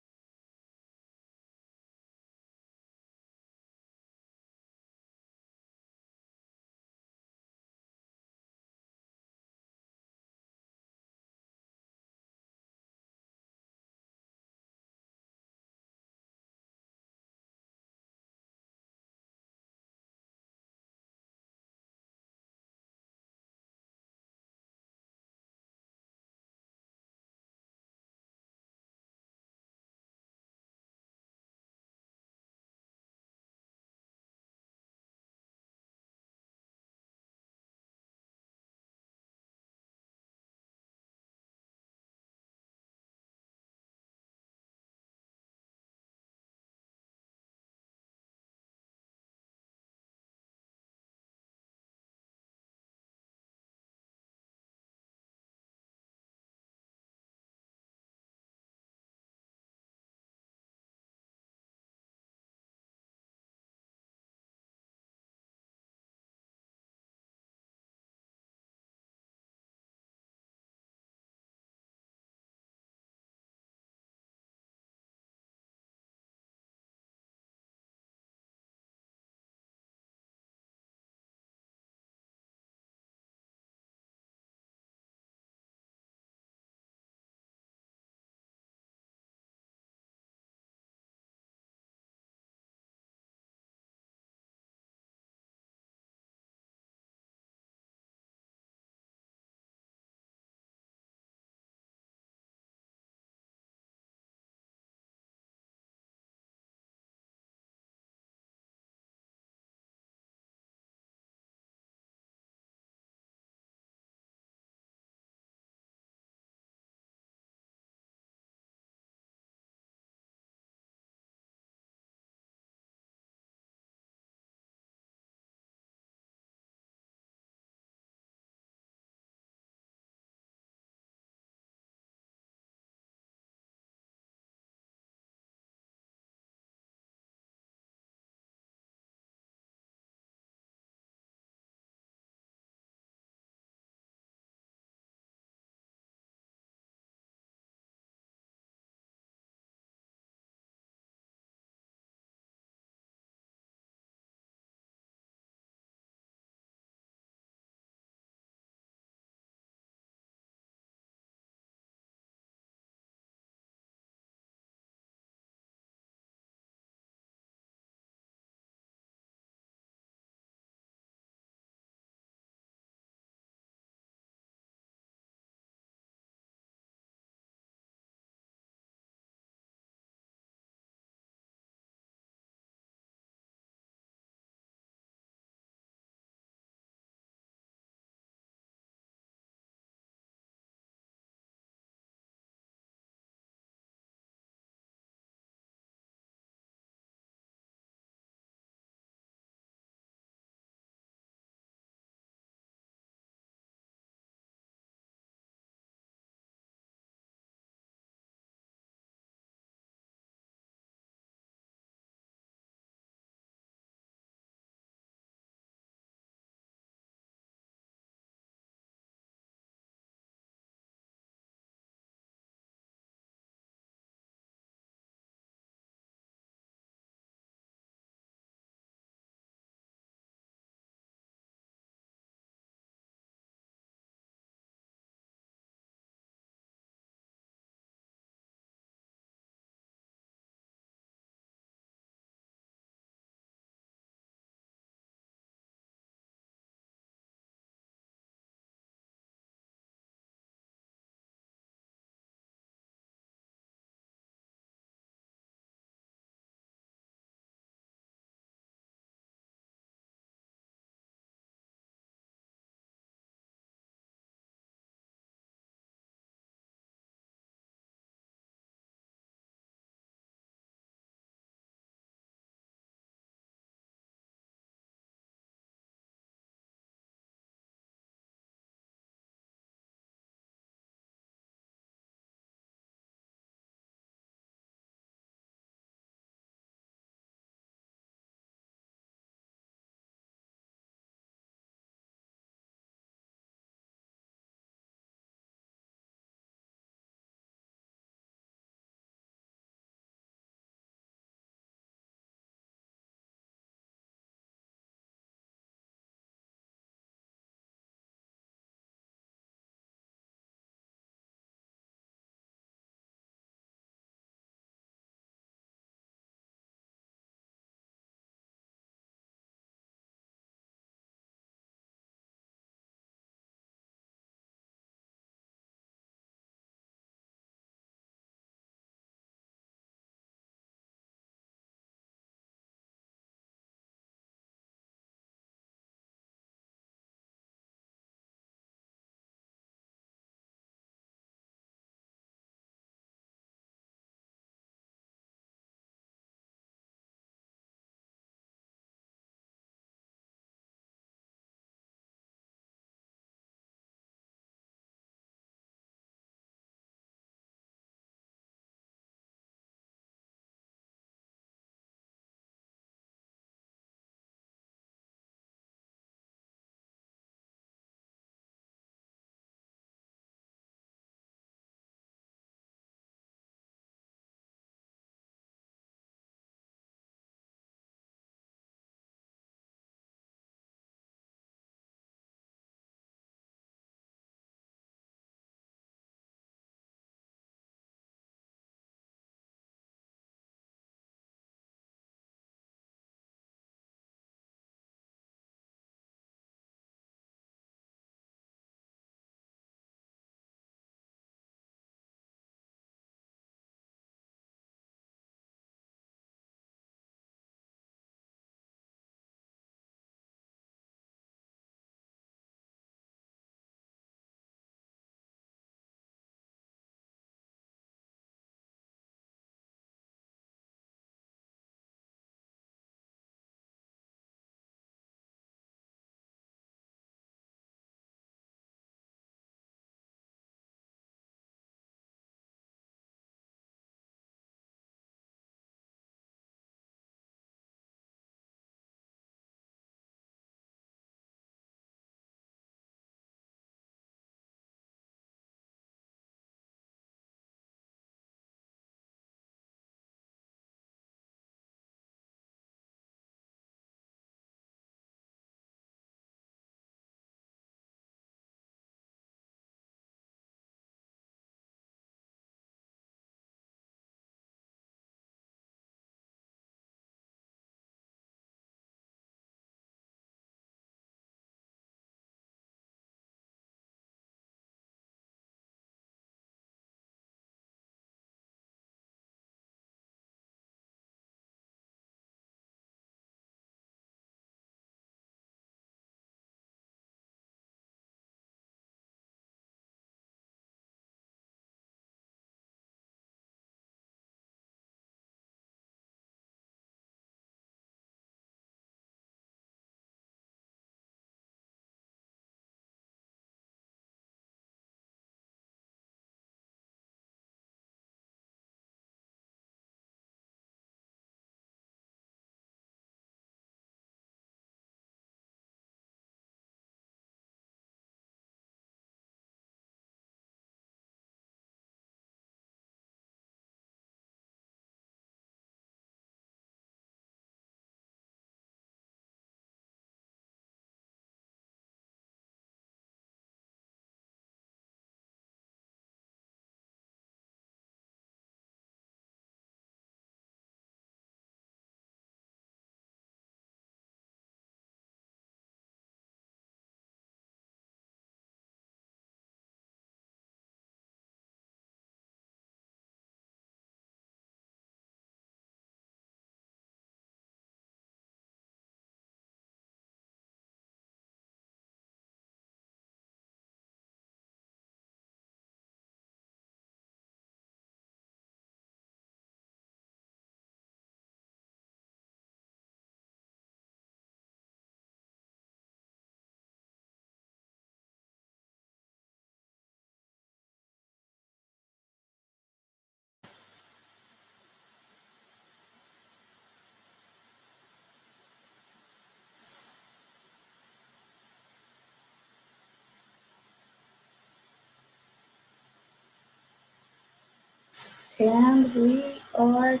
And we are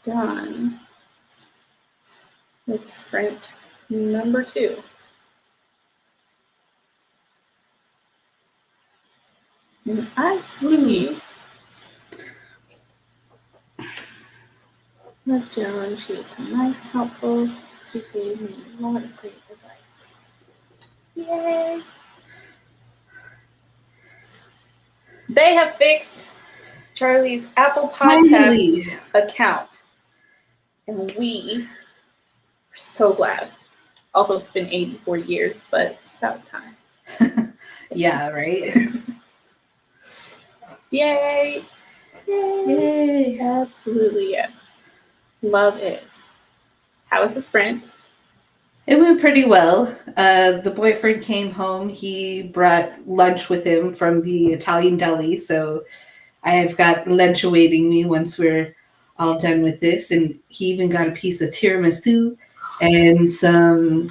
done with sprint number 2. And I see love Joan. She is so nice and helpful. She gave me a lot of great advice. Yay! They have fixed Charlie's Apple Podcast Finally. account. And we are so glad. Also, it's been 84 years, but it's about time. Yeah, right? Yay! Yay! Yay. Absolutely, yes. Love it. How was the sprint? It went pretty well. The boyfriend came home. He brought lunch with him from the Italian deli. So I've got lunch awaiting me once we're all done with this. And he even got a piece of tiramisu and some,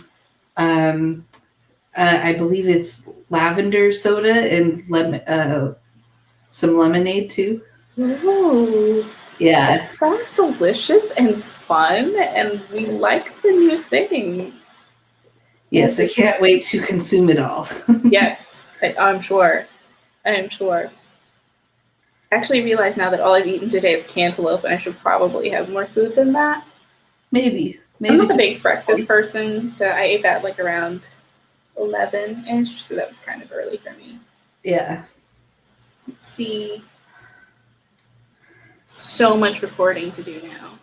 I believe it's lavender soda and some lemonade too. Ooh, Yeah. that sounds delicious and fun, and we like the new things. Yes, I can't wait to consume it all. Yes, I'm sure. I'm sure. I actually realize now that all I've eaten today is cantaloupe, and I should probably have more food than that. Maybe. I'm not a big breakfast person, so I ate that like around 11-ish, so that was kind of early for me. Yeah. Let's see. So much recording to do now.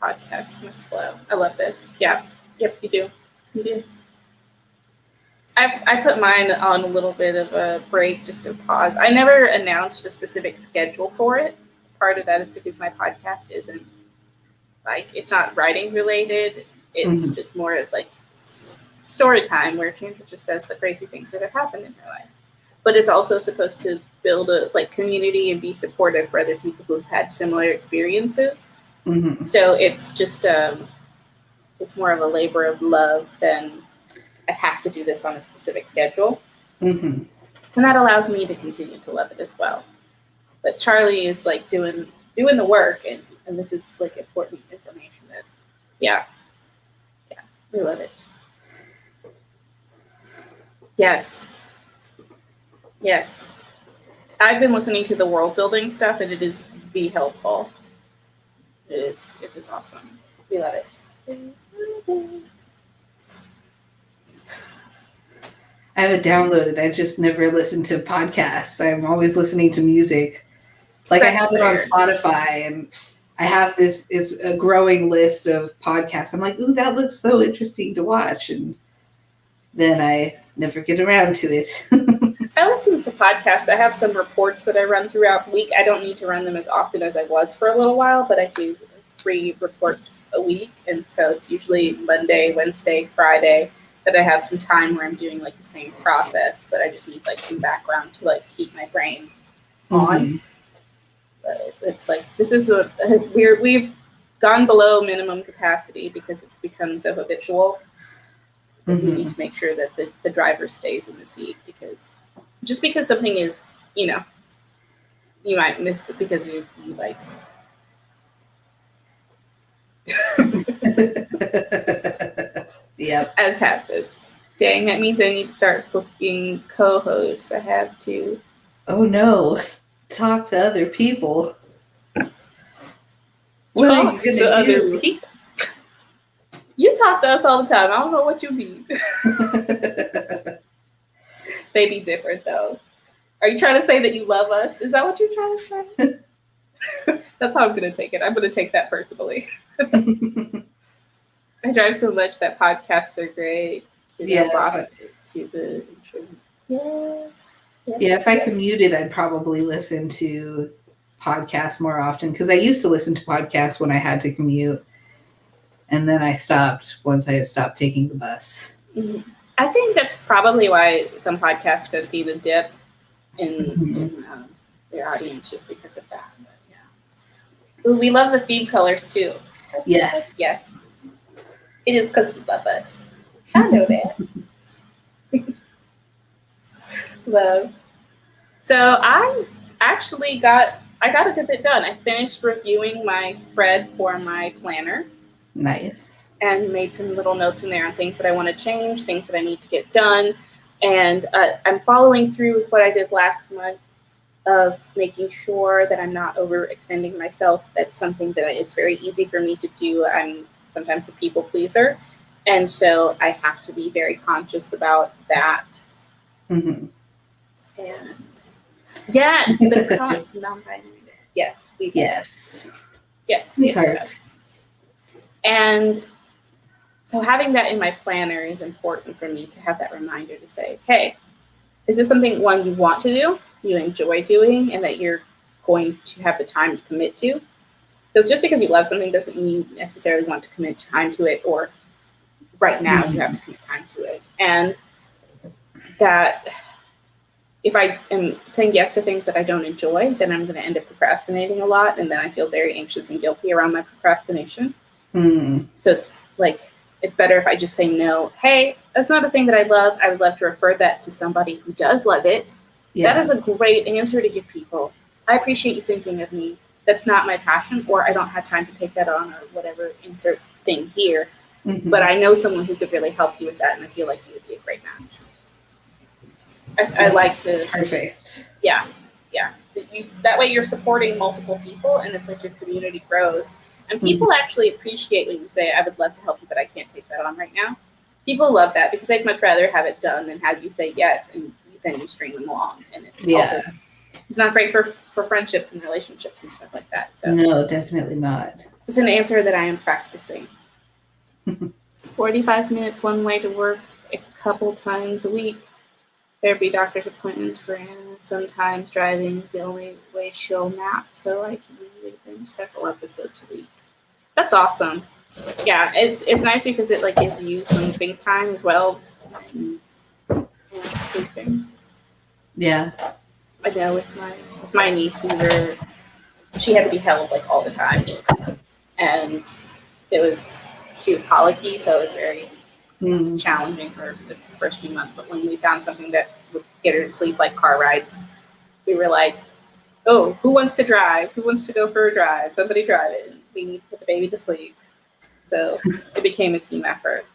Podcasts must flow. I love this. Yeah. Yep, you do. You do. I put mine on a little bit of a break just to pause. I never announced a specific schedule for it. Part of that is because my podcast isn't it's not writing related. It's just more of like story time where Chandra just says the crazy things that have happened in her life. But it's also supposed to build a community and be supportive for other people who've had similar experiences. Mm-hmm. So it's just it's more of a labor of love than I have to do this on a specific schedule. Mm-hmm. And that allows me to continue to love it as well. But Charlie is like doing the work, and this is like important information that we love it. Yes. I've been listening to the world building stuff, and it is helpful. It is awesome. We love it. I have it downloaded. I just never listen to podcasts. I'm always listening to music. Like I have it on Spotify, and I have it's a growing list of podcasts. I'm like, ooh, that looks so interesting to watch. And then I never get around to it. I listen to podcasts. I have some reports that I run throughout the week. I don't need to run them as often as I was for a little while, but I do 3 reports a week. And so it's usually Monday, Wednesday, Friday that I have some time where I'm doing like the same process, but I just need like some background to like keep my brain on. But it's like, this is we've gone below minimum capacity because it's become so habitual. We need to make sure that the driver stays in the seat, because just because something is, you might miss it because you like. Yep. As happens. Dang, that means I need to start booking co-hosts. I have to. Oh no. Talk to other people. What are you gonna do? Other people. You talk to us all the time. I don't know what you mean. They be different though. Are you trying to say that you love us? Is that what you're trying to say? That's how I'm going to take it. I'm going to take that personally. I drive so much that podcasts are great. Yeah. If I commuted, I'd probably listen to podcasts more often, because I used to listen to podcasts when I had to commute. And then I stopped once I had stopped taking the bus. Mm-hmm. I think that's probably why some podcasts have seen a dip in their audience, just because of that. But, yeah. Ooh, we love the theme colors too. Yes. Yes. It is because you love us. I know that. Love. So I actually got I got a good bit done. I finished reviewing my spread for my planner Nice. and made some little notes in there on things that I want to change, things that I need to get done. And I'm following through with what I did last month of making sure that I'm not overextending myself. That's something that it's very easy for me to do. I'm sometimes a people pleaser. And so I have to be very conscious about that. Mm-hmm. And yeah, the non-binary. Yeah. Yes. Yes. Sweetheart. And so having that in my planner is important for me to have that reminder to say, hey, is this something, one, you want to do, you enjoy doing, and that you're going to have the time to commit to? Because just because you love something doesn't mean you necessarily want to commit time to it, or right now you have to commit time to it. And that if I am saying yes to things that I don't enjoy, then I'm going to end up procrastinating a lot, and then I feel very anxious and guilty around my procrastination. Mm. So it's like, it's better if I just say no. Hey, that's not a thing that I love. I would love to refer that to somebody who does love it. Yeah. That is a great answer to give people. I appreciate you thinking of me. That's not my passion, or I don't have time to take that on, or whatever, insert thing here. Mm-hmm. But I know someone who could really help you with that, and I feel like you would be a great match. I like to. Perfect. Yeah. That way you're supporting multiple people, and it's like your community grows. And people actually appreciate when you say, I would love to help you, but I can't take that on right now. People love that because they'd much rather have it done than have you say yes, and then you string them along. And it's not great for friendships and relationships and stuff like that. So no, definitely not. it's an answer that I am practicing. 45 minutes one way to work a couple times a week. Therapy, doctor's appointments for Anna. Sometimes driving is the only way she'll nap, so I can usually binge several episodes a week. That's awesome. Yeah, it's nice because it like gives you some think time as well when you're sleeping. Yeah. I know with my niece, she had to be held like all the time, and she was colicky, so it was very challenging for the first few months. But when we found something that would get her to sleep, like car rides, we were like, oh, who wants to drive? Who wants to go for a drive? Somebody drive it. We need to put the baby to sleep. So it became a team effort.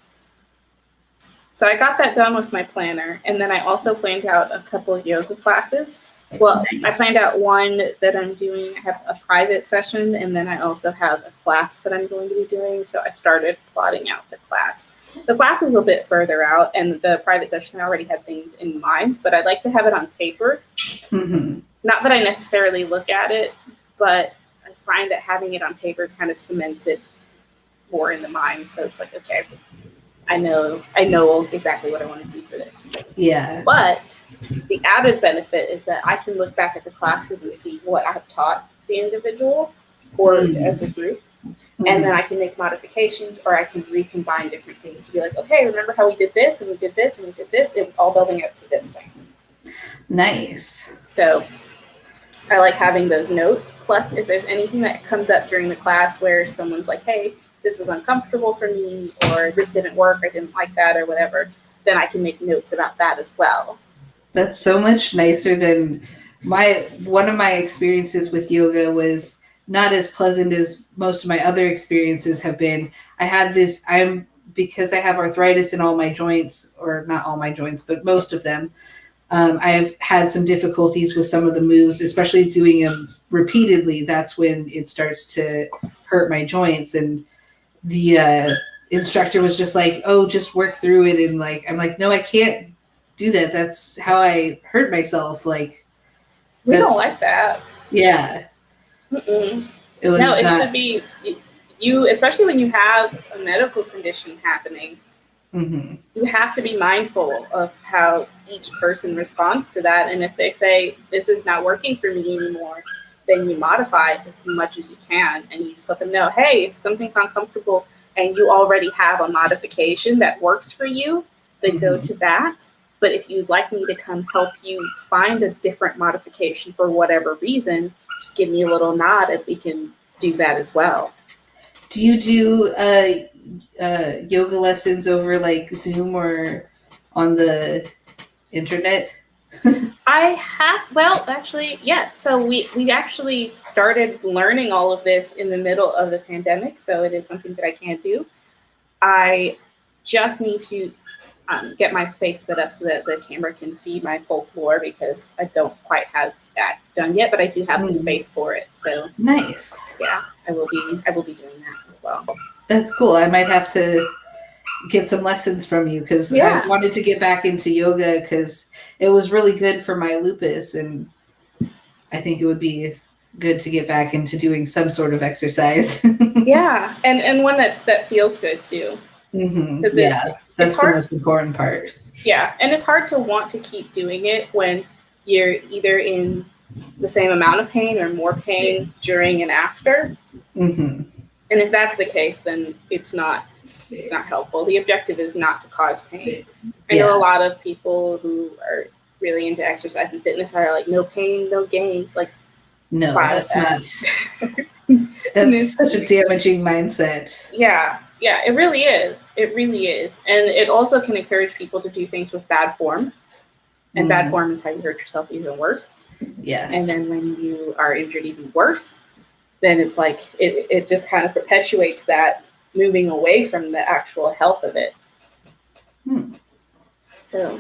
So I got that done with my planner. And then I also planned out a couple of yoga classes. Well, nice. I planned out one that I'm doing. I have a private session, and then I also have a class that I'm going to be doing. So I started plotting out the class. The class is a bit further out, and the private session I already had things in mind, but I'd like to have it on paper. Mm-hmm. Not that I necessarily look at it, but I find that having it on paper kind of cements it more in the mind. So it's like, okay, I know exactly what I want to do for this. Yeah. But the added benefit is that I can look back at the classes and see what I have taught the individual or as a group. And then I can make modifications, or I can recombine different things to be like, okay, remember how we did this and we did this and we did this? It was all building up to this thing. Nice. So I like having those notes. Plus, if there's anything that comes up during the class where someone's like, hey, this was uncomfortable for me, or this didn't work, I didn't like that, or whatever, then I can make notes about that as well. That's so much nicer than one of my experiences with yoga was not as pleasant as most of my other experiences have been. Because I have arthritis in all my joints, or not all my joints, but most of them. I've had some difficulties with some of the moves, especially doing them repeatedly. That's when it starts to hurt my joints. And the instructor was just like, oh, just work through it. And I'm like, no, I can't do that. That's how I hurt myself. We don't like that. Yeah. Mm-mm. It should be you, especially when you have a medical condition happening. Mm-hmm. You have to be mindful of how each person responds to that. And if they say, this is not working for me anymore, then you modify it as much as you can. And you just let them know, hey, if something's uncomfortable and you already have a modification that works for you, then go to that. But if you'd like me to come help you find a different modification for whatever reason, just give me a little nod and we can do that as well. Do you do yoga lessons over Zoom or on the internet? Well, actually, yes. So we actually started learning all of this in the middle of the pandemic. So it is something that I can do. I just need to get my space set up so that the camera can see my full floor because I don't quite have that done yet, but I do have the space for it. So Nice. yeah, I will be doing that as well. That's cool. I might have to get some lessons from you because Yeah. I wanted to get back into yoga because it was really good for my lupus, and I think it would be good to get back into doing some sort of exercise. Yeah, and one that feels good too. Yeah, that's the most important part. Yeah, and it's hard to want to keep doing it when you're either in the same amount of pain or more pain during and after. And if that's the case, then it's not helpful. The objective is not to cause pain. I know a lot of people who are really into exercise and fitness are like, no pain, no gain. Like, no, that's not. That's such a damaging mindset. Yeah, it really is. It really is. And it also can encourage people to do things with bad form. And bad form is how you hurt yourself even worse. Yes. And then when you are injured even worse, then it's like it just kind of perpetuates that moving away from the actual health of it. So,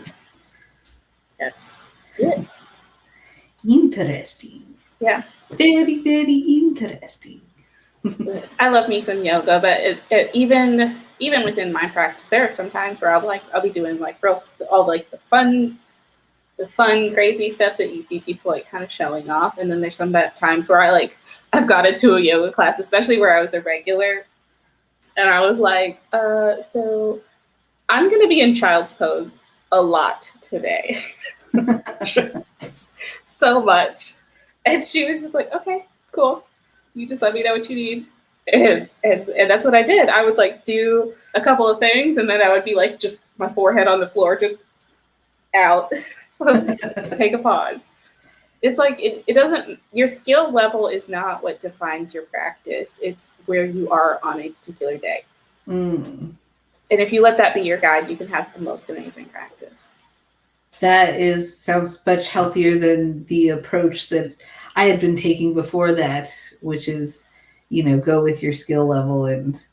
yes. Interesting. Yeah. Very, very interesting. I love me some yoga, but even within my practice, there are some times where I'll be doing like all like the fun, crazy stuff that you see people like kind of showing off, and then there's some times where I've got into a yoga class, especially where I was a regular, and I was like, so I'm gonna be in child's pose a lot today, just so much, and she was just like, okay, cool. You just let me know what you need. And that's what I did. I would like do a couple of things and then I would be like just my forehead on the floor, just out. Take a pause. It's like it doesn't, your skill level is not what defines your practice. It's where you are on a particular day. And if you let that be your guide, you can have the most amazing practice. That sounds much healthier than the approach that I had been taking before that, which is, go with your skill level and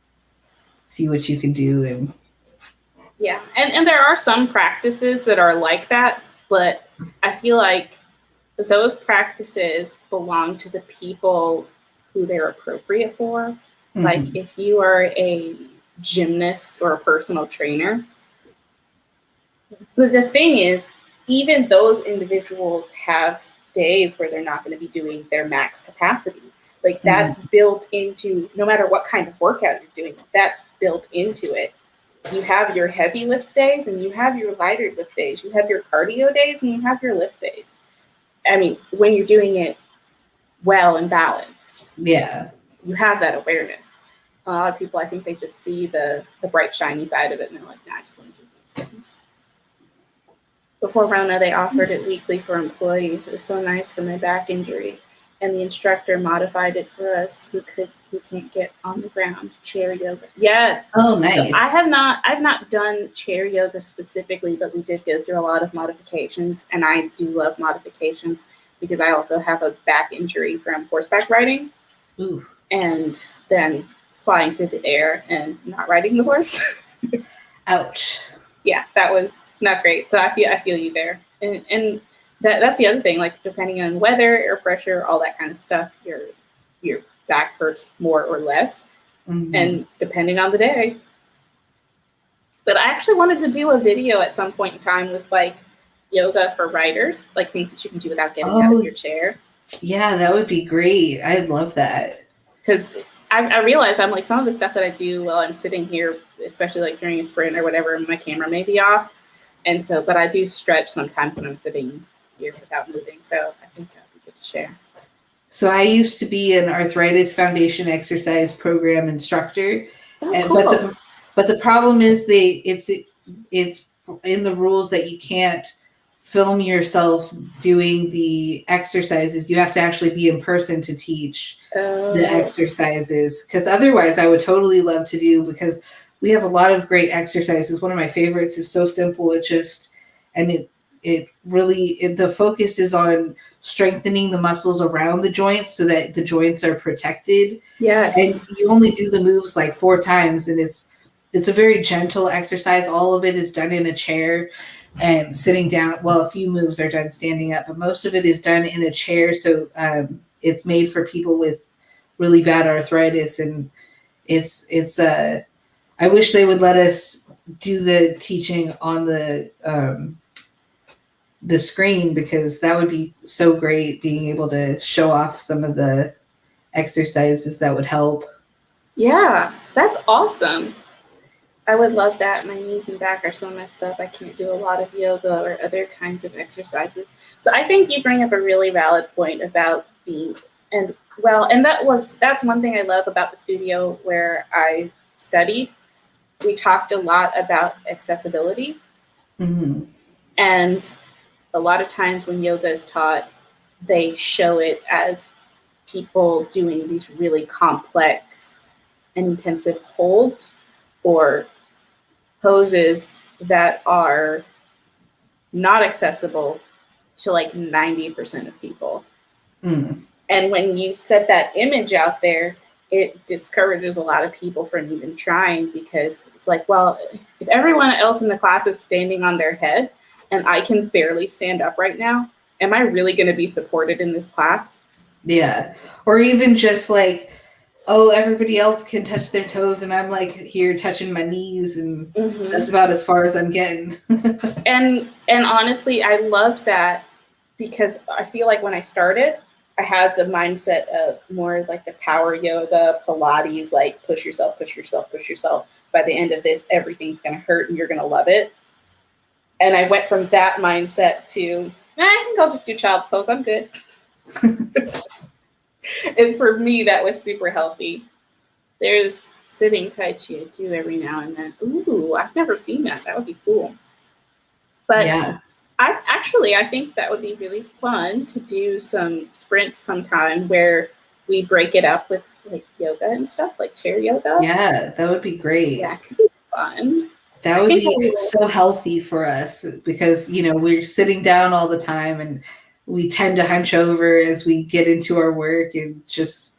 see what you can do. And yeah, and there are some practices that are like that, but I feel like those practices belong to the people who they're appropriate for. Like if you are a gymnast or a personal trainer, the thing is, even those individuals have days where they're not going to be doing their max capacity. Like that's built into, no matter what kind of workout you're doing, that's built into it. You have your heavy lift days and you have your lighter lift days. You have your cardio days and you have your lift days. I mean, when you're doing it well and balanced, you have that awareness. A lot of people, I think they just see the bright, shiny side of it and they're like, nah, I just want to do these things. Before Rona, they offered it weekly for employees. It was so nice for my back injury. And the instructor modified it for us who can't get on the ground. Chair yoga. Yes. Oh, nice. So I've not done chair yoga specifically, but we did go through a lot of modifications. And I do love modifications because I also have a back injury from horseback riding. Ooh. And then flying through the air and not riding the horse. Ouch. Yeah, that was not great. So I feel you there. And that's the other thing, like depending on weather, air pressure, all that kind of stuff, your back hurts more or less. And depending on the day. But I actually wanted to do a video at some point in time with like yoga for writers, like things that you can do without getting out of your chair. Yeah, that would be great. I'd love that. Because I realize I'm like some of the stuff that I do while I'm sitting here, especially like during a sprint or whatever, my camera may be off. And so, but I do stretch sometimes when I'm sitting here without moving. So I think that would be good to share. So I used to be an Arthritis Foundation exercise program instructor. Cool. But the problem is it's in the rules that you can't film yourself doing the exercises. You have to actually be in person to teach the exercises. Because otherwise I would totally love to do, because we have a lot of great exercises. One of my favorites is so simple. It the focus is on strengthening the muscles around the joints so that the joints are protected. Yes. And you only do the moves like 4 times, and it's a very gentle exercise. All of it is done in a chair and sitting down. Well, a few moves are done standing up, but most of it is done in a chair. So it's made for people with really bad arthritis, and I wish they would let us do the teaching on the screen, because that would be so great, being able to show off some of the exercises that would help. Yeah, that's awesome. I would love that. My knees and back are so messed up. I can't do a lot of yoga or other kinds of exercises. So I think you bring up a really valid point about being, and that's one thing I love about the studio where I studied. We talked a lot about accessibility. Mm-hmm. And a lot of times when yoga is taught, they show it as people doing these really complex and intensive holds or poses that are not accessible to like 90% of people. Mm. And when you set that image out there, it discourages a lot of people from even trying, because it's like, well, if everyone else in the class is standing on their head and I can barely stand up right now, am I really going to be supported in this class? Yeah. Or even just like, oh, everybody else can touch their toes and I'm like here touching my knees, and that's about as far as I'm getting. And honestly, I loved that, because I feel like when I started, I had the mindset of more like the power yoga, Pilates, like push yourself, push yourself, push yourself. By the end of this, everything's going to hurt and you're going to love it. And I went from that mindset to, I think I'll just do child's pose. I'm good. And for me, that was super healthy. There's sitting Tai Chi I do every now and then. Ooh, I've never seen that. That would be cool. But yeah. I think that would be really fun to do some sprints sometime where we break it up with like yoga and stuff, like chair yoga. Yeah, that would be great. That could be fun. That would be so healthy for us, because, we're sitting down all the time and we tend to hunch over as we get into our work, and just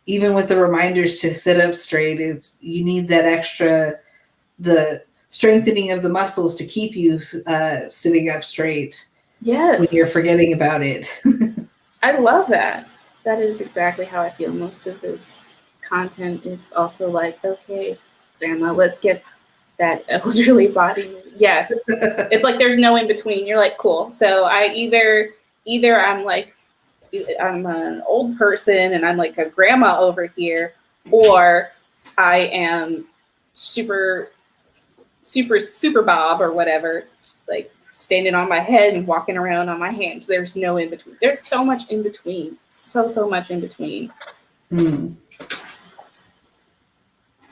even with the reminders to sit up straight, you need that extra, the strengthening of the muscles to keep you sitting up straight. Yes. When you're forgetting about it. I love that. That is exactly how I feel. Most of this content is also like, okay, grandma, let's get that elderly body. Yes. It's like there's no in between. You're like, cool. So I either I'm an old person and I'm like a grandma over here, or I am super, super, super Bob or whatever, like standing on my head and walking around on my hands. There's no in between. There's so much in between. So much in between. Mm.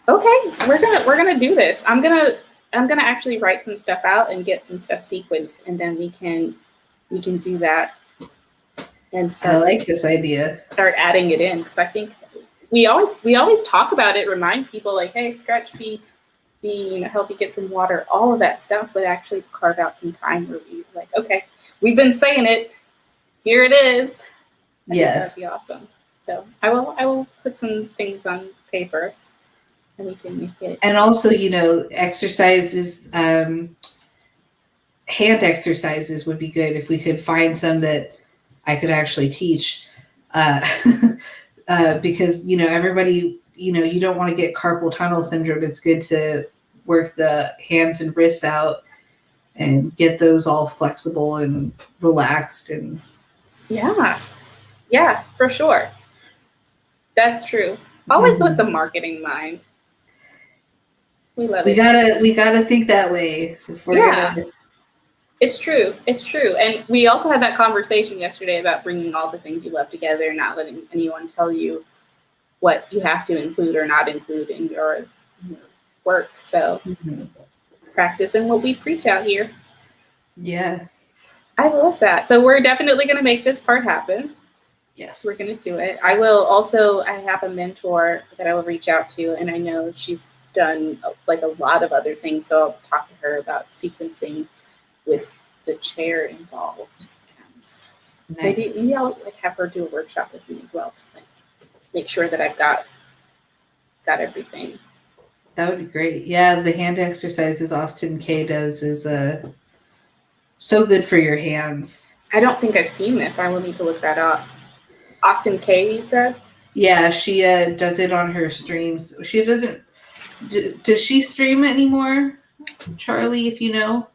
Okay, we're gonna do this. I'm gonna actually write some stuff out and get some stuff sequenced, and then we can do that. And I like this idea. Start adding it in, because I think we always talk about it, remind people like, hey, stretch, be help you get some water, all of that stuff, but actually carve out some time where we like, okay, we've been saying it, here it is. I think that'd be awesome. So I will put some things on paper and we can make it. And also, exercises, hand exercises would be good if we could find some that I could actually teach, because, everybody, you don't want to get carpal tunnel syndrome. It's good to work the hands and wrists out and get those all flexible and relaxed. And yeah, for sure. That's true. Always with the marketing mind. We love it. We gotta think that way. It's true. It's true. And we also had that conversation yesterday about bringing all the things you love together, not letting anyone tell you what you have to include or not include in your work. So practicing what we preach out here. Yeah. I love that. So we're definitely going to make this part happen. Yes. We're going to do it. I have a mentor that I will reach out to, and I know she's done like a lot of other things. So I'll talk to her about sequencing with the chair involved. And Nice. maybe I'll like have her do a workshop with me as well to like make sure that I've got everything. That would be great. Yeah, the hand exercises Austin K does is so good for your hands. I don't think I've seen this. I will need to look that up. Austin K, you said? Yeah, she does it on her streams. She doesn't. Does she stream anymore, Charlie? If you know,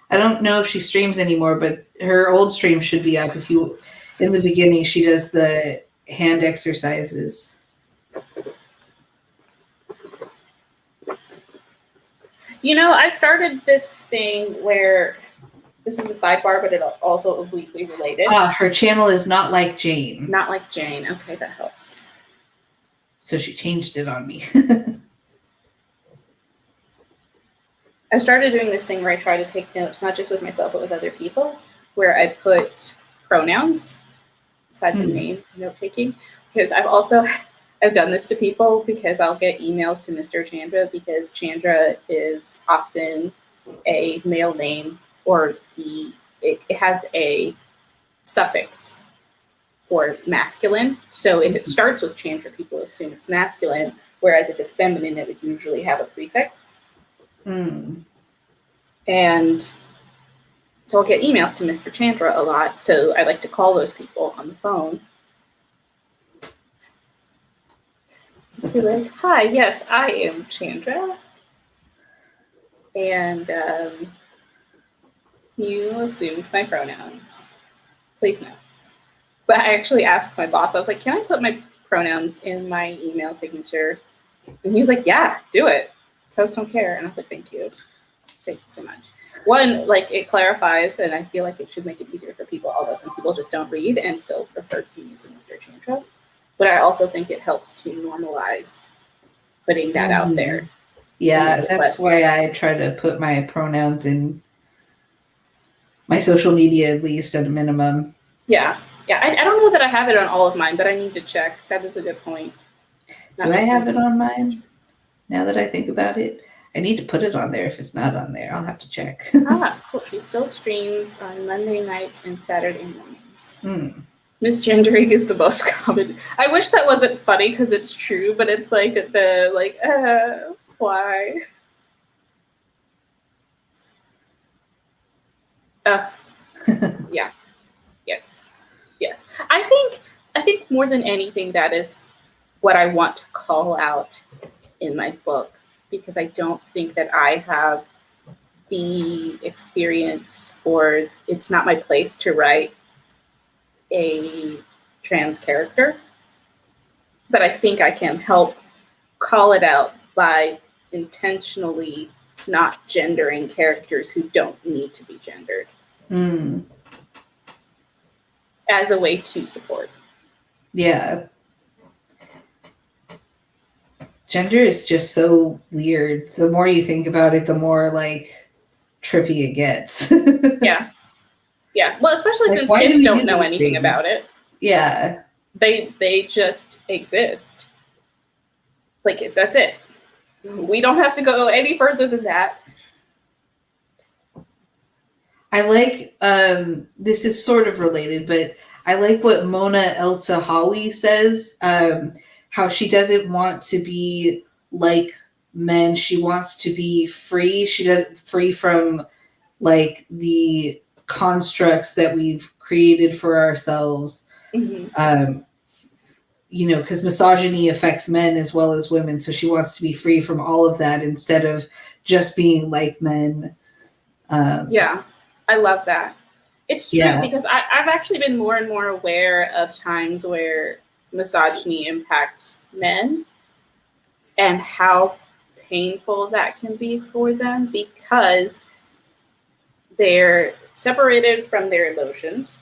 I don't know if she streams anymore, but her old stream should be up. If you, in the beginning, she does the hand exercises. You know, I started this thing where this is a sidebar, but it's also obliquely related. Her channel is Not Like Jane. Not Like Jane. Okay, that helps. So she changed it on me. I started doing this thing where I try to take notes, not just with myself, but with other people, where I put pronouns beside the name note taking. Because I've done this to people because I'll get emails to Mr. Chandra because Chandra is often a male name or it has a suffix for masculine. So if it starts with Chandra, people assume it's masculine, whereas if it's feminine, it would usually have a prefix. And so I'll get emails to Mr. Chandra a lot. So I like to call those people on the phone. Just be like, hi, yes, I am Chandra. And you assumed my pronouns. Please no. But I actually asked my boss, I was like, can I put my pronouns in my email signature? And he was like, yeah, do it. Toads don't care. And I was like, thank you. Thank you so much. One, like it clarifies, and I feel like it should make it easier for people, although some people just don't read and still prefer to use Mr. Chandra. But I also think it helps to normalize putting that out there. Yeah, that's why I try to put my pronouns in my social media, at least at a minimum. Yeah. Yeah, I don't know that I have it on all of mine, but I need to check. That is a good point. Do I have it on mine? Now that I think about it, I need to put it on there. If it's not on there, I'll have to check. Cool. She still streams on Monday nights and Saturday mornings. Misgendering is the most common. I wish that wasn't funny because it's true, but it's like why? Yeah. Yes. I think more than anything, that is what I want to call out in my book, because I don't think that I have the experience, or it's not my place to write a trans character. But I think I can help call it out by intentionally not gendering characters who don't need to be gendered. As a way to support. Yeah. Gender is just so weird. The more you think about it, the more like trippy it gets. Yeah. Well, especially Like, since why kids do we don't do know these anything things? about it. Yeah. They just exist. Like, that's it. We don't have to go any further than that. I like, this is sort of related, but I like what Mona El-Tahawi says, how she doesn't want to be like men. She wants to be free. Free from like the constructs that we've created for ourselves. Because misogyny affects men as well as women. So she wants to be free from all of that instead of just being like men. Yeah, I love that. It's true because I've actually been more and more aware of times where misogyny impacts men and how painful that can be for them, because they're separated from their emotions,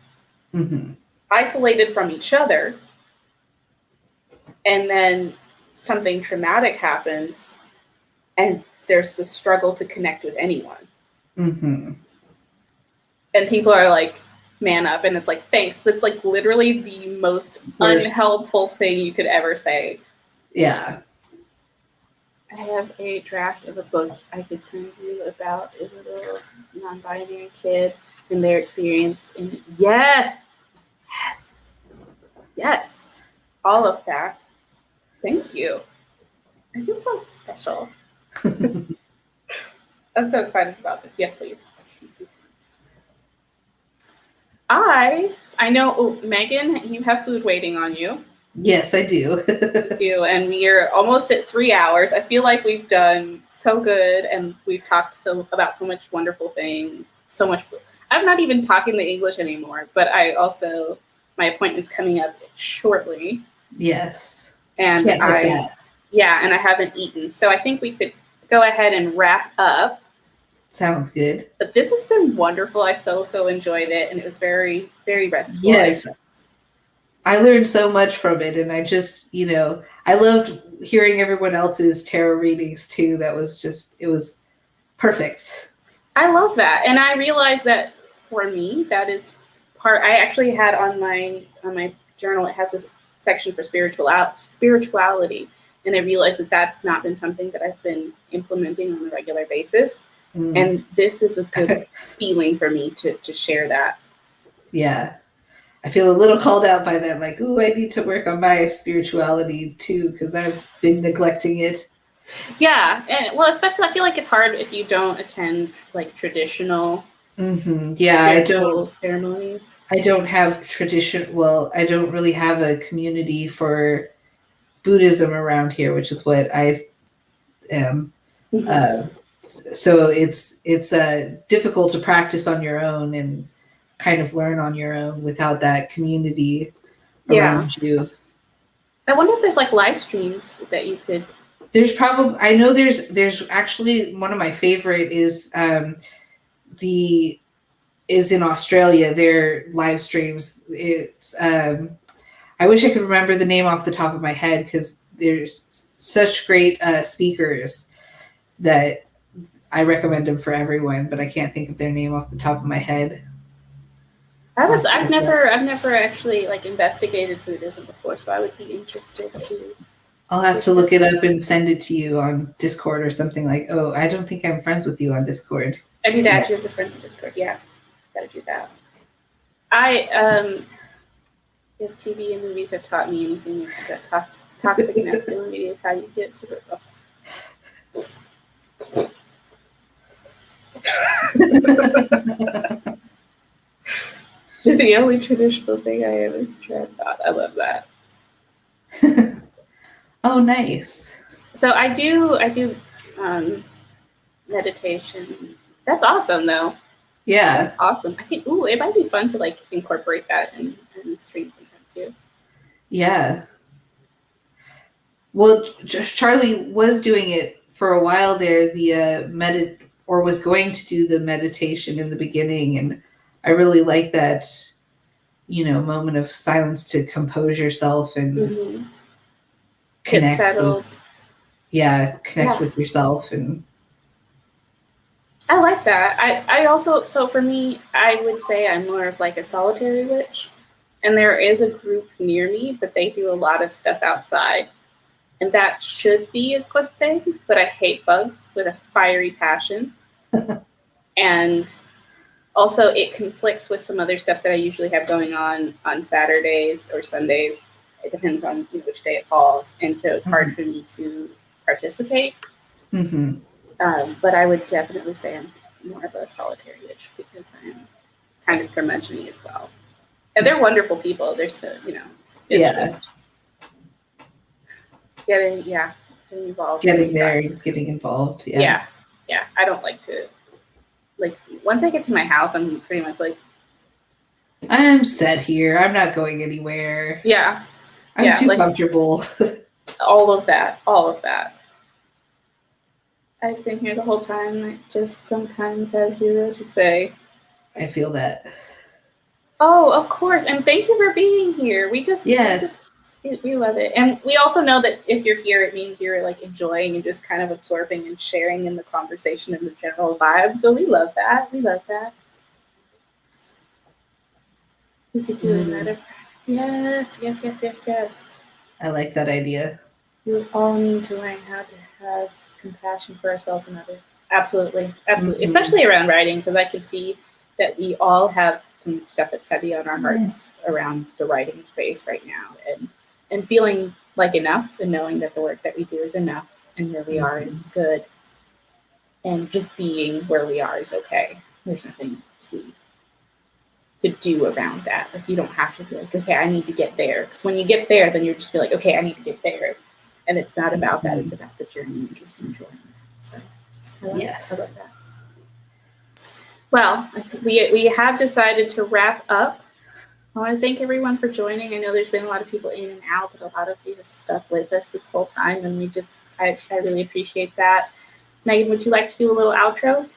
isolated from each other, and then something traumatic happens and there's the struggle to connect with anyone. And people are like, man up. And it's like, thanks. That's like literally the most unhelpful thing you could ever say. Yeah. I have a draft of a book I could send you about a little non-binary kid. and their experience in it. Yes. Yes. Yes. All of that. Thank you. I feel so special. I'm so excited about this. Yes, please. I know, Megan, you have food waiting on you. Yes, I do. Too, and we're almost at 3 hours. I feel like we've done so good, and we've talked about so much wonderful things. So much. I'm not even talking the English anymore, but my appointment's coming up shortly, Yes. and Can't miss that. and I haven't eaten, so I think we could go ahead and wrap up. Sounds good. But this has been wonderful. I so enjoyed it, and it was very, very restful. Yes. I learned so much from it, and I just, I loved hearing everyone else's tarot readings too. It was perfect. I love that. And I realized that for me, that is I actually had on my journal, it has this section for spirituality. And I realized that that's not been something that I've been implementing on a regular basis. And this is a good feeling for me to share that. Yeah. I feel a little called out by that. Like, ooh, I need to work on my spirituality too, because I've been neglecting it. Yeah. And especially I feel like it's hard if you don't attend like traditional ceremonies. I don't have I don't really have a community for Buddhism around here, which is what I am. So it's difficult to practice on your own and kind of learn on your own without that community around you. I wonder if there's like live streams that you could. I know there's actually one of my favorite is in Australia. Their live streams. It's I wish I could remember the name off the top of my head because there's such great speakers that I recommend them for everyone, but I can't think of their name off the top of my head. I've never actually like investigated Buddhism before, so I would be interested to. I'll have to look it up and send it to you on Discord or something like. Oh, I don't think I'm friends with you on Discord. I need to add you as a friend on Discord. Yeah, gotta do that. If TV and movies have taught me anything, it's that toxic masculinity is how you get super. The only traditional thing I am is tripod. I love that. Oh, nice. So I do meditation. That's awesome, though. Yeah, that's awesome. I think it might be fun to like incorporate that in stream content too. Yeah. Well, Charlie was doing it for a while there. Was going to do the meditation in the beginning, and I really like that, moment of silence to compose yourself and connect. Get settled. Connect with yourself. And I like that. I also, so for me, I would say I'm more of like a solitary witch, and there is a group near me, but they do a lot of stuff outside, and that should be a good thing, but I hate bugs with a fiery passion. And also it conflicts with some other stuff that I usually have going on Saturdays or Sundays. It depends on which day it falls. And so it's hard for me to participate. But I would definitely say I'm more of a solitary witch because I'm kind of curmudgeon-y as well. And they're wonderful people. They're so, it's just getting involved. Getting involved. Yeah. I don't like to, once I get to my house, I'm pretty much like, I'm set here. I'm not going anywhere. Yeah. I'm too comfortable. All of that. I've been here the whole time. I just sometimes have zero to say. I feel that. Oh, of course. And thank you for being here. We love it. And we also know that if you're here, it means you're like enjoying and just kind of absorbing and sharing in the conversation and the general vibe. So we love that. We could do another practice. Yes. I like that idea. We all need to learn how to have compassion for ourselves and others. Absolutely. Especially around writing, because I can see that we all have some stuff that's heavy on our hearts around the writing space right now, and feeling like enough, and knowing that the work that we do is enough, and where we are is good, and just being where we are is okay. There's nothing to do around that. Like, you don't have to be like, okay, I need to get there, because when you get there, then you're just be like, okay, I need to get there, and it's not about that. It's about the journey and just enjoying that. So I love that. Well, I think we have decided to wrap up. I want to thank everyone for joining. I know there's been a lot of people in and out, but a lot of you have stuck with us this whole time, and I really appreciate that. Megan, would you like to do a little outro?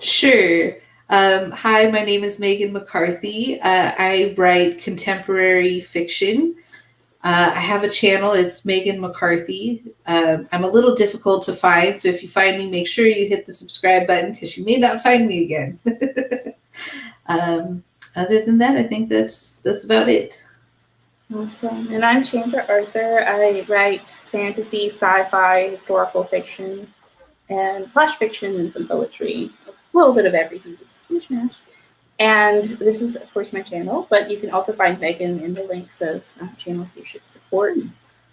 Sure. Hi, my name is Megan McCarthy. I write contemporary fiction. I have a channel. It's Megan McCarthy. I'm a little difficult to find, so if you find me, make sure you hit the subscribe button, because you may not find me again. Other than that, I think that's about it. Awesome. And I'm Chandra Arthur. I write fantasy, sci-fi, historical fiction, and flash fiction, and some poetry. A little bit of everything, just mishmash. And this is, of course, my channel, but you can also find Megan in the links of channels you should support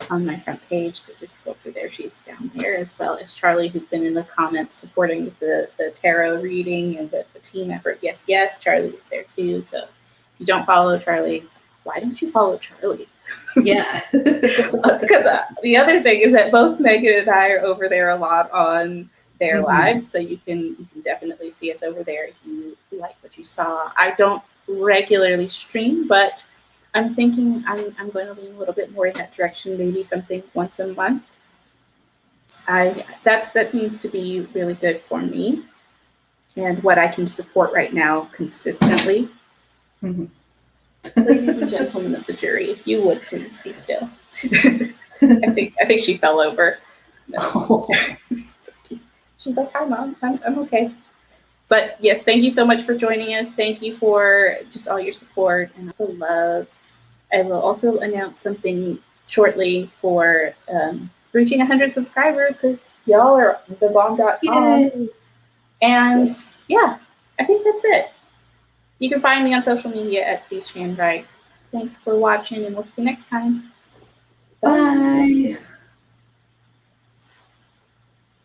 on my front page. So just go through there. She's down there, as well as Charlie, who's been in the comments supporting with the tarot reading and the team effort. Yes, Charlie is there too. So if you don't follow Charlie, why don't you follow Charlie? Yeah. Because the other thing is that both Megan and I are over there a lot on their lives, so you can definitely see us over there if you like what you saw. I don't regularly stream, but I'm thinking I'm going to lean a little bit more in that direction, maybe something once a month. That seems to be really good for me and what I can support right now consistently. Ladies and gentlemen of the jury, if you would please be still. I think she fell over. No. She's like, hi, Mom. I'm okay. But yes, thank you so much for joining us. Thank you for just all your support and all the loves. I will also announce something shortly for reaching 100 subscribers, because y'all are thebomb.com. And yeah, I think that's it. You can find me on social media at @CChanWrite. Thanks for watching, and we'll see you next time. Bye.